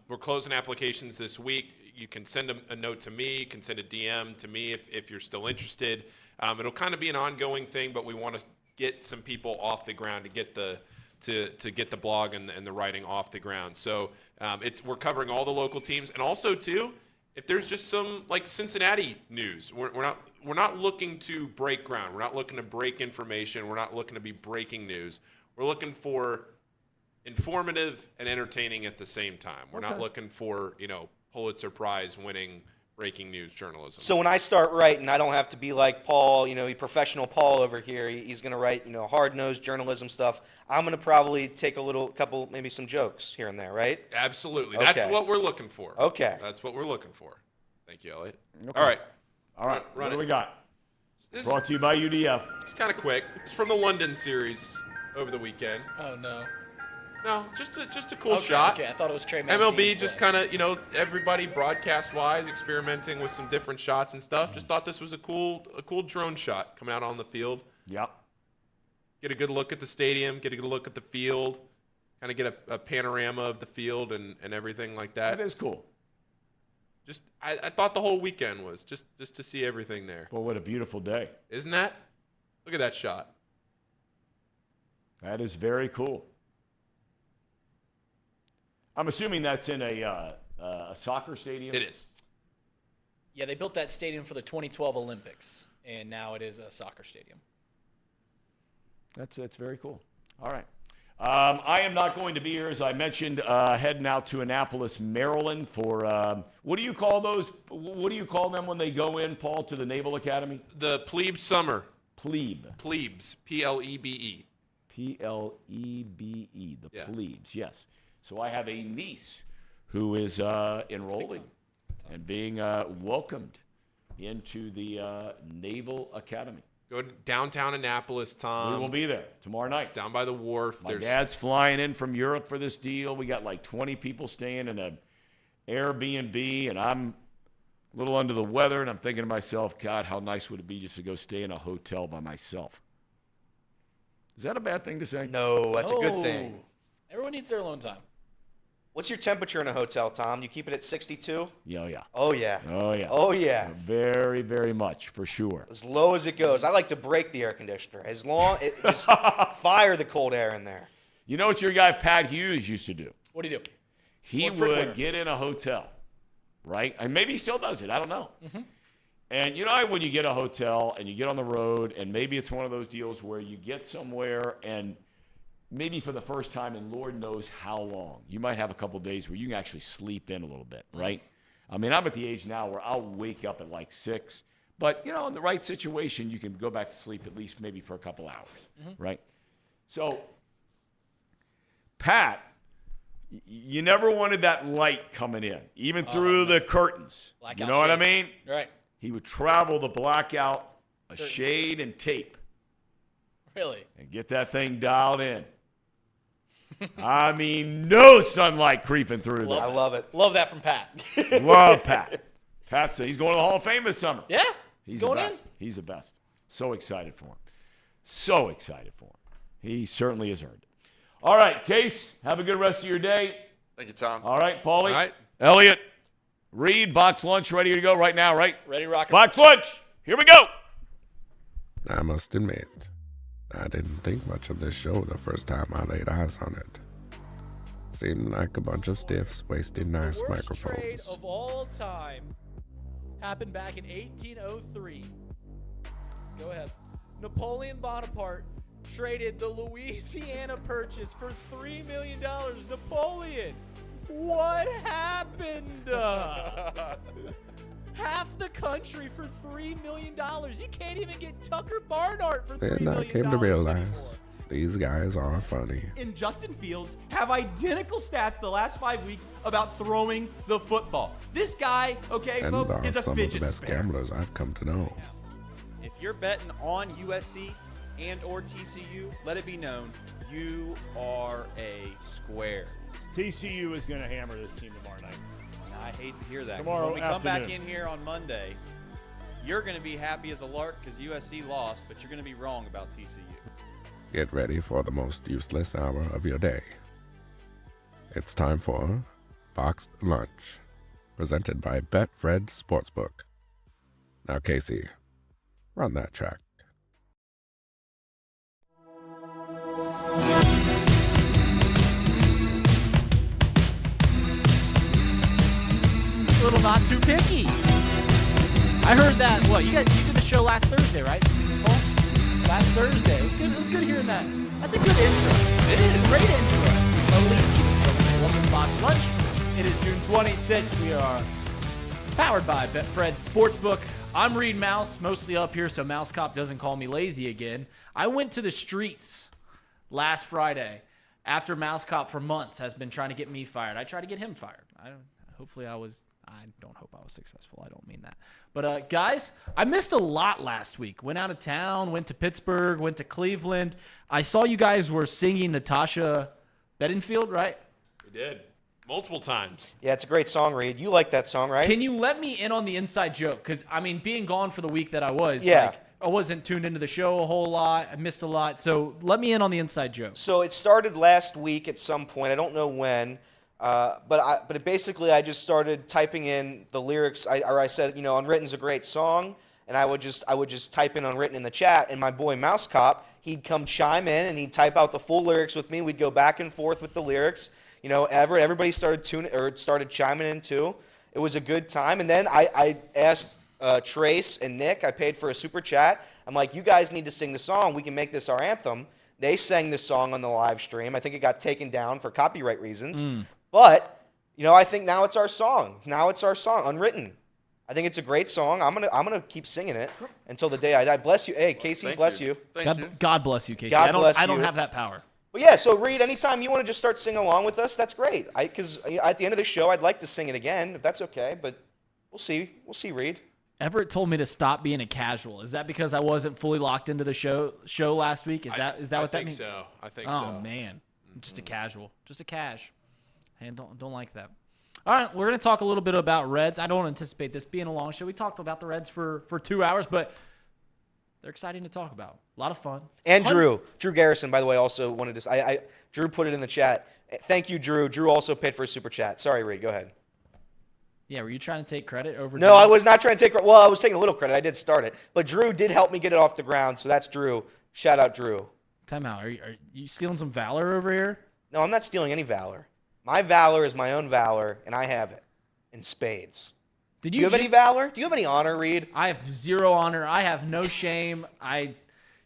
We're closing applications this week. You can send a note to me. You can send a DM to me if you're still interested. It'll kind of be an ongoing thing, but we want to get some people off the ground to get the blog and the writing off the ground. So we're covering all the local teams, and also too, if there's just some like Cincinnati news, we're not looking to break ground. We're not looking to break information. We're not looking to be breaking news. We're looking for informative and entertaining at the same time. We're not looking for Pulitzer Prize winning breaking news journalism. So when I start writing, I don't have to be like Paul, professional Paul over here. He's going to write, hard-nosed journalism stuff. I'm going to probably take couple, maybe some jokes here and there, right? Absolutely. Okay. That's what we're looking for. Okay. That's what we're looking for. Thank you, Elliot. Okay. All right. What Run do it. we got? Brought to you by UDF. It's kind of quick. It's from the London series over the weekend. Oh, no. No, just a cool shot. Okay, I thought it was Trey Mancini's MLB just play. kind of, everybody broadcast-wise experimenting with some different shots and stuff. Just thought this was a cool drone shot coming out on the field. Yep. Get a good look at the stadium, get a good look at the field, kind of get a panorama of the field and everything like that. That is cool. Just I thought the whole weekend was just to see everything there. Well, what a beautiful day. Isn't that? Look at that shot. That is very cool. I'm assuming that's in a soccer stadium? It is. Yeah, they built that stadium for the 2012 Olympics, and now it is a soccer stadium. That's very cool. All right. I am not going to be here, as I mentioned, heading out to Annapolis, Maryland for, what do you call those? What do you call them when they go in, Paul, to the Naval Academy? The Plebe Summer. Plebe. Plebes. Plebe. Plebe. The plebes, yes. So I have a niece who is enrolling and being welcomed into the Naval Academy. Go to downtown Annapolis, Tom. We will be there tomorrow night. Down by the wharf. My dad's flying in from Europe for this deal. We got like 20 people staying in an Airbnb, and I'm a little under the weather, and I'm thinking to myself, God, how nice would it be just to go stay in a hotel by myself? Is that a bad thing to say? No, that's a good thing. Everyone needs their alone time. What's your temperature in a hotel, Tom? You keep it at 62? Yeah, oh yeah. Oh, yeah. Oh, yeah. Oh, yeah. Very, very much, for sure. As low as it goes. I like to break the air conditioner. Just fire the cold air in there. You know what your guy Pat Hughes used to do? What do you do? He would get in a hotel, right? And maybe he still does it. I don't know. Mm-hmm. And you know when you get a hotel and you get on the road, and maybe it's one of those deals where you get somewhere and maybe for the first time in Lord knows how long, you might have a couple days where you can actually sleep in a little bit, right? I mean, I'm at the age now where I'll wake up at like 6. But, in the right situation, you can go back to sleep at least maybe for a couple hours, right? So, Pat, you never wanted that light coming in, even through the curtains. Blackout You know what I shades. mean? Right. He would travel the blackout, a shade, and tape. Really? And get that thing dialed in. I mean, no sunlight creeping through there. I love it. Love that from Pat. Love Pat. He's going to the Hall of Fame this summer. Yeah. He's going the best. in. He's the best. So excited for him. So excited for him. He certainly has earned it. All right, Case, have a good rest of your day. Thank you, Tom. All right, Paulie. All right. Elliot, Reed, box lunch ready to go right now, right? Ready, rock. Box lunch. Here we go. I must admit, I didn't think much of this show the first time I laid eyes on it. Seemed like a bunch of stiffs wasting nice Worst trade microphones. of all time happened back in 1803. Go ahead. Napoleon Bonaparte traded the Louisiana Purchase for $3 million. Napoleon, what happened? Half the country for $3 million. You can't even get Tucker Barnhart for $3 Then million. I came to realize these guys are funny. And Justin Fields have identical stats the last 5 weeks about throwing the football. This guy, okay, And folks, are is a some of the fidget best spinner. gamblers I've come to know. If you're betting on USC and or TCU, let it be known you are a square. TCU is going to hammer this team tomorrow night. I hate to hear that. 'Cause Tomorrow when we come back afternoon. in here on Monday, you're going to be happy as a lark because USC lost, but you're going to be wrong about TCU. Get ready for the most useless hour of your day. It's time for Boxed Lunch, presented by Betfred Sportsbook. Now, Casey, run that track. A little not too picky. I heard that. What you did the show last Thursday, right? Paul? Last Thursday. It was good. It was good hearing that. That's a good intro. It is a great intro. Elite. Welcome to Box Lunch. It is June 26th. We are powered by Betfred Sportsbook. I'm Reed Mouse, mostly up here so Mouse Cop doesn't call me lazy again. I went to the streets last Friday after Mouse Cop for months has been trying to get me fired. I tried to get him fired. I don't hope I was successful. I don't mean that. But guys, I missed a lot last week. Went out of town, went to Pittsburgh, went to Cleveland. I saw you guys were singing Natasha Bedingfield, right? We did. Multiple times. Yeah, it's a great song, Reed. You like that song, right? Can you let me in on the inside joke? Because, I mean, being gone for the week that I was, Yeah. I wasn't tuned into the show a whole lot. I missed a lot. So let me in on the inside joke. So it started last week at some point. I don't know when. But basically, I just started typing in the lyrics. I said, Unwritten's a great song, and I would just type in Unwritten in the chat, and my boy Mouse Cop, he'd come chime in and he'd type out the full lyrics with me. We'd go back and forth with the lyrics. Everybody started chiming in too. It was a good time, and then I asked Trace and Nick. I paid for a super chat. I'm like, you guys need to sing the song. We can make this our anthem. They sang the song on the live stream. I think it got taken down for copyright reasons. But, I think now it's our song. Now it's our song, Unwritten. I think it's a great song. I'm gonna keep singing it until the day I die. Bless you. Hey, Casey, bless you. God bless you, Casey. God bless I don't you. have that power. But yeah, so Reed, anytime you want to just start singing along with us, that's great. Because at the end of the show, I'd like to sing it again, if that's okay. But we'll see. We'll see, Reed. Everett told me to stop being a casual. Is that because I wasn't fully locked into the show last week? Is that what that means? I think so. Oh man, just a casual, just a cash. And don't like that. All right, we're going to talk a little bit about Reds. I don't anticipate this being a long show. We talked about the Reds for 2 hours, but they're exciting to talk about. A lot of fun. And Drew Garrison, by the way, also wanted to. Drew put it in the chat. Thank you, Drew. Drew also paid for a super chat. Sorry, Reed. Go ahead. Yeah, were you trying to take credit over? No, I was not trying to take credit. Well, I was taking a little credit. I did start it, but Drew did help me get it off the ground. So that's Drew. Shout out, Drew. Time out. Are you stealing some valor over here? No, I'm not stealing any valor. My valor is my own valor, and I have it in spades. Do you have any valor? Do you have any honor, Reed? I have zero honor. I have no shame.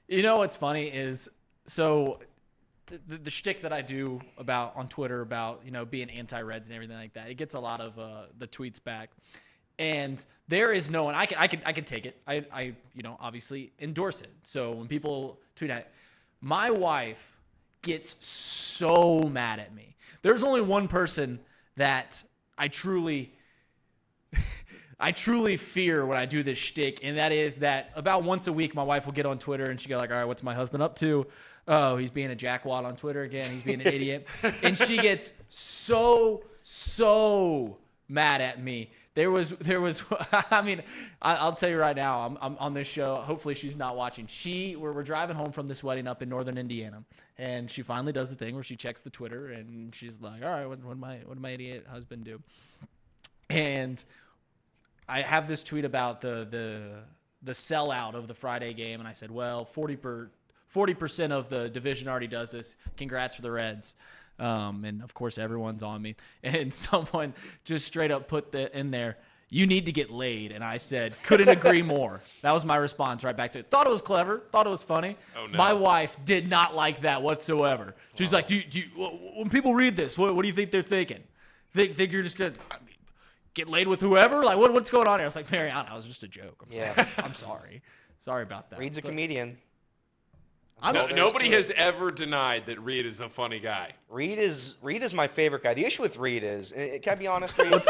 What's funny is, so the shtick that I do on Twitter about, being anti-Reds and everything like that, it gets a lot of the tweets back. And there is no one, I can take it. I obviously endorse it. So when people tweet at, my wife gets so mad at me. There's only one person that I truly I truly fear when I do this shtick, and that is that about once a week my wife will get on Twitter and she go like, all right, what's my husband up to? Oh, he's being a jackwad on Twitter again. He's being an idiot. And she gets so mad at me. There was. I mean, I'll tell you right now. I'm on this show. Hopefully, she's not watching. We're driving home from this wedding up in northern Indiana, and she finally does the thing where she checks the Twitter, and she's like, "All right, what did my idiot husband do?" And I have this tweet about the sellout of the Friday game, and I said, "Well, 40% of the division already does this. Congrats for the Reds." And of course everyone's on me, and someone just straight up put in there, "You need to get laid." And I said, couldn't agree more. That was my response right back to it. Thought it was clever, thought it was funny. Oh, no. My wife did not like that whatsoever. She's like, do you, when people read this, what do you think they're thinking? Think you're just gonna get laid with whoever? Like what's going on here? I was like, Mariana, it was just a joke. I'm sorry about that. Reed's a comedian. Nobody has ever denied that Reed is a funny guy. Reed is my favorite guy. The issue with Reed is, can I be honest, Reed? What's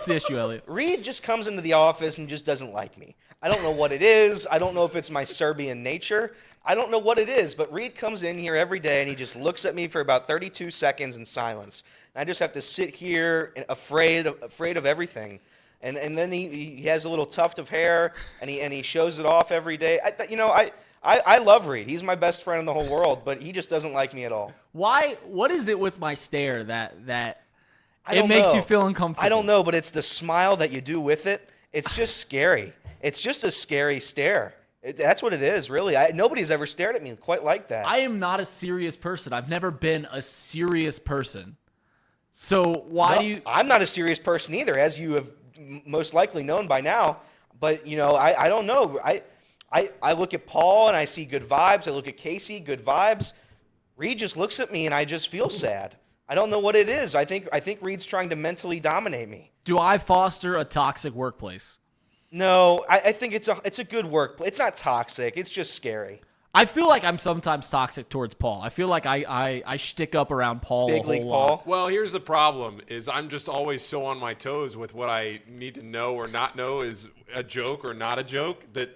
the issue, Elliot? Reed just comes into the office and just doesn't like me. I don't know what it is. I don't know if it's my Serbian nature. I don't know what it is, but Reed comes in here every day and he just looks at me for about 32 seconds in silence. And I just have to sit here afraid of everything. And then he has a little tuft of hair and he shows it off every day. I love Reed. He's my best friend in the whole world, but he just doesn't like me at all. Why? What is it with my stare that it makes you feel uncomfortable? I don't know, but it's the smile that you do with it. It's just scary. It's just a scary stare. That's what it is, really. Nobody's ever stared at me quite like that. I am not a serious person. I've never been a serious person. So why do you? I'm not a serious person either, as you have most likely known by now. But, I don't know. I look at Paul and I see good vibes. I look at Casey, good vibes. Reed just looks at me and I just feel sad. I don't know what it is. I think Reed's trying to mentally dominate me. Do I foster a toxic workplace? No, I think it's a good workplace. It's not toxic. It's just scary. I feel like I'm sometimes toxic towards Paul. I feel like I shtick up around Paul Big a league whole Paul. lot. Well, here's the problem: is I'm just always so on my toes with what I need to know or not know is a joke or not a joke that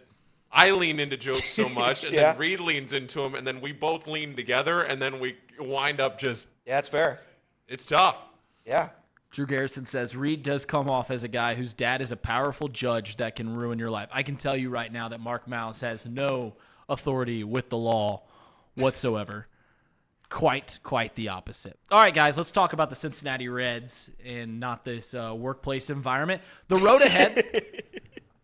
I lean into jokes so much, and then Reed leans into them, and then we both lean together, and then we wind up just. Yeah, that's fair. It's tough. Yeah. Drew Garrison says, Reed does come off as a guy whose dad is a powerful judge that can ruin your life. I can tell you right now that Mark Mouse has no authority with the law whatsoever. Quite the opposite. All right, guys, let's talk about the Cincinnati Reds and not this workplace environment. The road ahead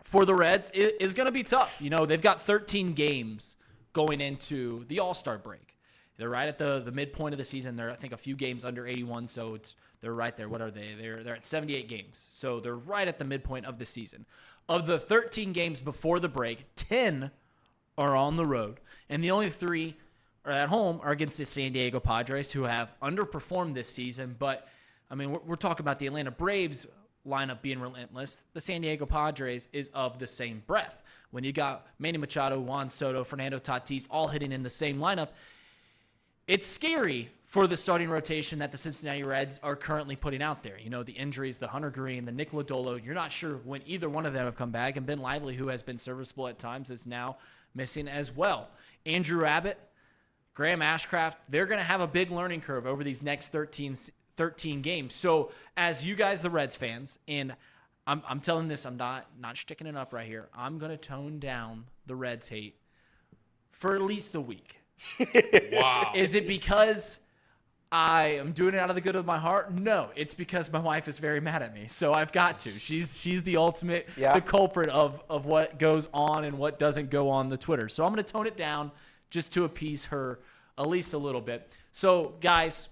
for the Reds is going to be tough. They've got 13 games going into the All-Star break. They're right at the midpoint of the season. They're, I think, a few games under 81, so they're right there. What are they? They're at 78 games, so they're right at the midpoint of the season. Of the 13 games before the break, 10 are on the road, and the only 3 are at home are against the San Diego Padres, who have underperformed this season. But, I mean, we're talking about the Atlanta Braves lineup being relentless. The San Diego Padres is of the same breath. When you got Manny Machado, Juan Soto, Fernando Tatis all hitting in the same lineup, it's scary for the starting rotation that the Cincinnati Reds are currently putting out there. The injuries, the Hunter Green, the Nick Lodolo, you're not sure when either one of them have come back. And Ben Lively, who has been serviceable at times, is now missing as well. Andrew Abbott, Graham Ashcraft, they're going to have a big learning curve over these next 13 games. So as you guys, the Reds fans, and I'm telling this, I'm not sticking it up right here. I'm going to tone down the Reds hate for at least a week. Wow. Is it because I am doing it out of the good of my heart? No, it's because my wife is very mad at me. So I've got to. She's the ultimate, the culprit of what goes on and what doesn't go on the Twitter. So I'm going to tone it down just to appease her at least a little bit. So, guys,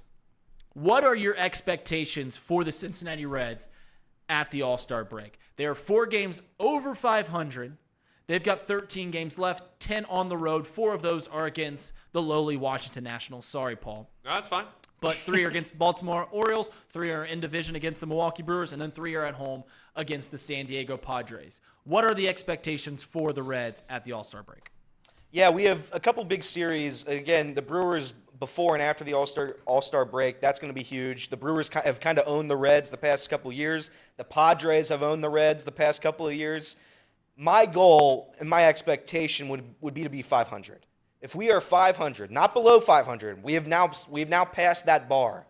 what are your expectations for the Cincinnati Reds at the All-Star break? They are 4 games over 500. They've got 13 games left, 10 on the road. 4 of those are against the lowly Washington Nationals. Sorry, Paul. No, that's fine. But 3 are against the Baltimore Orioles, 3 are in division against the Milwaukee Brewers, and then 3 are at home against the San Diego Padres. What are the expectations for the Reds at the All-Star break? Yeah, we have a couple big series. Again, the Brewers before and after the All-Star break. That's going to be huge. The Brewers have kind of owned the Reds the past couple of years. The Padres have owned the Reds the past couple of years. My goal and my expectation would be to be 500. If we are 500, not below 500, we have now passed that bar.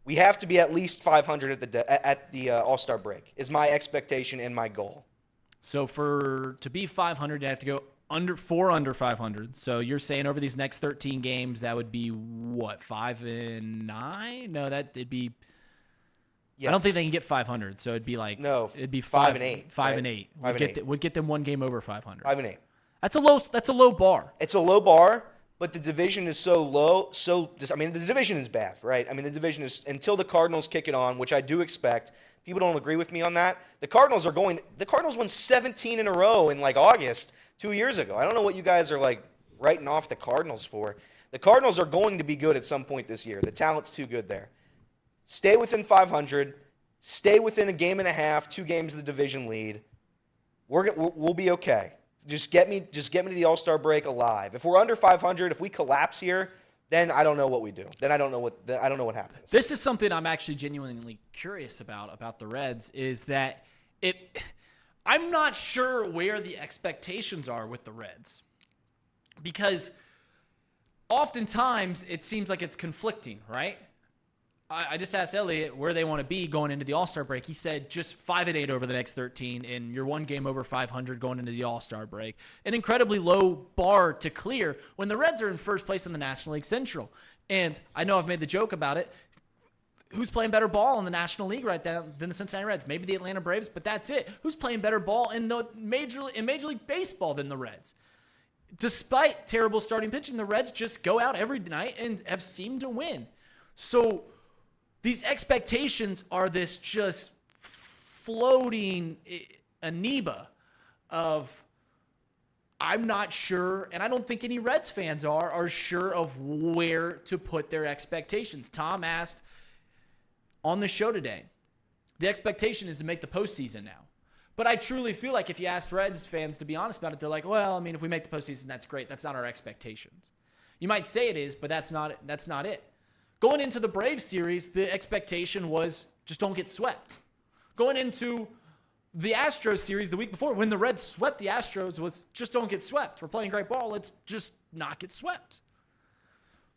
We have to be at least 500 at the All-Star break is my expectation and my goal. So to be 500, you have to go under 500. So you're saying over these next 13 games, that would be what, 5-9? No, it'd be. Yes. I don't think they can get 500. So it'd be like it'd be 5-8. 5-8. Would get them one game over 500. 5-8. That's a low bar. It's a low bar, but the division is so low. The division is bad, right? I mean, the division is until the Cardinals kick it on, which I do expect. People don't agree with me on that. The Cardinals won 17 in a row in like August 2 years ago. I don't know what you guys are like writing off the Cardinals for. The Cardinals are going to be good at some point this year. The talent's too good there. Stay within 500. Stay within a game and a half, 2 games of the division lead. We'll be okay. Just get me to the All-Star break alive. If we're under 500, if we collapse here, then I don't know what we do. Then I don't know what happens. This is something I'm actually genuinely curious about the Reds is that I'm not sure where the expectations are with the Reds. Because oftentimes it seems like it's conflicting, right? I just asked Elliot where they want to be going into the All-Star break. He said just 5-8 over the next 13, and you're one game over 500 going into the All-Star break. An incredibly low bar to clear when the Reds are in first place in the National League Central. And I know I've made the joke about it. Who's playing better ball in the National League right now than the Cincinnati Reds? Maybe the Atlanta Braves, but that's it. Who's playing better ball in Major League Baseball than the Reds? Despite terrible starting pitching, the Reds just go out every night and have seemed to win. So these expectations are this just floating amoeba of I'm not sure, and I don't think any Reds fans are sure of where to put their expectations. Tom asked on the show today, the expectation is to make the postseason now. But I truly feel like if you asked Reds fans to be honest about it, they're like, well, I mean, if we make the postseason, that's great. That's not our expectations. You might say it is, but that's not it. Going into the Braves series, the expectation was just don't get swept. Going into the Astros series the week before, when the Reds swept the Astros, was just don't get swept. We're playing great ball. Let's just not get swept.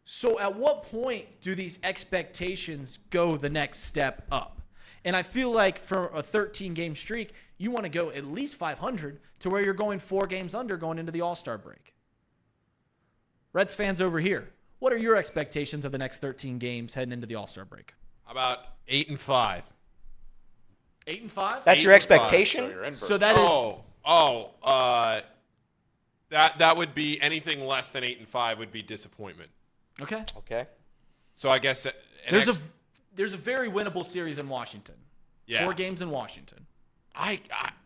So at what point do these expectations go the next step up? And I feel like for a 13-game streak, you want to go at least 500 to where you're going 4 games under going into the All-Star break. Reds fans over here, what are your expectations of the next 13 games heading into the All-Star break? How about 8-5? 8-5? That's your expectation? So that is. That would be anything less than 8-5 would be disappointment. Okay. So I guess there's a very winnable series in Washington. Yeah. 4 games in Washington.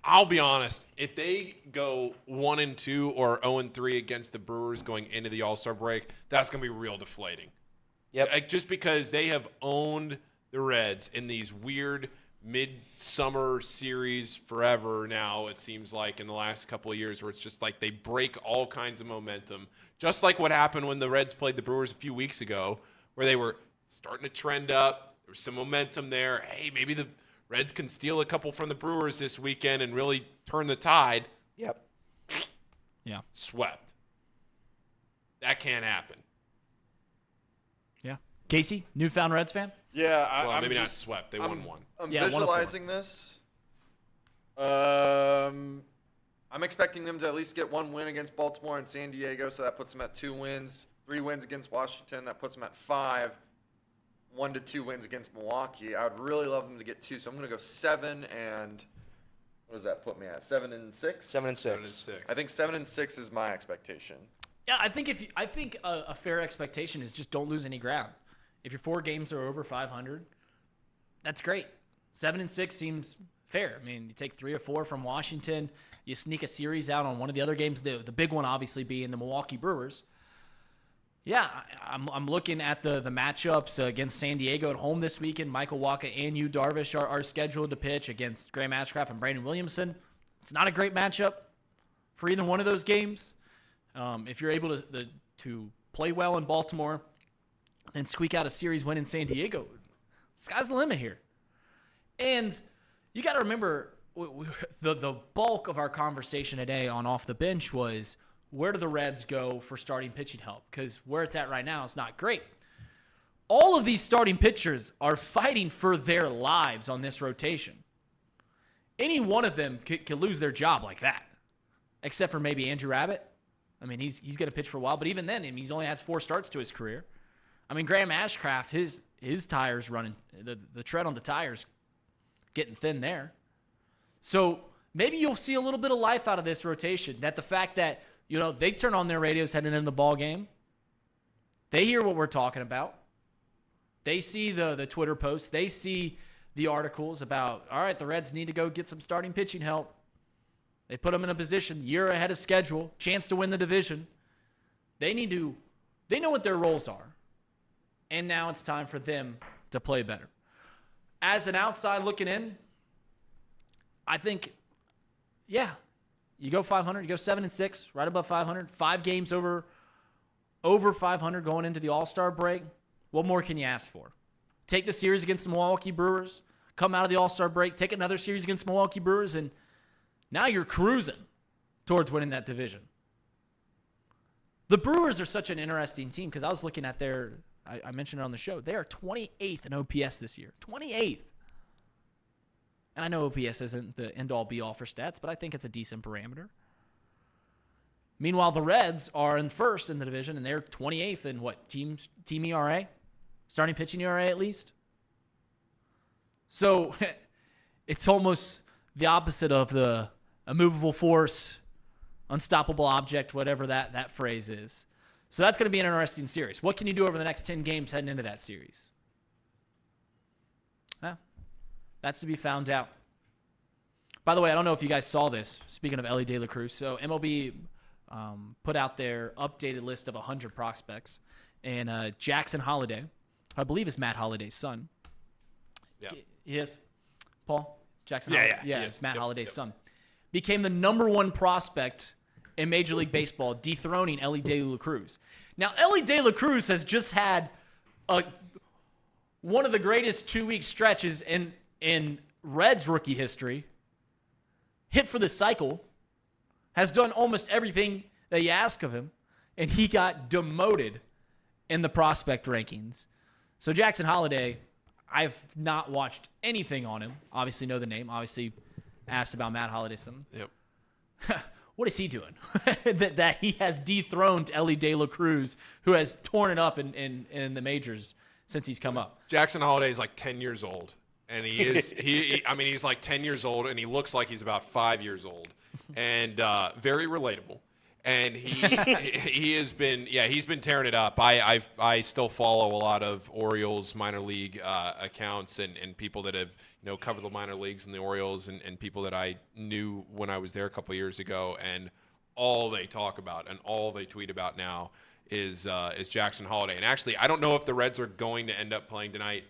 I'll be honest. If they go 1-2 or 0-3 against the Brewers going into the All-Star break, that's going to be real deflating. Yep. Just because they have owned the Reds in these weird mid-summer series forever now, it seems like, in the last couple of years, where it's just like they break all kinds of momentum. Just like what happened when the Reds played the Brewers a few weeks ago, where they were starting to trend up. There was some momentum there. Hey, maybe the Reds can steal a couple from the Brewers this weekend and really turn the tide. Yep. Yeah. Swept. That can't happen. Yeah. Casey, newfound Reds fan? Yeah. Well, maybe not swept. They won one. I'm Yeah, visualizing this. I'm expecting them to at least get 1 win against Baltimore and San Diego, so that puts them at 2 wins. 3 wins against Washington, that puts them at 5. 1 to 2 wins against Milwaukee. I would really love them to get 2, so I'm going to go 7 and what does that put me at? 7-6. 7-6. I think 7-6 is my expectation. Yeah, I think a fair expectation is just don't lose any ground. If your 4 games are over 500, that's great. 7-6 seems fair. I mean, you take 3 or 4 from Washington, you sneak a series out on one of the other games. The big one obviously being the Milwaukee Brewers. Yeah, I'm looking at the matchups against San Diego at home this weekend. Michael Wacha and Yu Darvish are scheduled to pitch against Graham Ashcraft and Brandon Williamson. It's not a great matchup for either one of those games. If you're able to play well in Baltimore, and squeak out a series win in San Diego. Sky's the limit here. And you got to remember, the bulk of our conversation today on Off the Bench was, where do the Reds go for starting pitching help? Because where it's at right now is not great. All of these starting pitchers are fighting for their lives on this rotation. Any one of them could lose their job like that, except for maybe Andrew Abbott. I mean, he's going to pitch for a while, but even then, he's only has 4 starts to his career. I mean, Graham Ashcraft, his tires running, the tread on the tires getting thin there. So maybe you'll see a little bit of life out of this rotation. That the fact that, they turn on their radios heading into the ball game. They hear what we're talking about. They see the Twitter posts. They see the articles about, all right, the Reds need to go get some starting pitching help. They put them in a position year ahead of schedule, chance to win the division. They know what their roles are. And now it's time for them to play better. As an outside looking in, I think, you go 500, you go 7-6, right above 500, 5 games over 500 going into the All-Star break. What more can you ask for? Take the series against the Milwaukee Brewers, come out of the All-Star break, take another series against Milwaukee Brewers, and now you're cruising towards winning that division. The Brewers are such an interesting team because I was looking at I mentioned it on the show, they are 28th in OPS this year. 28th. And I know OPS isn't the end-all, be-all for stats, but I think it's a decent parameter. Meanwhile, the Reds are in first in the division, and they're 28th in what? Team ERA? Starting pitching ERA at least? So it's almost the opposite of the immovable force, unstoppable object, whatever that phrase is. So that's going to be an interesting series. What can you do over the next 10 games heading into that series? That's to be found out. By the way, I don't know if you guys saw this. Speaking of Elly De La Cruz, so MLB put out their updated list of 100 prospects, and Jackson Holliday, I believe is Matt Holliday's son. Yeah. He is. Paul? Jackson Yeah, Holliday? yeah. It's Matt Holliday's son. Became the number 1 prospect in Major League Baseball, dethroning Elly De La Cruz. Now, Elly De La Cruz has just had one of the greatest 2-week stretches in Reds rookie history. Hit for the cycle. Has done almost everything that you ask of him. And he got demoted in the prospect rankings. So Jackson Holliday, I've not watched anything on him. Obviously know the name. Obviously asked about Matt Holliday's son. Yep. What is he doing? that he has dethroned Elly De La Cruz, who has torn it up in the majors since he's come up. Jackson Holliday is like 10 years old. And he's like 10 years old, and he looks like he's about 5 years old. And very relatable. And he's been tearing it up. I still follow a lot of Orioles minor league accounts and people that have covered the minor leagues and the Orioles and people that I knew when I was there a couple of years ago. And all they talk about and all they tweet about now is Jackson Holliday. And actually, I don't know if the Reds are going to end up playing tonight.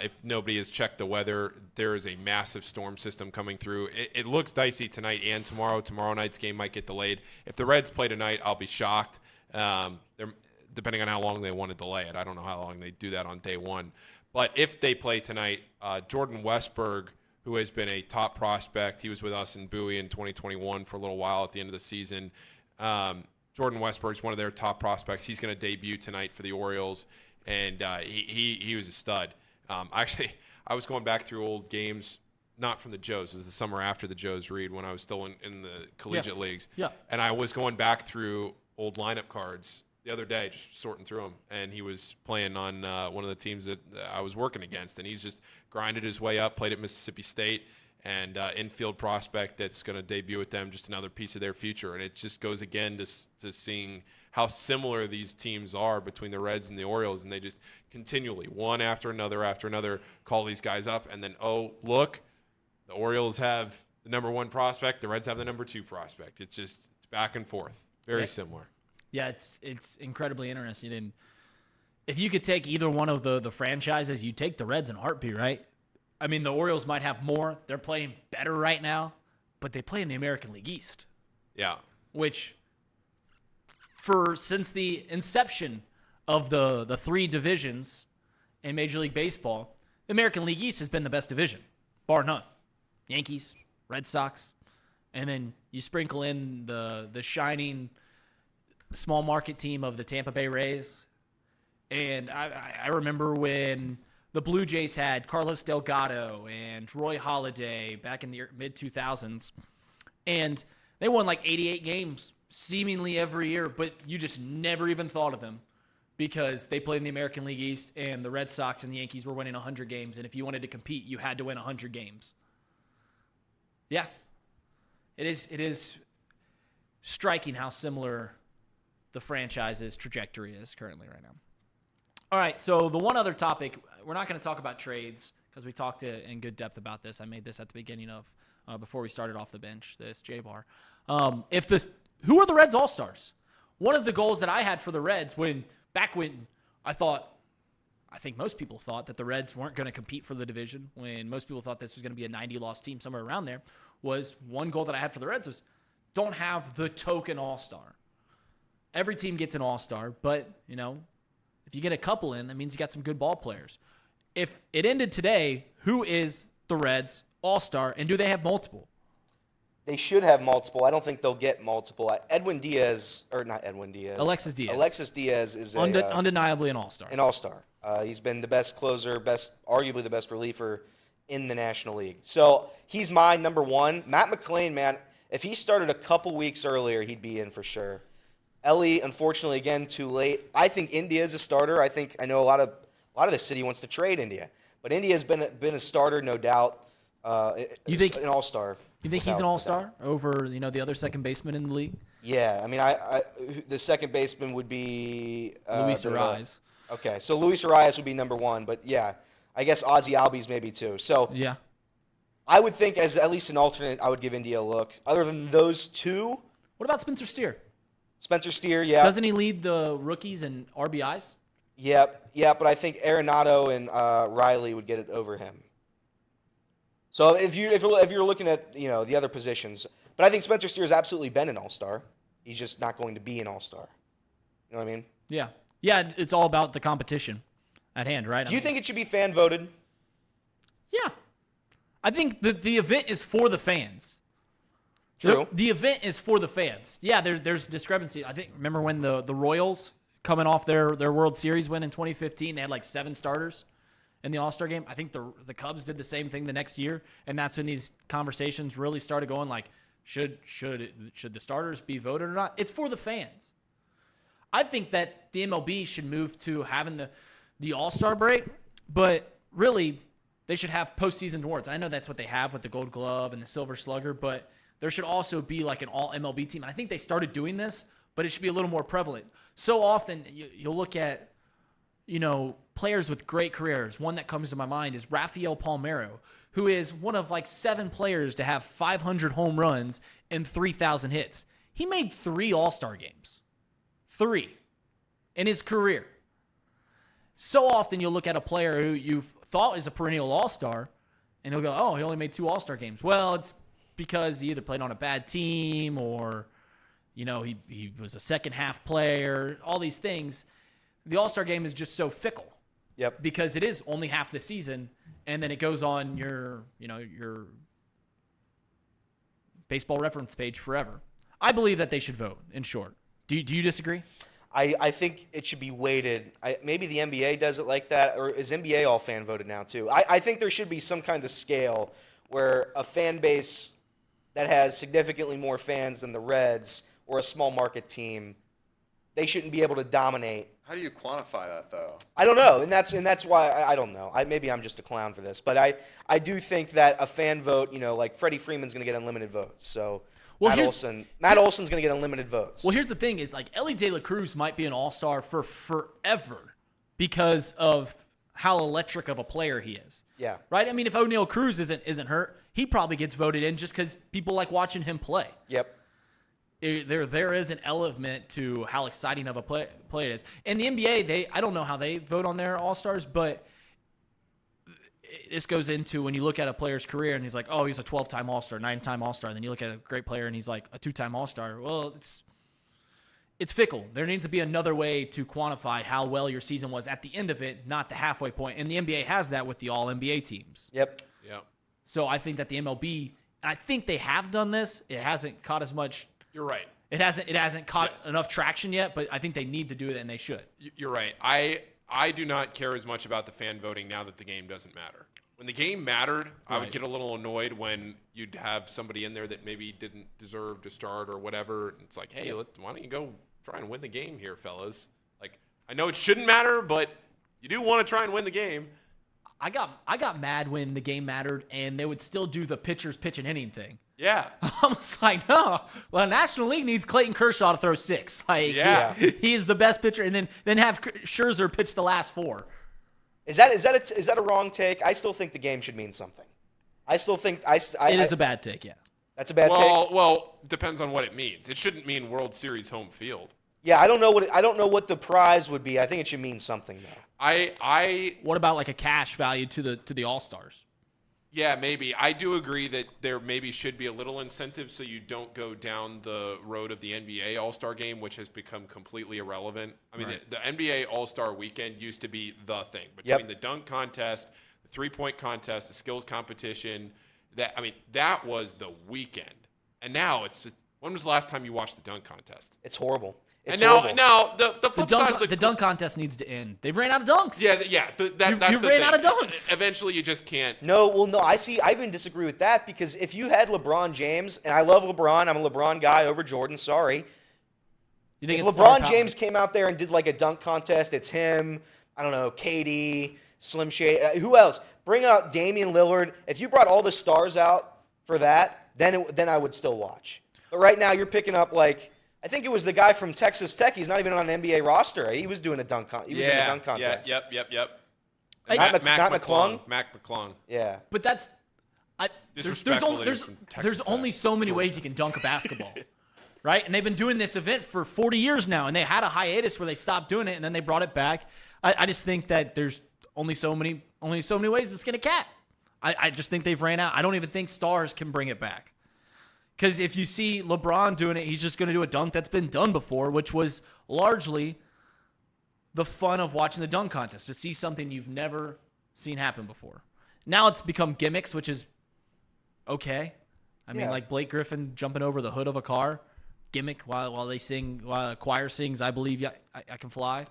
If nobody has checked the weather, there is a massive storm system coming through. It looks dicey tonight and tomorrow. Tomorrow night's game might get delayed. If the Reds play tonight, I'll be shocked. Depending on how long they want to delay it. I don't know how long they do that on day one. But if they play tonight, Jordan Westberg, who has been a top prospect, he was with us in Bowie in 2021 for a little while at the end of the season. Jordan Westberg is one of their top prospects. He's going to debut tonight for the Orioles, and he was a stud. Actually, I was going back through old games, not from the Joes. It was the summer after the Joes read when I was still in the collegiate leagues. Yeah. And I was going back through old lineup cards the other day, just sorting through them. And he was playing on one of the teams that I was working against. And he's just grinded his way up, played at Mississippi State, and infield prospect that's going to debut with them, just another piece of their future. And it just goes again to seeing how similar these teams are between the Reds and the Orioles, and they just continually, one after another, call these guys up, and then, oh, look, the Orioles have the number 1 prospect, the Reds have the number 2 prospect. It's back and forth. Very similar. Yeah, it's incredibly interesting. And if you could take either one of the franchises, you take the Reds in a heartbeat, right? I mean, the Orioles might have more. They're playing better right now, but they play in the American League East. Yeah. Which, since the inception of the three divisions in Major League Baseball, the American League East has been the best division, bar none. Yankees, Red Sox, and then you sprinkle in the shining small market team of the Tampa Bay Rays. And I remember when the Blue Jays had Carlos Delgado and Roy Halladay back in the mid-2000s, and they won like 88 games seemingly every year, but you just never even thought of them because they played in the American League East, and the Red Sox and the Yankees were winning 100 games, and if you wanted to compete, you had to win 100 games. Yeah. It is striking how similar the franchise's trajectory is currently right now. All right, so the one other topic, we're not going to talk about trades because we talked in good depth about this. I made this at the beginning of, before we started off the bench, this J-Bar. Who are the Reds All-Stars? One of the goals that I had for the Reds when I think most people thought that the Reds weren't going to compete for the division, when most people thought this was going to be a 90-loss team somewhere around there, was one goal that I had for the Reds was don't have the token All-Star. Every team gets an All-Star, but, if you get a couple in, that means you got some good ball players. If it ended today, who is the Reds All-Star, and do they have multiple? They should have multiple. I don't think they'll get multiple. Alexis Diaz. Alexis Diaz is undeniably an All-Star. An All-Star. He's been the best closer, arguably the best reliever in the National League. So he's my number one. Matt McClain, man, if he started a couple weeks earlier, he'd be in for sure. Ellie, unfortunately, again, too late. I think India is a starter. I know a lot of the city wants to trade India, but India's been a starter, no doubt. You think an All-Star? You think he's an All-Star over the other second baseman in the league? Yeah, I mean, the second baseman would be Luis Arias. Okay, so Luis Arias would be number one, but yeah, I guess Ozzie Albies maybe too. So yeah, I would think as at least an alternate, I would give India a look. Other than those two, what about Spencer Steer? Spencer Steer, yeah. Doesn't he lead the rookies in RBIs? Yeah, but I think Arenado and Riley would get it over him. So if you're looking at the other positions, but I think Spencer Steer has absolutely been an All-Star. He's just not going to be an All-Star. You know what I mean? Yeah. It's all about the competition at hand, right? Do you think it should be fan voted? Yeah. I think the event is for the fans. True. The event is for the fans. Yeah, there's discrepancy. I think, remember when the Royals, coming off their World Series win in 2015, they had like 7 starters in the All-Star game. I think the Cubs did the same thing the next year, and that's when these conversations really started going like, should the starters be voted or not? It's for the fans. I think that the MLB should move to having the All-Star break, but really they should have postseason awards. I know that's what they have with the Gold Glove and the Silver Slugger, but there should also be like an all-MLB team. And I think they started doing this, but it should be a little more prevalent. So often you'll look at, players with great careers. One that comes to my mind is Rafael Palmeiro, who is one of like 7 players to have 500 home runs and 3,000 hits. He made 3 All-Star games. 3 in his career. So often you'll look at a player who you thought is a perennial All-Star, and he'll go, oh, he only made 2 All-Star games. Well, it's because he either played on a bad team or, he was a second-half player, all these things. The All-Star game is just so fickle. Yep. Because it is only half the season, and then it goes on your baseball reference page forever. I believe that they should vote, in short. Do you disagree? I think it should be weighted. Maybe the NBA does it like that, or is NBA all fan voted now too? I think there should be some kind of scale where a fan base that has significantly more fans than the Reds or a small market team, they shouldn't be able to dominate. How do you quantify that, though? I don't know, and that's why I don't know. Maybe I'm just a clown for this, but I do think that a fan vote, like Freddie Freeman's going to get unlimited votes, so Matt Olson's going to get unlimited votes. Well, here's the thing: is like Ellie De La Cruz might be an All-Star for forever because of how electric of a player he is. Yeah. Right. I mean, if O'Neal Cruz isn't hurt, he probably gets voted in just because people like watching him play. Yep. There is an element to how exciting of a play it is. In the NBA, I don't know how they vote on their All-Stars, but this goes into when you look at a player's career and he's like, oh, he's a 12-time All-Star, 9-time All-Star. And then you look at a great player and he's like a 2-time All-Star. Well, it's fickle. There needs to be another way to quantify how well your season was at the end of it, not the halfway point. And the NBA has that with the All-NBA teams. Yep. So I think that the MLB, and I think they have done this. It hasn't caught as much. You're right. It hasn't caught enough traction yet, but I think they need to do it, and they should. You're right. I do not care as much about the fan voting now that the game doesn't matter. When the game mattered, I would get a little annoyed when you'd have somebody in there that maybe didn't deserve to start or whatever. It's like, hey, why don't you go try and win the game here, fellas? Like, I know it shouldn't matter, but you do want to try and win the game. I got mad when the game mattered, and they would still do the pitchers pitch an inning thing. Yeah. I was like, no. Well, National League needs Clayton Kershaw to throw 6. Like, he is the best pitcher, and then have Scherzer pitch the last 4. Is that a wrong take? I still think the game should mean something. I still think it is a bad take. Yeah. That's a bad take. Well, depends on what it means. It shouldn't mean World Series home field. Yeah, I don't know what the prize would be. I think it should mean something though. What about like a cash value to the All-Stars? Yeah, maybe. I do agree that there maybe should be a little incentive so you don't go down the road of the NBA All-Star Game, which has become completely irrelevant. I mean, the NBA All-Star Weekend used to be the thing. Between the dunk contest, the three-point contest, the skills competition, that was the weekend. And now it's just, when was the last time you watched the dunk contest? It's horrible. It's now horrible. the flip side, the dunk contest needs to end. They've ran out of dunks. That's you ran out of dunks. Eventually, you just can't. No. I even disagree with that because if you had LeBron James, and I love LeBron, I'm a LeBron guy over Jordan. Sorry. If LeBron James came out there and did like a dunk contest, it's him. I don't know, KD, Slim Shady, who else? Bring out Damian Lillard. If you brought all the stars out for that, then I would still watch. But right now, you're picking up like. I think it was the guy from Texas Tech. He's not even on an NBA roster. He was doing a dunk contest. He was in a dunk contest. Yep. Mac McClung? Mac McClung. Yeah. But that's there's only so many ways you can dunk a basketball. Right? And they've been doing this event for 40 years now, and they had a hiatus where they stopped doing it, and then they brought it back. I just think that there's only so many ways to skin a cat. I just think they've ran out. I don't even think stars can bring it back. Because if you see LeBron doing it, he's just going to do a dunk that's been done before, which was largely the fun of watching the dunk contest, to see something you've never seen happen before. Now it's become gimmicks, which is okay. I mean, like Blake Griffin jumping over the hood of a car, gimmick while a choir sings, "I Believe I Can Fly."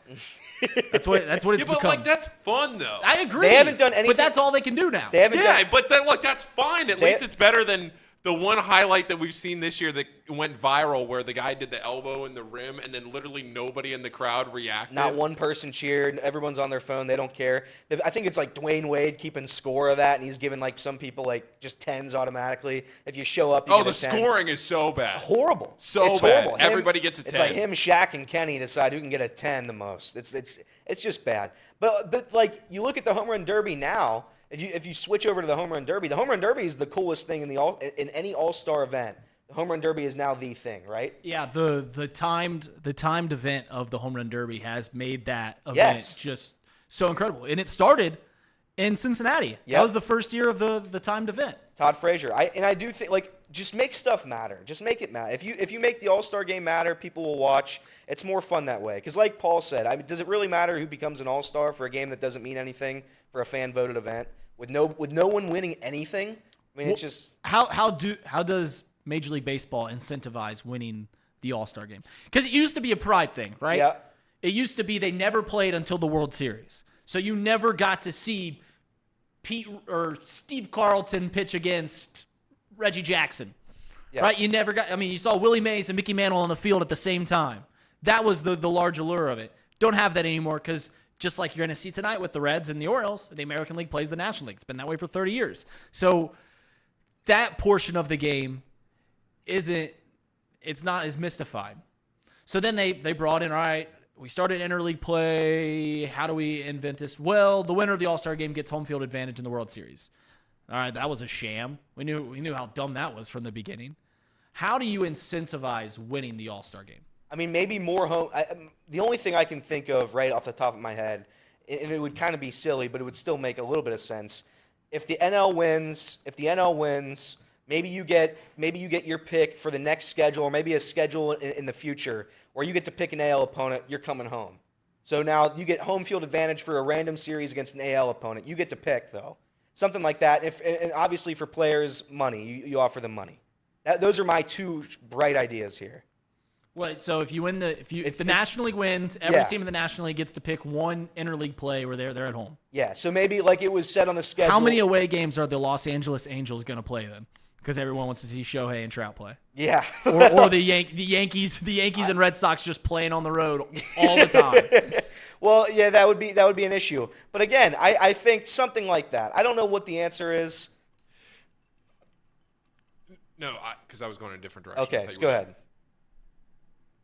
That's what it's become. But that's fun though. I agree. They haven't done anything. But that's all they can do now. But then that's fine. At least it's better than the one highlight that we've seen this year that went viral where the guy did the elbow in the rim and then literally nobody in the crowd reacted. Not one person cheered. Everyone's on their phone. They don't care. I think it's like Dwayne Wade keeping score of that, and he's giving like some people like just 10s automatically. If you show up, you get a 10. Scoring is so bad. Horrible. It's bad. Horrible. Everybody gets a 10. It's like him, Shaq, and Kenny decide who can get a 10 the most. It's just bad. But like you look at the home run derby now. If you switch over to the home run derby is the coolest thing in any all-star event. The home run derby is now the thing, right? Yeah, the timed event of the home run derby has made that event just so incredible. And it started in Cincinnati. Yep. That was the first year of the timed event. Todd Frazier. I do think just make stuff matter. Just make it matter. If you make the All-Star game matter, people will watch. It's more fun that way. Because like Paul said, does it really matter who becomes an All-Star for a game that doesn't mean anything for a fan-voted event with no one winning anything? I mean, it's just how does Major League Baseball incentivize winning the All-Star game? Because it used to be a pride thing, right? Yeah. It used to be they never played until the World Series, so you never got to see Pete or Steve Carlton pitch against Reggie Jackson, right? You never got. I mean, you saw Willie Mays and Mickey Mantle on the field at the same time. That was the large allure of it. Don't have that anymore because just like you're going to see tonight with the Reds and the Orioles, the American League plays the National League. It's been that way for 30 years. So that portion of the game it's not as mystified. So then they brought in, all right, we started interleague play. How do we invent this? Well, the winner of the All-Star game gets home field advantage in the World Series. All right, that was a sham. We knew how dumb that was from the beginning. How do you incentivize winning the All-Star game? I mean, maybe more home. The only thing I can think of right off the top of my head, and it would kind of be silly, but it would still make a little bit of sense. If the NL wins Maybe you get your pick for the next schedule, or maybe a schedule in the future where you get to pick an AL opponent. You're coming home. So now you get home field advantage for a random series against an AL opponent. You get to pick, though. Something like that. And obviously for players, money. You offer them money. Those are my two bright ideas here. Well, so if the National League wins, every team in the National League gets to pick one interleague play where they're at home. Yeah, so maybe like it was set on the schedule. How many away games are the Los Angeles Angels going to play then? Because everyone wants to see Shohei and Trout play. Yeah. or the Yankees and Red Sox just playing on the road all the time. Well, yeah, that would be an issue. But again, I think something like that. I don't know what the answer is. No, because I was going in a different direction. Okay, so go ahead.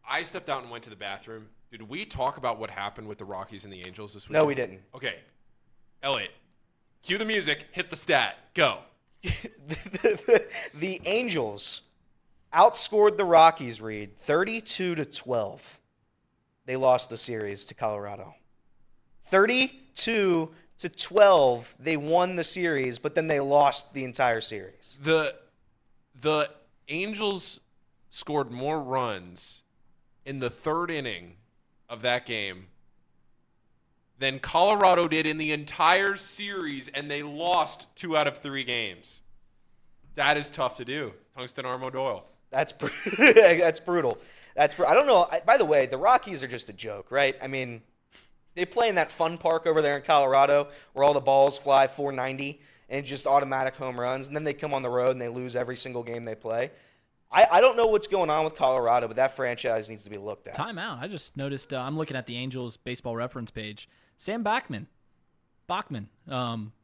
I stepped out and went to the bathroom. Did we talk about what happened with the Rockies and the Angels this week? No, we didn't. Okay. Elliot, cue the music, hit the stat, go. The Angels outscored the Rockies, Reed, 32-12. They lost the series to Colorado. 32-12, they won the series, but then they lost the entire series. The Angels scored more runs in the third inning of that game than Colorado did in the entire series, and they lost 2 out of 3 games. That is tough to do. Tungsten Armo Doyle. That's brutal. I don't know. By the way, the Rockies are just a joke, right? I mean, they play in that fun park over there in Colorado where all the balls fly 490 and just automatic home runs, and then they come on the road and they lose every single game they play. I don't know what's going on with Colorado, but that franchise needs to be looked at. Timeout. I just noticed, I'm looking at the Angels baseball reference page. Sam Bachman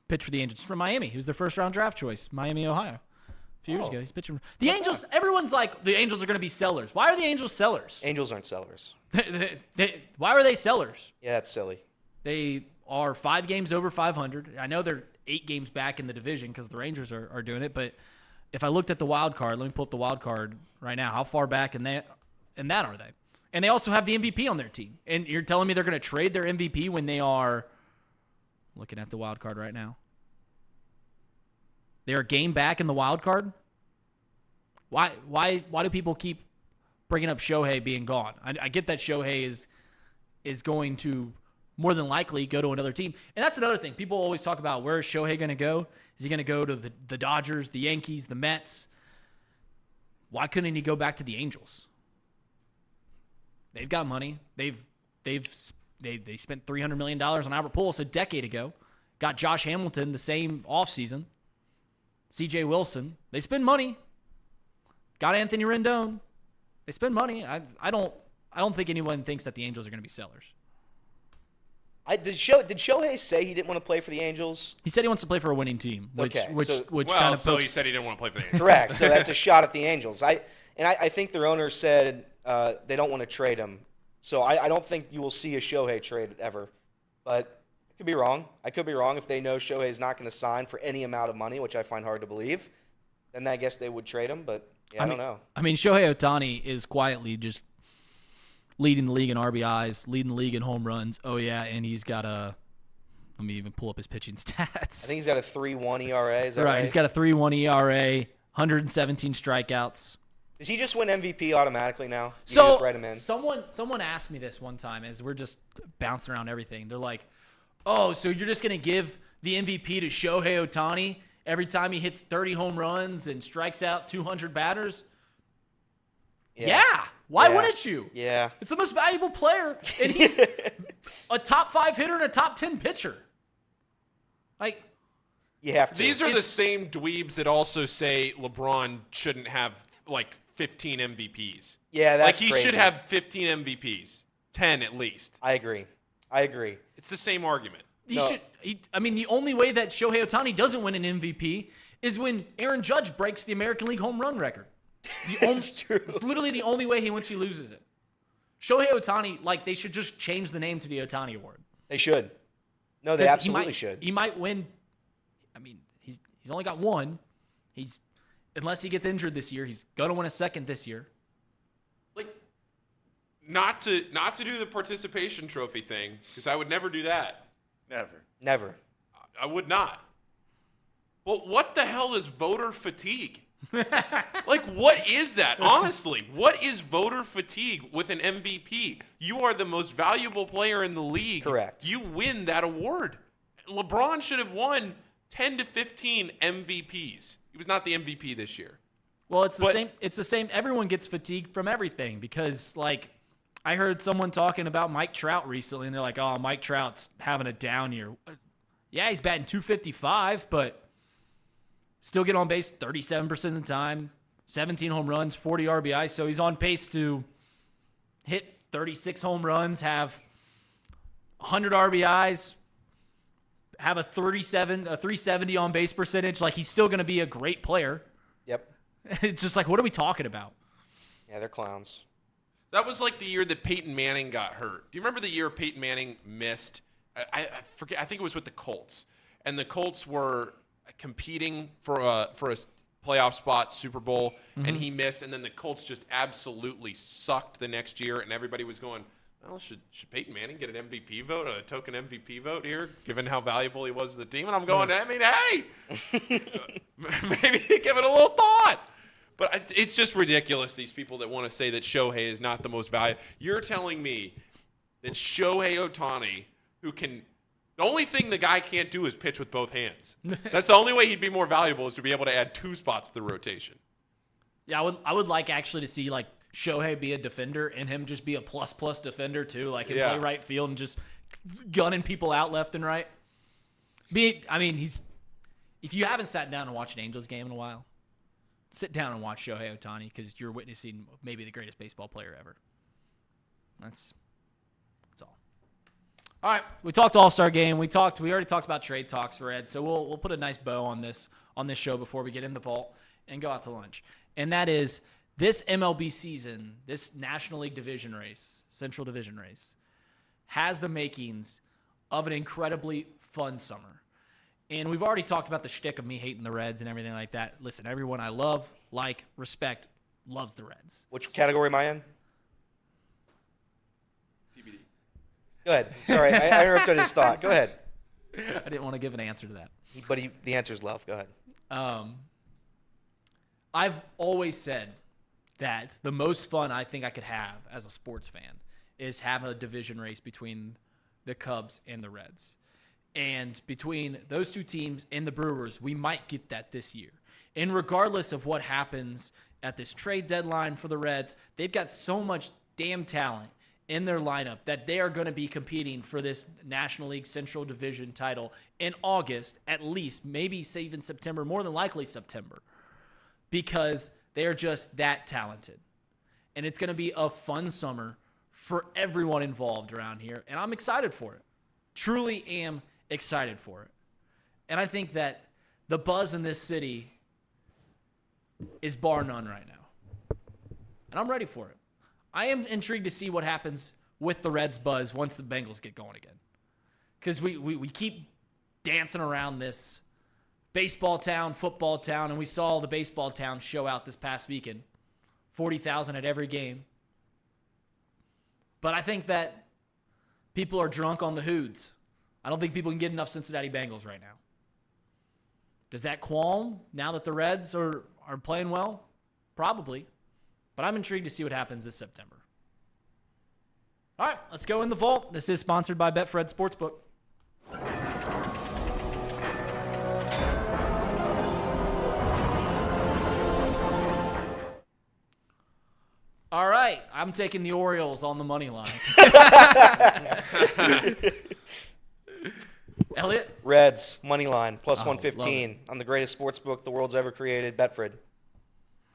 pitched for the Angels from Miami. He was their first-round draft choice, Miami, Ohio. A few years ago, he's pitching. The Angels, everyone's like, the Angels are going to be sellers. Why are the Angels sellers? Angels aren't sellers. Why are they sellers? Yeah, that's silly. They are 5 games over 500. I know they're 8 games back in the division because the Rangers are doing it, but if I looked at the wild card, let me pull up the wild card right now. How far back in that are they? And they also have the MVP on their team. And you're telling me they're going to trade their MVP when they are looking at the wild card right now. They are a game back in the wild card. Why do people keep bringing up Shohei being gone? I get that Shohei is going to more than likely go to another team. And that's another thing. People always talk about, where is Shohei going to go? Is he going to go to the Dodgers, the Yankees, the Mets? Why couldn't he go back to the Angels? They've got money. They spent $300 million on Albert Pujols a decade ago. Got Josh Hamilton the same offseason. C.J. Wilson. They spend money. Got Anthony Rendon. They spend money. I don't think anyone thinks that the Angels are going to be sellers. Did Shohei say he didn't want to play for the Angels? He said he wants to play for a winning team, which he said he didn't want to play for the Angels. Correct. So that's a shot at the Angels. I think their owner said they don't want to trade him. So I don't think you will see a Shohei trade ever. But I could be wrong. I could be wrong. If they know Shohei is not going to sign for any amount of money, which I find hard to believe, then I guess they would trade him. But I don't know. I mean, Shohei Ohtani is quietly just leading the league in RBIs, leading the league in home runs. Oh, yeah, and he's got let me even pull up his pitching stats. I think he's got a 3.1 ERA. Is that right? He's got a 3.1 ERA, 117 strikeouts. Does he just win MVP automatically now? You So just write him in? someone asked me this one time as we're just bouncing around everything. They're like, oh, so you're just going to give the MVP to Shohei Ohtani every time he hits 30 home runs and strikes out 200 batters? Yeah. Why wouldn't you? Yeah. It's the most valuable player, and he's a top 5 hitter and a top 10 pitcher. Like, you have to. These are the same dweebs that also say LeBron shouldn't have like 15 MVPs. Yeah, that's like he should have 15 MVPs, 10 at least. I agree. It's the same argument. The only way that Shohei Ohtani doesn't win an MVP is when Aaron Judge breaks the American League home run record. That's true. It's literally the only way he loses it. Shohei Ohtani, they should just change the name to the Ohtani Award. They should. No, they absolutely should. He might win. I mean, he's only got one. Unless he gets injured this year, he's going to win a second this year. Like, not to do the participation trophy thing, because I would never do that. Never. I would not. Well, what the hell is voter fatigue? Like, what is that? Honestly, what is voter fatigue with an MVP? You are the most valuable player in the league. Correct. You win that award. LeBron should have won 10 to 15 MVPs. He was not the MVP this year. Well, it's the same. It's the same. Everyone gets fatigued from everything because, like, I heard someone talking about Mike Trout recently, and they're like, "Oh, Mike Trout's having a down year." Yeah, he's batting .255, but still get on base 37% of the time, 17 home runs, 40 RBI. So he's on pace to hit 36 home runs, have 100 RBIs, have a 370 on base percentage. Like, he's still going to be a great player. Yep. It's just like, what are we talking about? Yeah, they're clowns. That was like the year that Peyton Manning got hurt. Do you remember the year Peyton Manning missed? I forget. I think it was with the Colts, and the Colts were competing for a playoff spot, Super Bowl, and he missed. And then the Colts just absolutely sucked the next year, and everybody was going, "Well, should Peyton Manning get an MVP vote, a token MVP vote here, given how valuable he was to the team?" And I'm going, I mean, hey, maybe give it a little thought. But it's just ridiculous, these people that want to say that Shohei is not the most valuable. You're telling me that Shohei Ohtani, who can – the only thing the guy can't do is pitch with both hands. That's the only way he'd be more valuable, is to be able to add 2 spots to the rotation. Yeah, I would like actually to see, like, Shohei be a defender and him just be a plus defender too, like him play right field and just gunning people out left and right. If you haven't sat down and watched an Angels game in a while, sit down and watch Shohei Ohtani, because you're witnessing maybe the greatest baseball player ever. That's all. All right, we talked All-Star game. We already talked about trade talks for Ed, so we'll put a nice bow on this show before we get in the vault and go out to lunch. And that is, this MLB season, this National League division race, Central Division race, has the makings of an incredibly fun summer. And we've already talked about the shtick of me hating the Reds and everything like that. Listen, everyone I love, respect, loves the Reds. Which category am I in? TBD. Go ahead. Sorry, I interrupted his thought. Go ahead. I didn't want to give an answer to that. But the answer is love. Go ahead. I've always said that the most fun I think I could have as a sports fan is have a division race between the Cubs and the Reds. And between those two teams and the Brewers, we might get that this year. And regardless of what happens at this trade deadline for the Reds, they've got so much damn talent in their lineup that they are going to be competing for this National League Central Division title in August, at least, maybe say even September, more than likely September, because they are just that talented. And it's going to be a fun summer for everyone involved around here, and I'm excited for it. Truly am excited for it. And I think that the buzz in this city is bar none right now. And I'm ready for it. I am intrigued to see what happens with the Reds buzz once the Bengals get going again. Because we keep dancing around this baseball town, football town, and we saw the baseball town show out this past weekend. 40,000 at every game. But I think that people are drunk on the hoods. I don't think people can get enough Cincinnati Bengals right now. Does that qualm now that the Reds are playing well? Probably. But I'm intrigued to see what happens this September. All right, let's go in the vault. This is sponsored by Betfred Sportsbook. All right, I'm taking the Orioles on the money line. Elliot? Reds, money line, plus 115 on the greatest sports book the world's ever created, Betfred.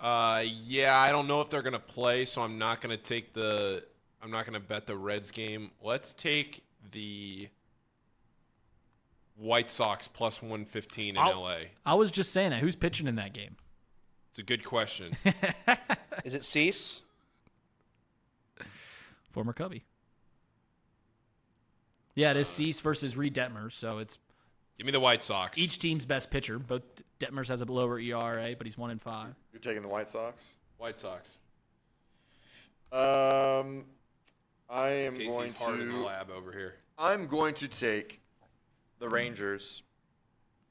Yeah, I don't know if they're going to play, so I'm not going to bet the Reds game. Let's take the White Sox plus 115 in LA. I was just saying that. Who's pitching in that game? It's a good question. Is it Cease? Former Cubby. Yeah, it is Cease versus Reed Detmers, so it's... Give me the White Sox. Each team's best pitcher. Both Detmers has a lower ERA, but he's 1-5. You're taking the White Sox? White Sox. I am Casey's going hard to... in the lab over here. I'm going to take the Rangers.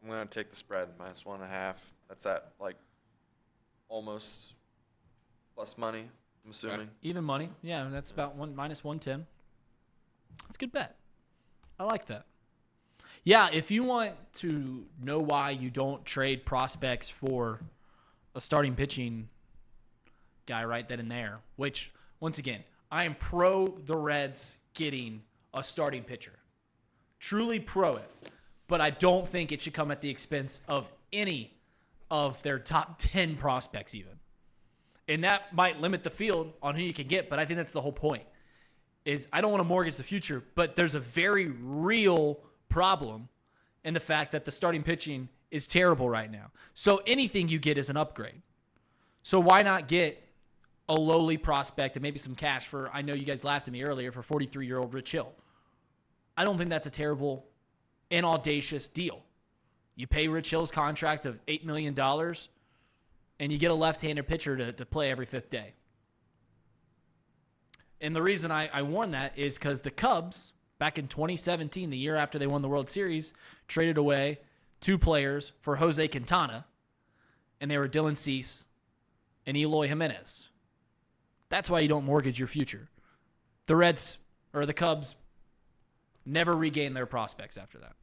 I'm going to take the spread, minus 1.5. That's at, like, almost plus money, I'm assuming. Even money. Yeah, that's about minus 110. That's a good bet. I like that. Yeah, if you want to know why you don't trade prospects for a starting pitching guy right then and there, which, once again, I am pro the Reds getting a starting pitcher. Truly pro it. But I don't think it should come at the expense of any of their top 10 prospects even. And that might limit the field on who you can get, but I think that's the whole point. Is I don't want to mortgage the future, but there's a very real problem in the fact that the starting pitching is terrible right now. So anything you get is an upgrade. So why not get a lowly prospect and maybe some cash for, I know you guys laughed at me earlier, for 43-year-old Rich Hill. I don't think that's a terrible and audacious deal. You pay Rich Hill's contract of $8 million, and you get a left-handed pitcher to play every fifth day. And the reason I warn that is because the Cubs, back in 2017, the year after they won the World Series, traded away 2 players for Jose Quintana, and they were Dylan Cease and Eloy Jimenez. That's why you don't mortgage your future. The Reds, or the Cubs, never regained their prospects after that.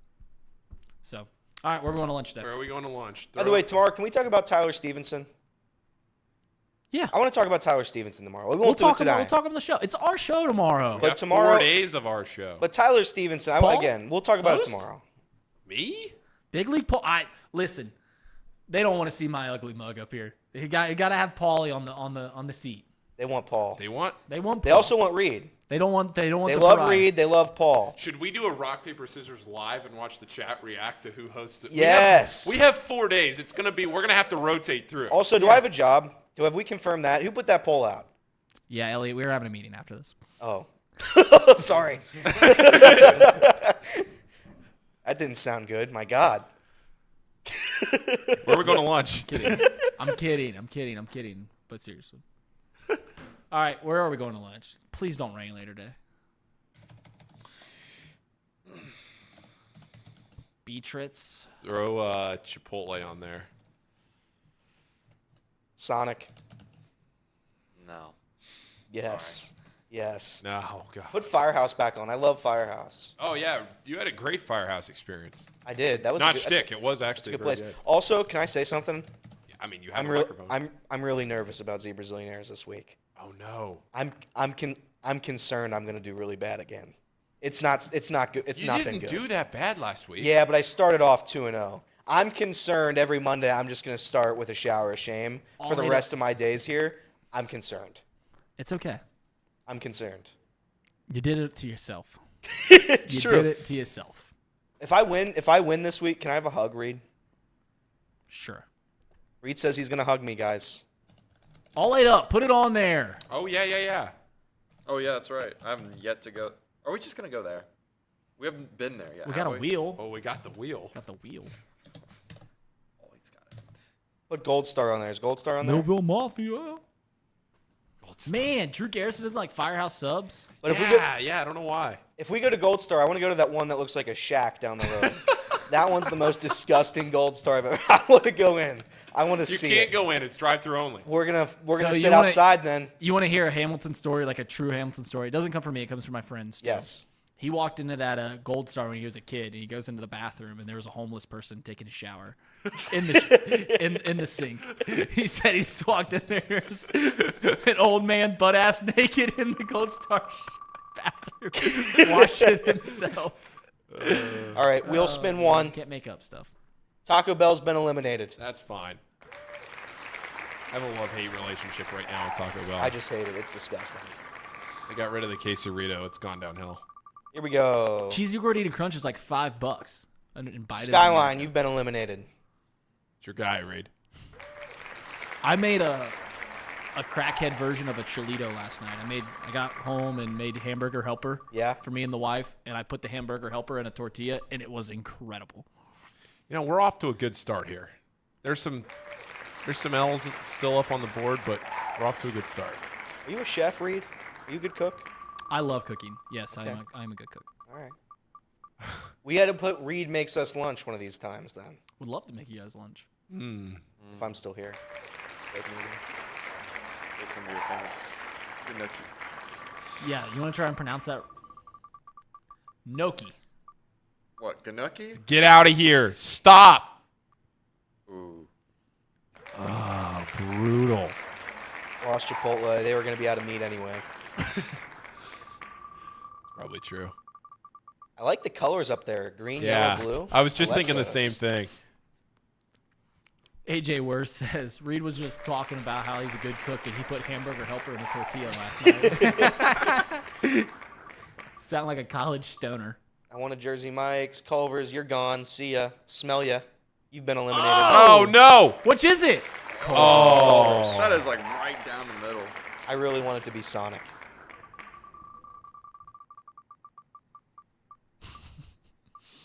So, all right, we're going to lunch today. Where are we going to lunch? By the way, tomorrow, can we talk about Tyler Stevenson? Yeah. I want to talk about Tyler Stevenson tomorrow. We won't do it today. We'll talk on the show. It's our show tomorrow. But tomorrow, 4 days of our show. But Tyler Stevenson, again, we'll talk about it tomorrow. Me? Big League Paul. Listen, they don't want to see my ugly mug up here. You got to have Paulie on the seat. They want Paul. They want Paul. They also want Reed. They love Bride. Reed. They love Paul. Should we do a rock, paper, scissors live and watch the chat react to who hosts it? Yes. We have 4 days. We're gonna have to rotate through. Also, do I have a job? Have we confirmed that? Who put that poll out? Yeah, Elliot, we were having a meeting after this. Oh. Sorry. That didn't sound good. My God. Where are we going to lunch? I'm kidding. But seriously. All right, where are we going to lunch? Please don't rain later today. Beatrice. Throw Chipotle on there. Sonic. No. Yes. Sorry. Yes. No, God. Put Firehouse back on. I love Firehouse. Oh, yeah. You had a great Firehouse experience. I did. That was not shtick. It was actually a good place. Good. Also, can I say something? Yeah, I mean, you have a microphone. I'm really nervous about Zebrazillionaires this week. Oh no. I'm concerned I'm going to do really bad again. It's not good. It's not been good. You didn't do that bad last week. Yeah, but I started off 2-0. I'm concerned every Monday I'm just going to start with a shower of shame for the rest of my days here. I'm concerned. It's okay. I'm concerned. You did it to yourself. It's true. You did it to yourself. If I win this week, can I have a hug, Reed? Sure. Reed says he's going to hug me, guys. All laid up. Put it on there. Oh, yeah. Oh, yeah, that's right. I haven't yet to go. Are we just going to go there? We haven't been there yet. We got a wheel. Oh, we got the wheel. Oh, he's got it. Put Gold Star on there. Is Gold Star on there? Millville Mafia. Man, Drew Garrison doesn't like Firehouse subs. But if I don't know why. If we go to Gold Star, I want to go to that one that looks like a shack down the road. That one's the most disgusting Gold Star I've ever. I want to go in. I want to see it. You can't go in. It's drive-through only. We're gonna sit outside then. You want to hear a Hamilton story, like a true Hamilton story? It doesn't come from me. It comes from my friend. Stu. Yes. He walked into that Gold Star when he was a kid, and he goes into the bathroom, and there was a homeless person taking a shower in the in the sink. He said he just walked in there, there was an old man butt ass naked in the Gold Star bathroom, washing himself. All right, we'll spin one. Can't make up stuff. Taco Bell's been eliminated. That's fine. I have a love-hate relationship right now with Taco Bell. I just hate it. It's disgusting. They got rid of the quesarito. It's gone downhill. Here we go. Cheesy Gordita Crunch is like $5. And Skyline, you've been eliminated. It's your guy, Reed. I made a crackhead version of a Cholito last night. I got home and made hamburger helper. Yeah. For me and the wife, and I put the hamburger helper in a tortilla, and it was incredible. You know, we're off to a good start here. There's some L's still up on the board, but we're off to a good start. Are you a chef, Reed? Are you a good cook? I love cooking. Yes, okay. I am a good cook. All right. We had to put Reed makes us lunch one of these times then. Would love to make you guys lunch. If I'm still here. type movie. Like some of your famous Gnocchi. Yeah, you want to try and pronounce that? Gnocchi. What, Gnocchi? Get out of here. Stop. Ooh. Oh, brutal. Lost Chipotle. They were going to be out of meat anyway. Probably true. I like the colors up there. Green, Yeah. yellow, blue. I was just like thinking the those. same thing. AJ Worth says Reed was just talking about how he's a good cook and he put hamburger helper in a tortilla last night. Sound like a college stoner. I want a Jersey Mike's. Culver's, you're gone. See ya. Smell ya. You've been eliminated. Oh, no. Which is it? Oh. That is like right down the middle. I really want it to be Sonic.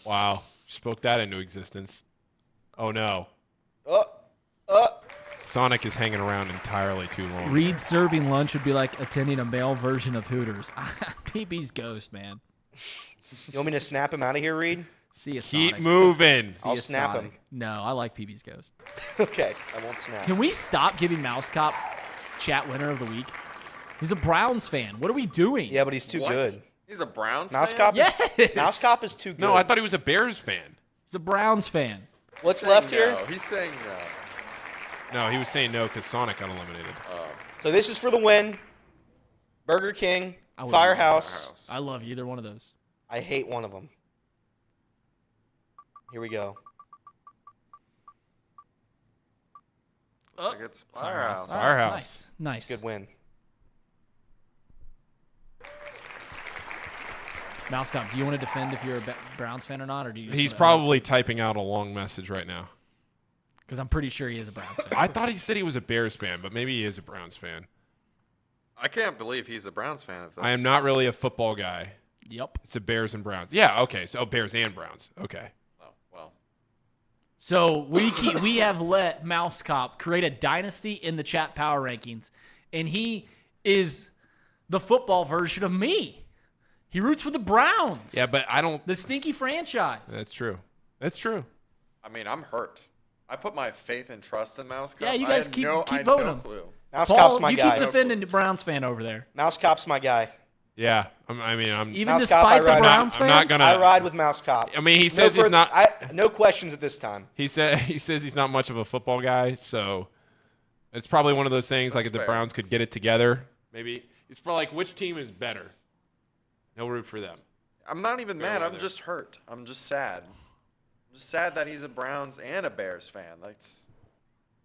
Wow. Spoke that into existence. Oh, no. Sonic is hanging around entirely too long. Reed serving lunch would be like attending a male version of Hooters. PB's ghost, man. You want me to snap him out of here, Reed? See ya, Keep Sonic. moving. I'll snap him. No, I like PB's ghost. Okay, I won't snap. Can we stop giving Mouse Cop chat winner of the week? He's a Browns fan. What are we doing? Yeah, but he's too What? good. He's a Browns Mouse fan? Cop Yes. is Mouse Cop is too good. No, I thought he was a Bears fan. He's a Browns fan. What's He's left saying here? no. He's saying no. No, he was saying no because Sonic got eliminated. So this is for the win. Burger King, I would Firehouse. I love either one of those. I hate one of them. Here we go. Like it's Firehouse. Firehouse. Nice. It's a good win. Mouse Cop, do you want to defend if you're a Browns fan or not, or do you? He's probably typing out a long message right now. Because I'm pretty sure he is a Browns fan. I thought he said he was a Bears fan, but maybe he is a Browns fan. I can't believe he's a Browns fan. If I am not really a football guy. Yep. It's the Bears and Browns. Yeah, okay. So Bears and Browns. Okay. Oh, well. So we have let Mouse Cop create a dynasty in the chat power rankings, and he is the football version of me. He roots for the Browns. Yeah, but I don't. The stinky franchise. That's true. That's true. I mean, I'm hurt. I put my faith and trust in Mouse Cop. Yeah, you I guys had keep I had voting no him. clue. Mouse Paul, Cop's my you guy. keep defending the Browns fan over there. Mouse Cop's my guy. Yeah. I'm Even Mouse despite Cop, the I ride- Browns I'm fan. not gonna. I ride with Mouse Cop. I mean, he says he's not. No questions at this time. He says he's not much of a football guy, so it's probably one of those things. Like if the fair. Browns could get it together, maybe it's probably like which team is better. He'll root for them. I'm not even Fair mad. I'm weather. just hurt. I'm just sad. I'm just sad that he's a Browns and a Bears fan. That's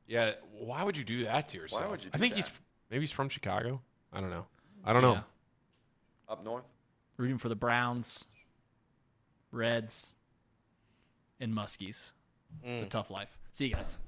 Yeah. Why would you do that to yourself? would you I do think that? maybe he's from Chicago. I don't know. I don't know. Yeah. up north. Rooting for the Browns, Reds, and Muskies. It's a tough life. See you guys.